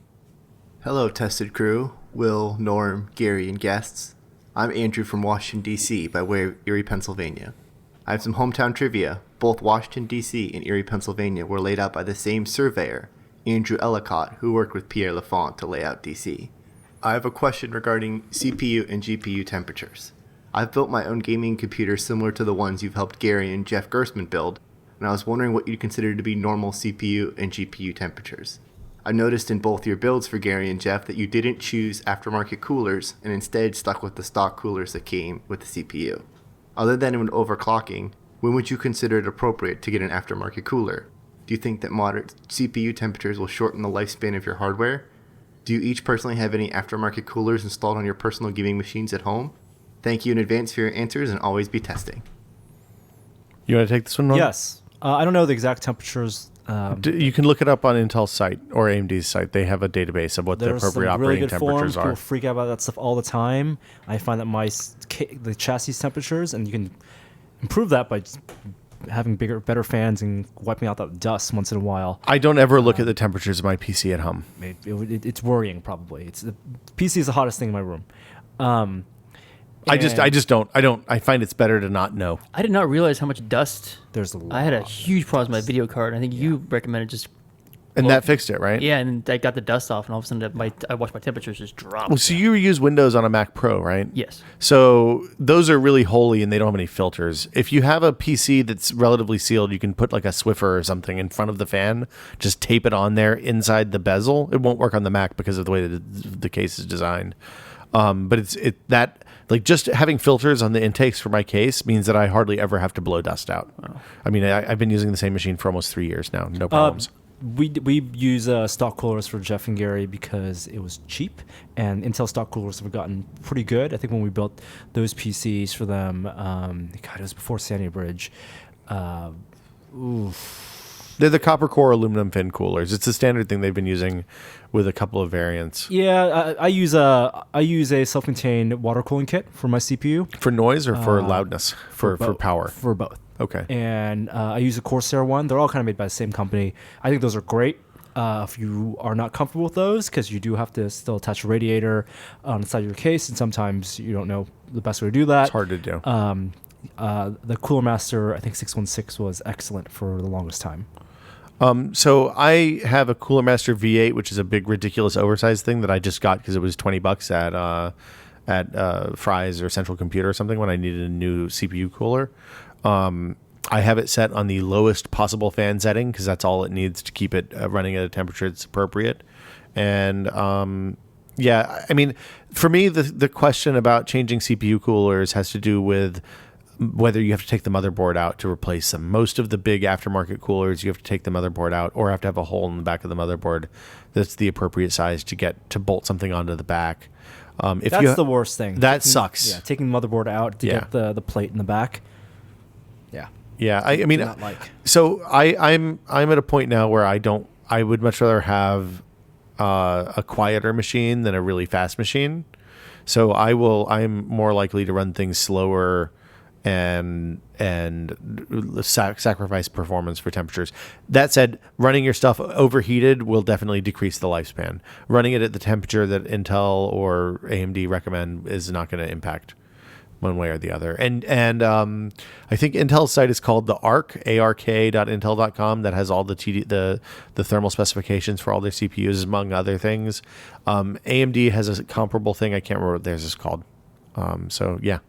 Hello, Tested Crew, Will, Norm, Gary, and guests. I'm Andrew from Washington, D.C., by way of Erie, Pennsylvania. I have some hometown trivia. Both Washington, D.C. and Erie, Pennsylvania were laid out by the same surveyor, Andrew Ellicott, who worked with Pierre Lafont to lay out D.C. I have a question regarding CPU and GPU temperatures. I've built my own gaming computer similar to the ones you've helped Gary and Jeff Gersman build, and I was wondering what you'd consider to be normal CPU and GPU temperatures. I've noticed in both your builds for Gary and Jeff that you didn't choose aftermarket coolers and instead stuck with the stock coolers that came with the CPU. Other than when overclocking, when would you consider it appropriate to get an aftermarket cooler? Do you think that moderate CPU temperatures will shorten the lifespan of your hardware? Do you each personally have any aftermarket coolers installed on your personal gaming machines at home? Thank you in advance for your answers, and always be testing. You want to take this one, Norm? Yes. I don't know the exact temperatures. You can look it up on Intel's site or AMD's site. They have a database of what the There's appropriate some really operating good temperatures forums. are. People freak out about that stuff all the time. I find that the chassis temperatures, and you can improve that by just having better fans and wiping out that dust once in a while. I don't ever look at the temperatures of my PC at home. It's worrying, probably. The PC is the hottest thing in my room. I just don't. I find it's better to not know. I did not realize how much dust. There's a lot. I had a huge problem with my video card. I think you recommended just. And that fixed it, right? Yeah, and I got the dust off, and all of a sudden I watched my temperatures just drop. Well, so you use Windows on a Mac Pro, right? Yes. So those are really holy, and they don't have any filters. If you have a PC that's relatively sealed, you can put like a Swiffer or something in front of the fan. Just tape it on there inside the bezel. It won't work on the Mac because of the way that the case is designed. But just having filters on the intakes for my case means that I hardly ever have to blow dust out. Wow. I mean, I've been using the same machine for almost 3 years now. No problems. We use stock coolers for Jeff and Gary because it was cheap, and Intel stock coolers have gotten pretty good. I think when we built those PCs for them, it was before Sandy Bridge. They're the copper core aluminum fin coolers. It's a standard thing they've been using with a couple of variants. Yeah, I use a self-contained water cooling kit for my CPU. For noise or for loudness? For power? For both. Okay. And I use a Corsair one. They're all kind of made by the same company. I think those are great. If you are not comfortable with those, because you do have to still attach a radiator on the side of your case, and sometimes you don't know the best way to do that. It's hard to do. The Cooler Master, I think 616, was excellent for the longest time. So I have a Cooler Master V8, which is a big, ridiculous, oversized thing that I just got because it was $20 at Fry's or Central Computer or something when I needed a new CPU cooler. I have it set on the lowest possible fan setting because that's all it needs to keep it running at a temperature that's appropriate. And yeah, I mean, for me, the question about changing CPU coolers has to do with whether you have to take the motherboard out to replace them. Most of the big aftermarket coolers, you have to take the motherboard out or have to have a hole in the back of the motherboard that's the appropriate size to bolt something onto the back. That's the worst thing. That sucks. Yeah, taking the motherboard out to get the plate in the back. Yeah. Yeah, I mean, not like. So I'm at a point now where I would much rather have a quieter machine than a really fast machine. So I'm more likely to run things slower and sacrifice performance for temperatures. That said, running your stuff overheated will definitely decrease the lifespan. Running it at the temperature that Intel or AMD recommend is not going to impact one way or the other. And I think Intel's site is called the ark.intel.com, that has all the thermal specifications for all their CPUs, among other things. AMD has a comparable thing. I can't remember what theirs is called. So yeah.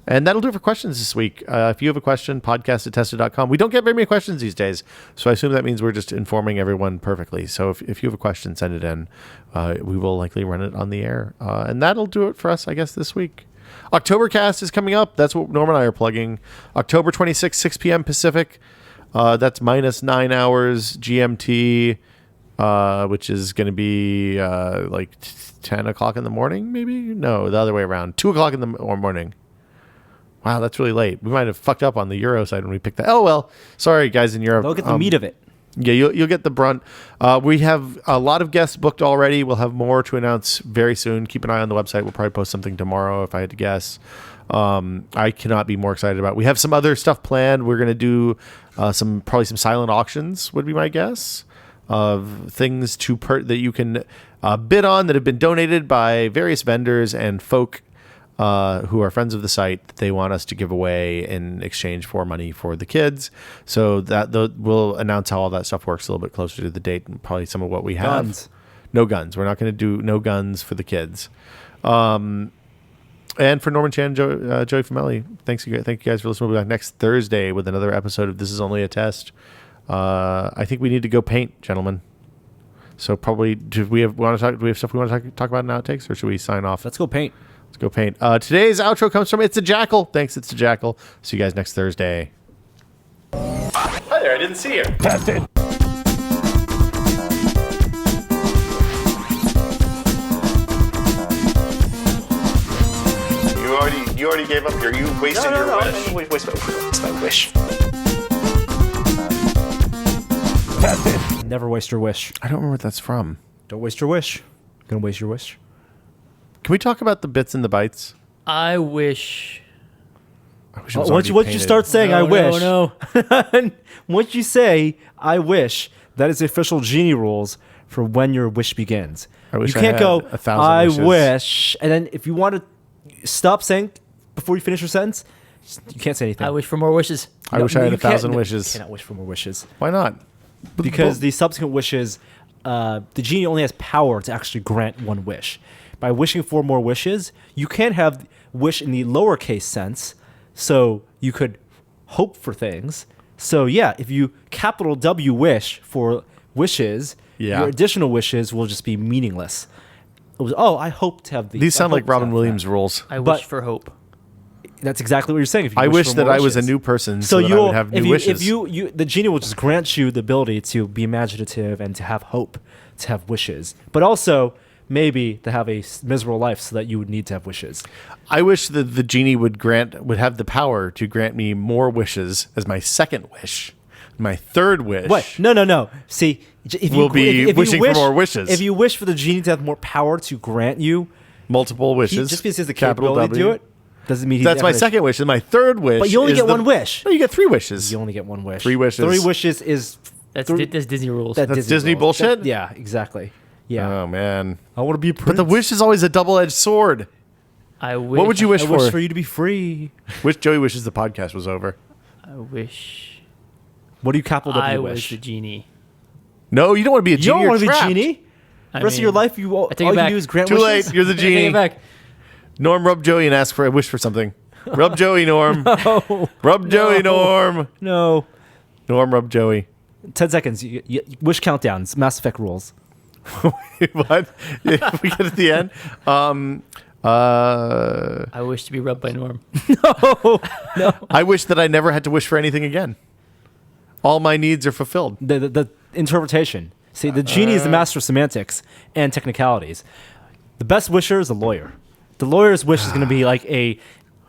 And that'll do it for questions this week. If you have a question, podcast@tested.com. We don't get very many questions these days, so I assume that means we're just informing everyone perfectly. So if you have a question, send it in. We will likely run it on the air. And that'll do it for us, I guess, this week. Oktobercast is coming up. That's what Norm and I are plugging. October 26th, 6 p.m. Pacific. That's minus 9 hours GMT, which is going to be like 10 o'clock in the morning, maybe? No, the other way around. 2 o'clock in the morning. Wow, that's really late. We might have fucked up on the Euro side when we picked that. Oh, well. Sorry, guys in Europe. They'll get the meat of it. Yeah, you'll get the brunt. We have a lot of guests booked already. We'll have more to announce very soon. Keep an eye on the website. We'll probably post something tomorrow if I had to guess. I cannot be more excited about it. We have some other stuff planned. We're going to do probably some silent auctions, would be my guess, of things that you can bid on that have been donated by various vendors and folk who are friends of the site that they want us to give away in exchange for money for the kids. So we'll announce how all that stuff works a little bit closer to the date, and probably some of what we have. Guns. No guns. We're not going to do no guns for the kids. And for Norman Chan, Joey Famelli, thank you guys for listening. We'll be back next Thursday with another episode of This Is Only a Test. I think we need to go paint, gentlemen. So probably, do we have stuff we want to talk about in outtakes, or should we sign off? Let's go paint. Let's go paint. Today's outro comes from It's a Jackal. Thanks, It's a Jackal. See you guys next Thursday. Hi there, I didn't see you. Tested. You already gave up here. You wasted your wish. I didn't waste my wish. Tested. Never waste your wish. I don't remember what that's from. Don't waste your wish. Gonna waste your wish. Can we talk about the bits and the bytes? I wish. Once you start saying "I wish," no. once you say "I wish," that is the official genie rules for when your wish begins. You can't go 1,000 "I wishes. wish," and then if you want to stop saying before you finish your sentence, you can't say anything. I wish for more wishes. I wish I had 1,000 You wishes. cannot wish for more wishes Why not? because the subsequent wishes, the genie only has power to actually grant one wish. By wishing for more wishes, you can have wish in the lowercase sense, so you could hope for things. So yeah, if you capital W wish for wishes, your additional wishes will just be meaningless. I hope to have these. These sound like Robin Williams rules. I wish for hope. That's exactly what you're saying. If you I wish that I was a wishes. new person so that I would have new wishes. If you, the genie will just grant you the ability to be imaginative and to have hope, to have wishes, but also maybe to have a miserable life so that you would need to have wishes. I wish that the genie would have the power to grant me more wishes as my second wish. My third wish. What? No. See, if will be wishing for more wishes. If you wish for the genie to have more power to grant you multiple wishes, just because he has the capital capability to do it, doesn't mean that's my second wish. And my third wish. But you only get one wish. No, you get 3 wishes. You only get one wish. 3 wishes. 3 wishes is That's Disney rules. That's Disney rules. bullshit? Yeah, exactly. Yeah. Oh man, I want to be a prince. But the wish is always a double-edged sword. I wish. What would you wish I for? wish for you to be free. Joey wishes the podcast was over. I wish. What do you capital W I wish? was the genie. No, you don't want to be a You genie. don't want to be a trapped. genie. The rest of your life, all take it you back. can do is grant Too wishes. late. You're the Take it genie. back. Norm, rub Joey and ask for a wish for something. Rub Joey, Norm. Rub Joey, Norm. No. Norm, rub Joey. 10 seconds. Wish countdowns. Mass Effect rules. What? If we get at the end. I wish to be rubbed by Norm. I wish that I never had to wish for anything again. All my needs are fulfilled. The interpretation. See, the genie is the master of semantics and technicalities. The best wisher is a lawyer. The lawyer's wish is going to be like a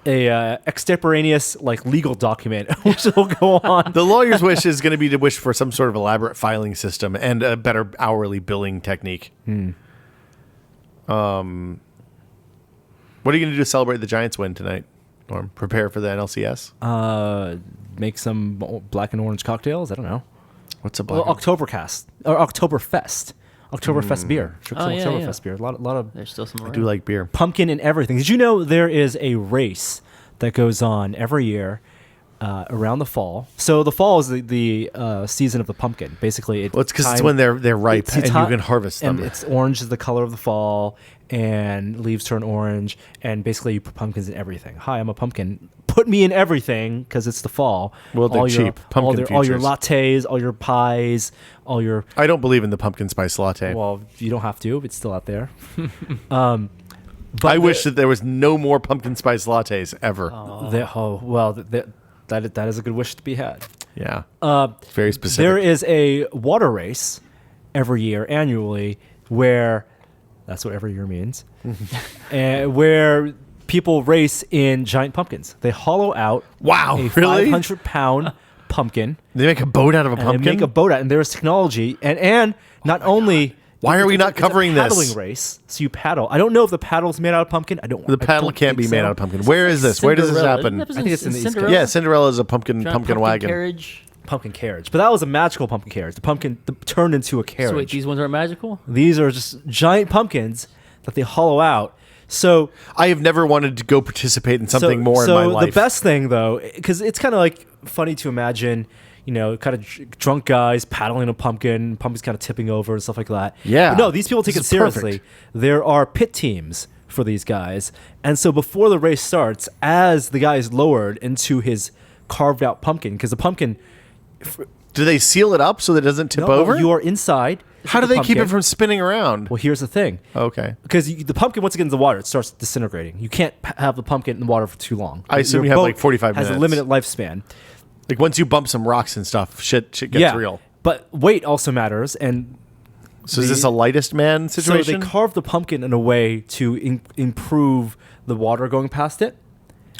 extemporaneous like legal document which will go on. The lawyer's wish is going to be to wish for some sort of elaborate filing system and a better hourly billing technique. What are you going to do to celebrate the Giants win tonight, Norm? Prepare for the NLCS? Make some black and orange cocktails. I don't know. What's a black? Well, Oktoberfest or Oktoberfest. Oktoberfest beer. Drink some Oh, yeah, Oktoberfest beer. A lot of There's still some I around. do like beer. pumpkin and everything. Did you know there is a race that goes on every year around the fall? So the fall is the season of the pumpkin. Basically, Well, it's because it's when they're ripe it's the and you time- can harvest them. And it's orange is the color of the fall, and leaves turn orange, and basically you put pumpkins in everything. Hi, I'm a pumpkin. Put me in everything because it's the fall. Well, they're cheap. Pumpkin all your futures. lattes, all your pies, all your. I don't believe in the pumpkin spice latte. Well, you don't have to. It's still out there. I wish that there was no more pumpkin spice lattes ever. That is a good wish to be had. Yeah. Very specific. There is a water race every year, annually, where that's what every year means, and where people race in giant pumpkins. They hollow out Wow, a really? 500-pound pumpkin They make a boat out of a and pumpkin? they make a boat out. And there is technology, and not only. Why are we not it's a covering this? paddling race. So you paddle. I don't know if the paddle's made out of pumpkin. The paddle can't be made out of pumpkin. Where is this? Where does this Cinderella. happen? Isn't that I think it's in the East Coast. Cinderella? Yeah, Cinderella is a pumpkin Giant pumpkin wagon. carriage. Pumpkin carriage, but that was a magical pumpkin carriage. The pumpkin turned into a carriage. So wait, these ones aren't magical? These are just giant pumpkins that they hollow out. So I have never wanted to go participate in something more in my life. the best thing, though, because it's kind of like funny to imagine, kind of drunk guys paddling a pumpkin, pumpkin's kind of tipping over and stuff like that. Yeah. But no, these people take This it is seriously. perfect. There are pit teams for these guys, and so before the race starts, as the guy is lowered into his carved out pumpkin, because the pumpkin. Do they seal it up so that it doesn't tip No, over? you are inside. How do the they keep it pumpkin. from spinning around? Well, here's the thing. Okay. Because the pumpkin, once it gets in the water, it starts disintegrating. You can't have the pumpkin in the water for too long. I assume Your you have, boat like, 45 has minutes. a limited lifespan. Like once you bump some rocks and stuff, shit gets real. But weight also matters. And So is this a lightest man so situation? they carve the pumpkin in a way to improve the water going past it.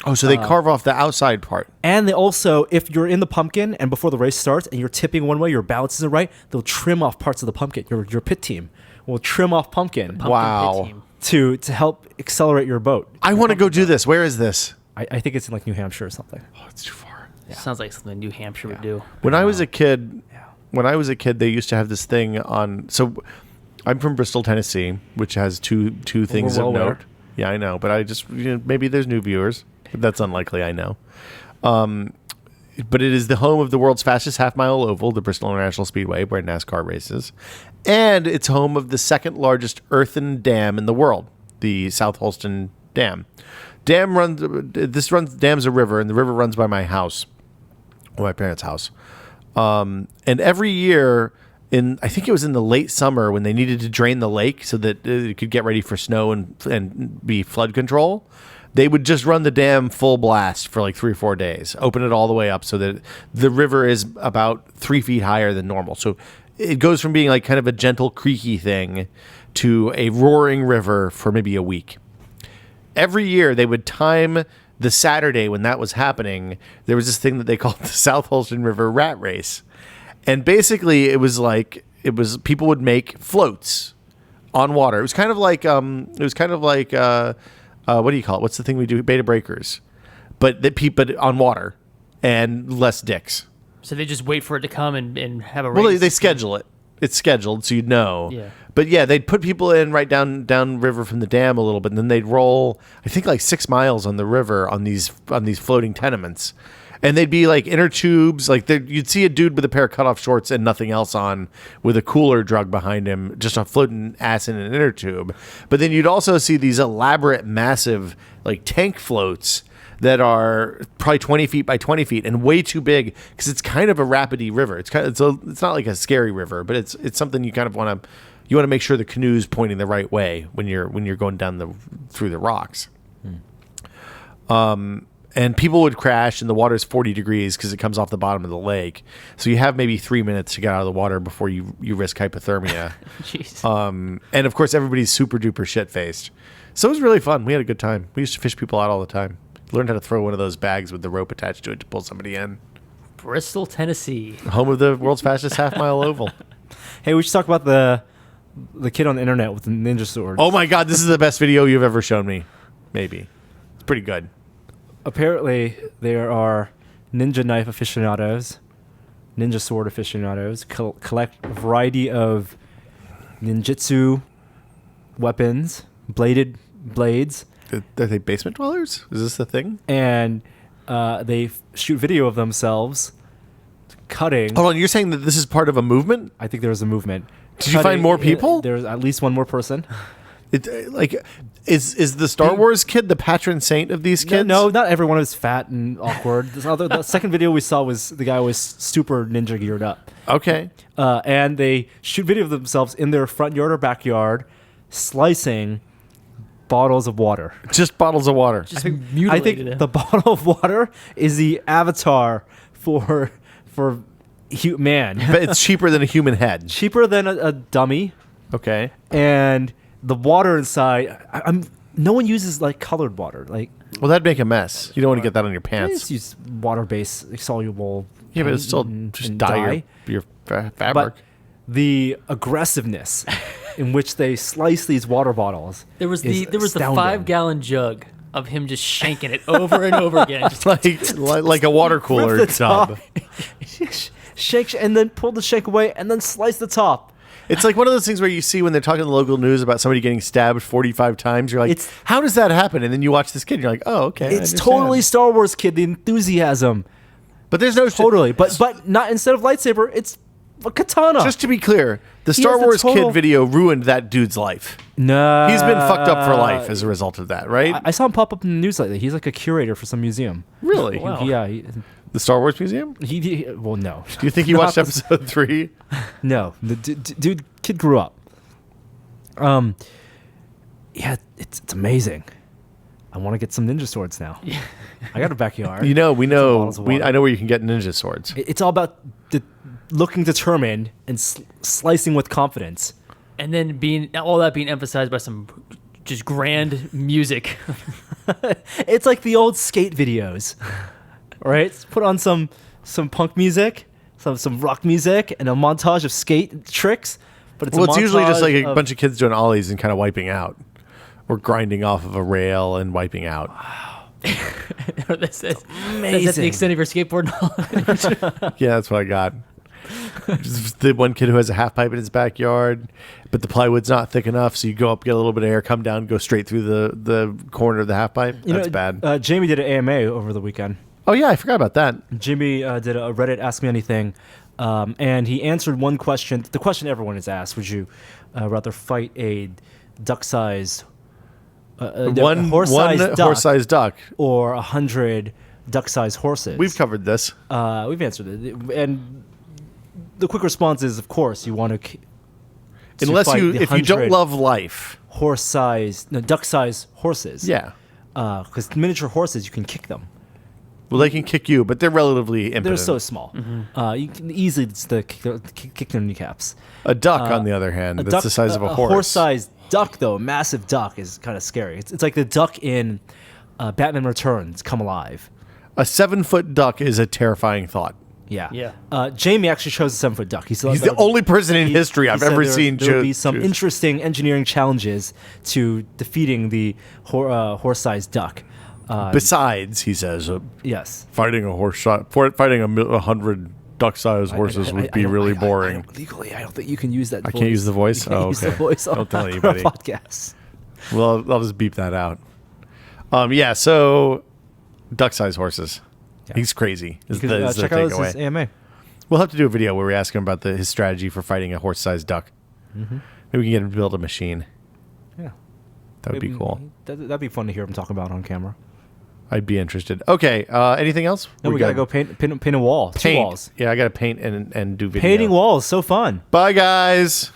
Oh, so they carve off the outside part. And they also, if you're in the pumpkin and before the race starts and you're tipping one way, your balance isn't right, they'll trim off parts of the pumpkin. Your pit team will trim off pumpkin Pumpkin Wow. pit team. to help accelerate your boat. I want to go do this. Where is this? I think it's in like New Hampshire or something. Oh, it's too far. Sounds like something New Hampshire would do. When I was a kid, they used to have this thing on. So, I'm from Bristol, Tennessee, which has two things well of aware. note. Yeah, I know, but I just maybe there's new viewers. But that's unlikely. I know. But it is the home of the world's fastest half-mile oval, the Bristol International Speedway, where NASCAR races, and it's home of the second largest earthen dam in the world, the South Holston Dam. Dam's a river, and the river runs by my house, or my parents' house. And every year, I think it was in the late summer when they needed to drain the lake so that it could get ready for snow and be flood control, they would just run the dam full blast for like 3 or 4 days, open it all the way up so that the river is about 3 feet higher than normal. So it goes from being like kind of a gentle, creaky thing to a roaring river for maybe a week. Every year they would time the Saturday when that was happening. There was this thing that they called the South Holston River Rat Race. And basically it was people would make floats on water. It was kind of like what do you call it? What's the thing we do? Beta breakers, but on water and less dicks. So they just wait for it to come and have a race. Well, they schedule it. It's scheduled, so you'd know. Yeah. But yeah, they'd put people in right down river from the dam a little bit, and then they'd roll, I think, like 6 miles on the river on these floating tenements. And they'd be like inner tubes. Like you'd see a dude with a pair of cutoff shorts and nothing else on, with a cooler drug behind him, just a floating ass in an inner tube. But then you'd also see these elaborate, massive, like tank floats that are probably 20 feet by 20 feet and way too big because it's kind of a rapidy river. It's not like a scary river, but it's something you kind of want to, you want to make sure the canoe's pointing the right way when you're going down through the rocks. And people would crash, and the water's 40 degrees because it comes off the bottom of the lake. So you have maybe 3 minutes to get out of the water before you risk hypothermia. Jeez. And of course, everybody's super duper shit faced. So it was really fun. We had a good time. We used to fish people out all the time. Learned how to throw one of those bags with the rope attached to it to pull somebody in. Bristol, Tennessee. Home of the world's fastest half-mile oval. Hey, we should talk about the kid on the internet with the ninja sword. Oh my God, this is the best video you've ever shown me. Maybe. It's pretty good. Apparently, there are ninja knife aficionados, ninja sword aficionados, collect a variety of ninjutsu weapons, bladed blades, Are they basement dwellers? Is this the thing? and they shoot video of themselves cutting. Hold on, you're saying that this is part of a movement? I think there was a movement. Did you find more people? There's at least one more person. Is the Star Wars kid the patron saint of these kids? No, not everyone is fat and awkward. The second video we saw was the guy was super ninja geared up. Okay. And they shoot video of themselves in their front yard or backyard, slicing bottles of water. Just bottles of water. Just I mutilated think him. the bottle of water is the avatar for man. But it's cheaper than a human head. Cheaper than a dummy, Okay. and the water inside. No one uses like colored water. Like Well, that'd make a mess. You don't want to get that on your I pants. just use water-based soluble. Yeah, but it's paint still and- just and dye your fabric. But the aggressiveness in which they slice these water bottles. There was is the astounding. 5-gallon jug of him just shanking it over and over again. Just like a water cooler Rip the tub. top, shake, and then pull the shake away, and then slice the top. It's like one of those things where you see when they're talking in the local news about somebody getting stabbed 45 times. You're like, It's- how does that happen? And then you watch this kid, and you're like, oh, okay. I It's understand. totally Star Wars, kid. The enthusiasm, But there's no totally. But not instead of lightsaber, it's a katana. Just to be clear, the He Star has the Wars total- kid video ruined that dude's life. no, He's been fucked up for life as a result of that, right? I saw him pop up in the news lately. He's like a curator for some museum. Really? Wow. Yeah. The Star Wars Museum? Well, no. Do you think he Not watched the- episode 3? No, the dude, kid grew up. Yeah, it's amazing. I want to get some ninja swords now. I got a backyard. You know, we know. bottles of water. I know where you can get ninja swords. It's all about looking determined and slicing with confidence. and then all that being emphasized by some just grand music. It's like the old skate videos, right? Put on some punk music, some rock music, and a montage of skate tricks. But it's Well, it's usually just like a of- bunch of kids doing ollies and kind of wiping out, or grinding off of a rail and wiping out. That's the amazing. extent of your skateboard knowledge. Yeah, that's what I got. Just the one kid who has a half pipe in his backyard, but the plywood's not thick enough, so you go up, get a little bit of air, come down, go straight through the corner of the half pipe. You That's know, bad. Jamie did an AMA over the weekend. Oh yeah, I forgot about that. Jimmy did a Reddit Ask Me Anything, and he answered one question. The question everyone is asked: would you rather fight a duck-sized, One horse-sized duck, horse-sized duck. or 100 duck-sized horses? We've covered this. We've answered it, and the quick response is, of course, you want to. Unless if you don't love life. duck-sized horses. Yeah. Because miniature horses, you can kick them. Well, they can kick you, but they're relatively impotent. They're so small. You can easily just kick their kneecaps. A duck, on the other hand, that's the size of a horse. Horse-sized duck, though, a massive duck, is kind of scary. It's like the duck in Batman Returns, Come Alive. A 7-foot duck is a terrifying thought. Yeah. Yeah. Jamie actually chose a 7-foot duck. He's the only person in history I've ever seen There will be choose. some interesting engineering challenges to defeating the horse-sized duck. Besides, he says, Yes. fighting a 100 duck-sized horses would be really boring. Legally, I don't think you can use that. I can't use the voice? You can't Oh, use okay. the voice on Don't tell our anybody. podcast. Well, I'll just beep that out. Yeah, so duck-sized horses. Yeah. He's crazy. Is You can, the check out his takeaway. AMA. We'll have to do a video where we ask him about his strategy for fighting a horse-sized duck. Maybe we can get him to build a machine. Yeah. That would be cool. That'd be fun to hear him talk about on camera. I'd be interested. Okay, anything else? No, we gotta go paint a wall. Two paint. walls. Yeah, I gotta paint and do video. Painting walls, so fun. Bye, guys.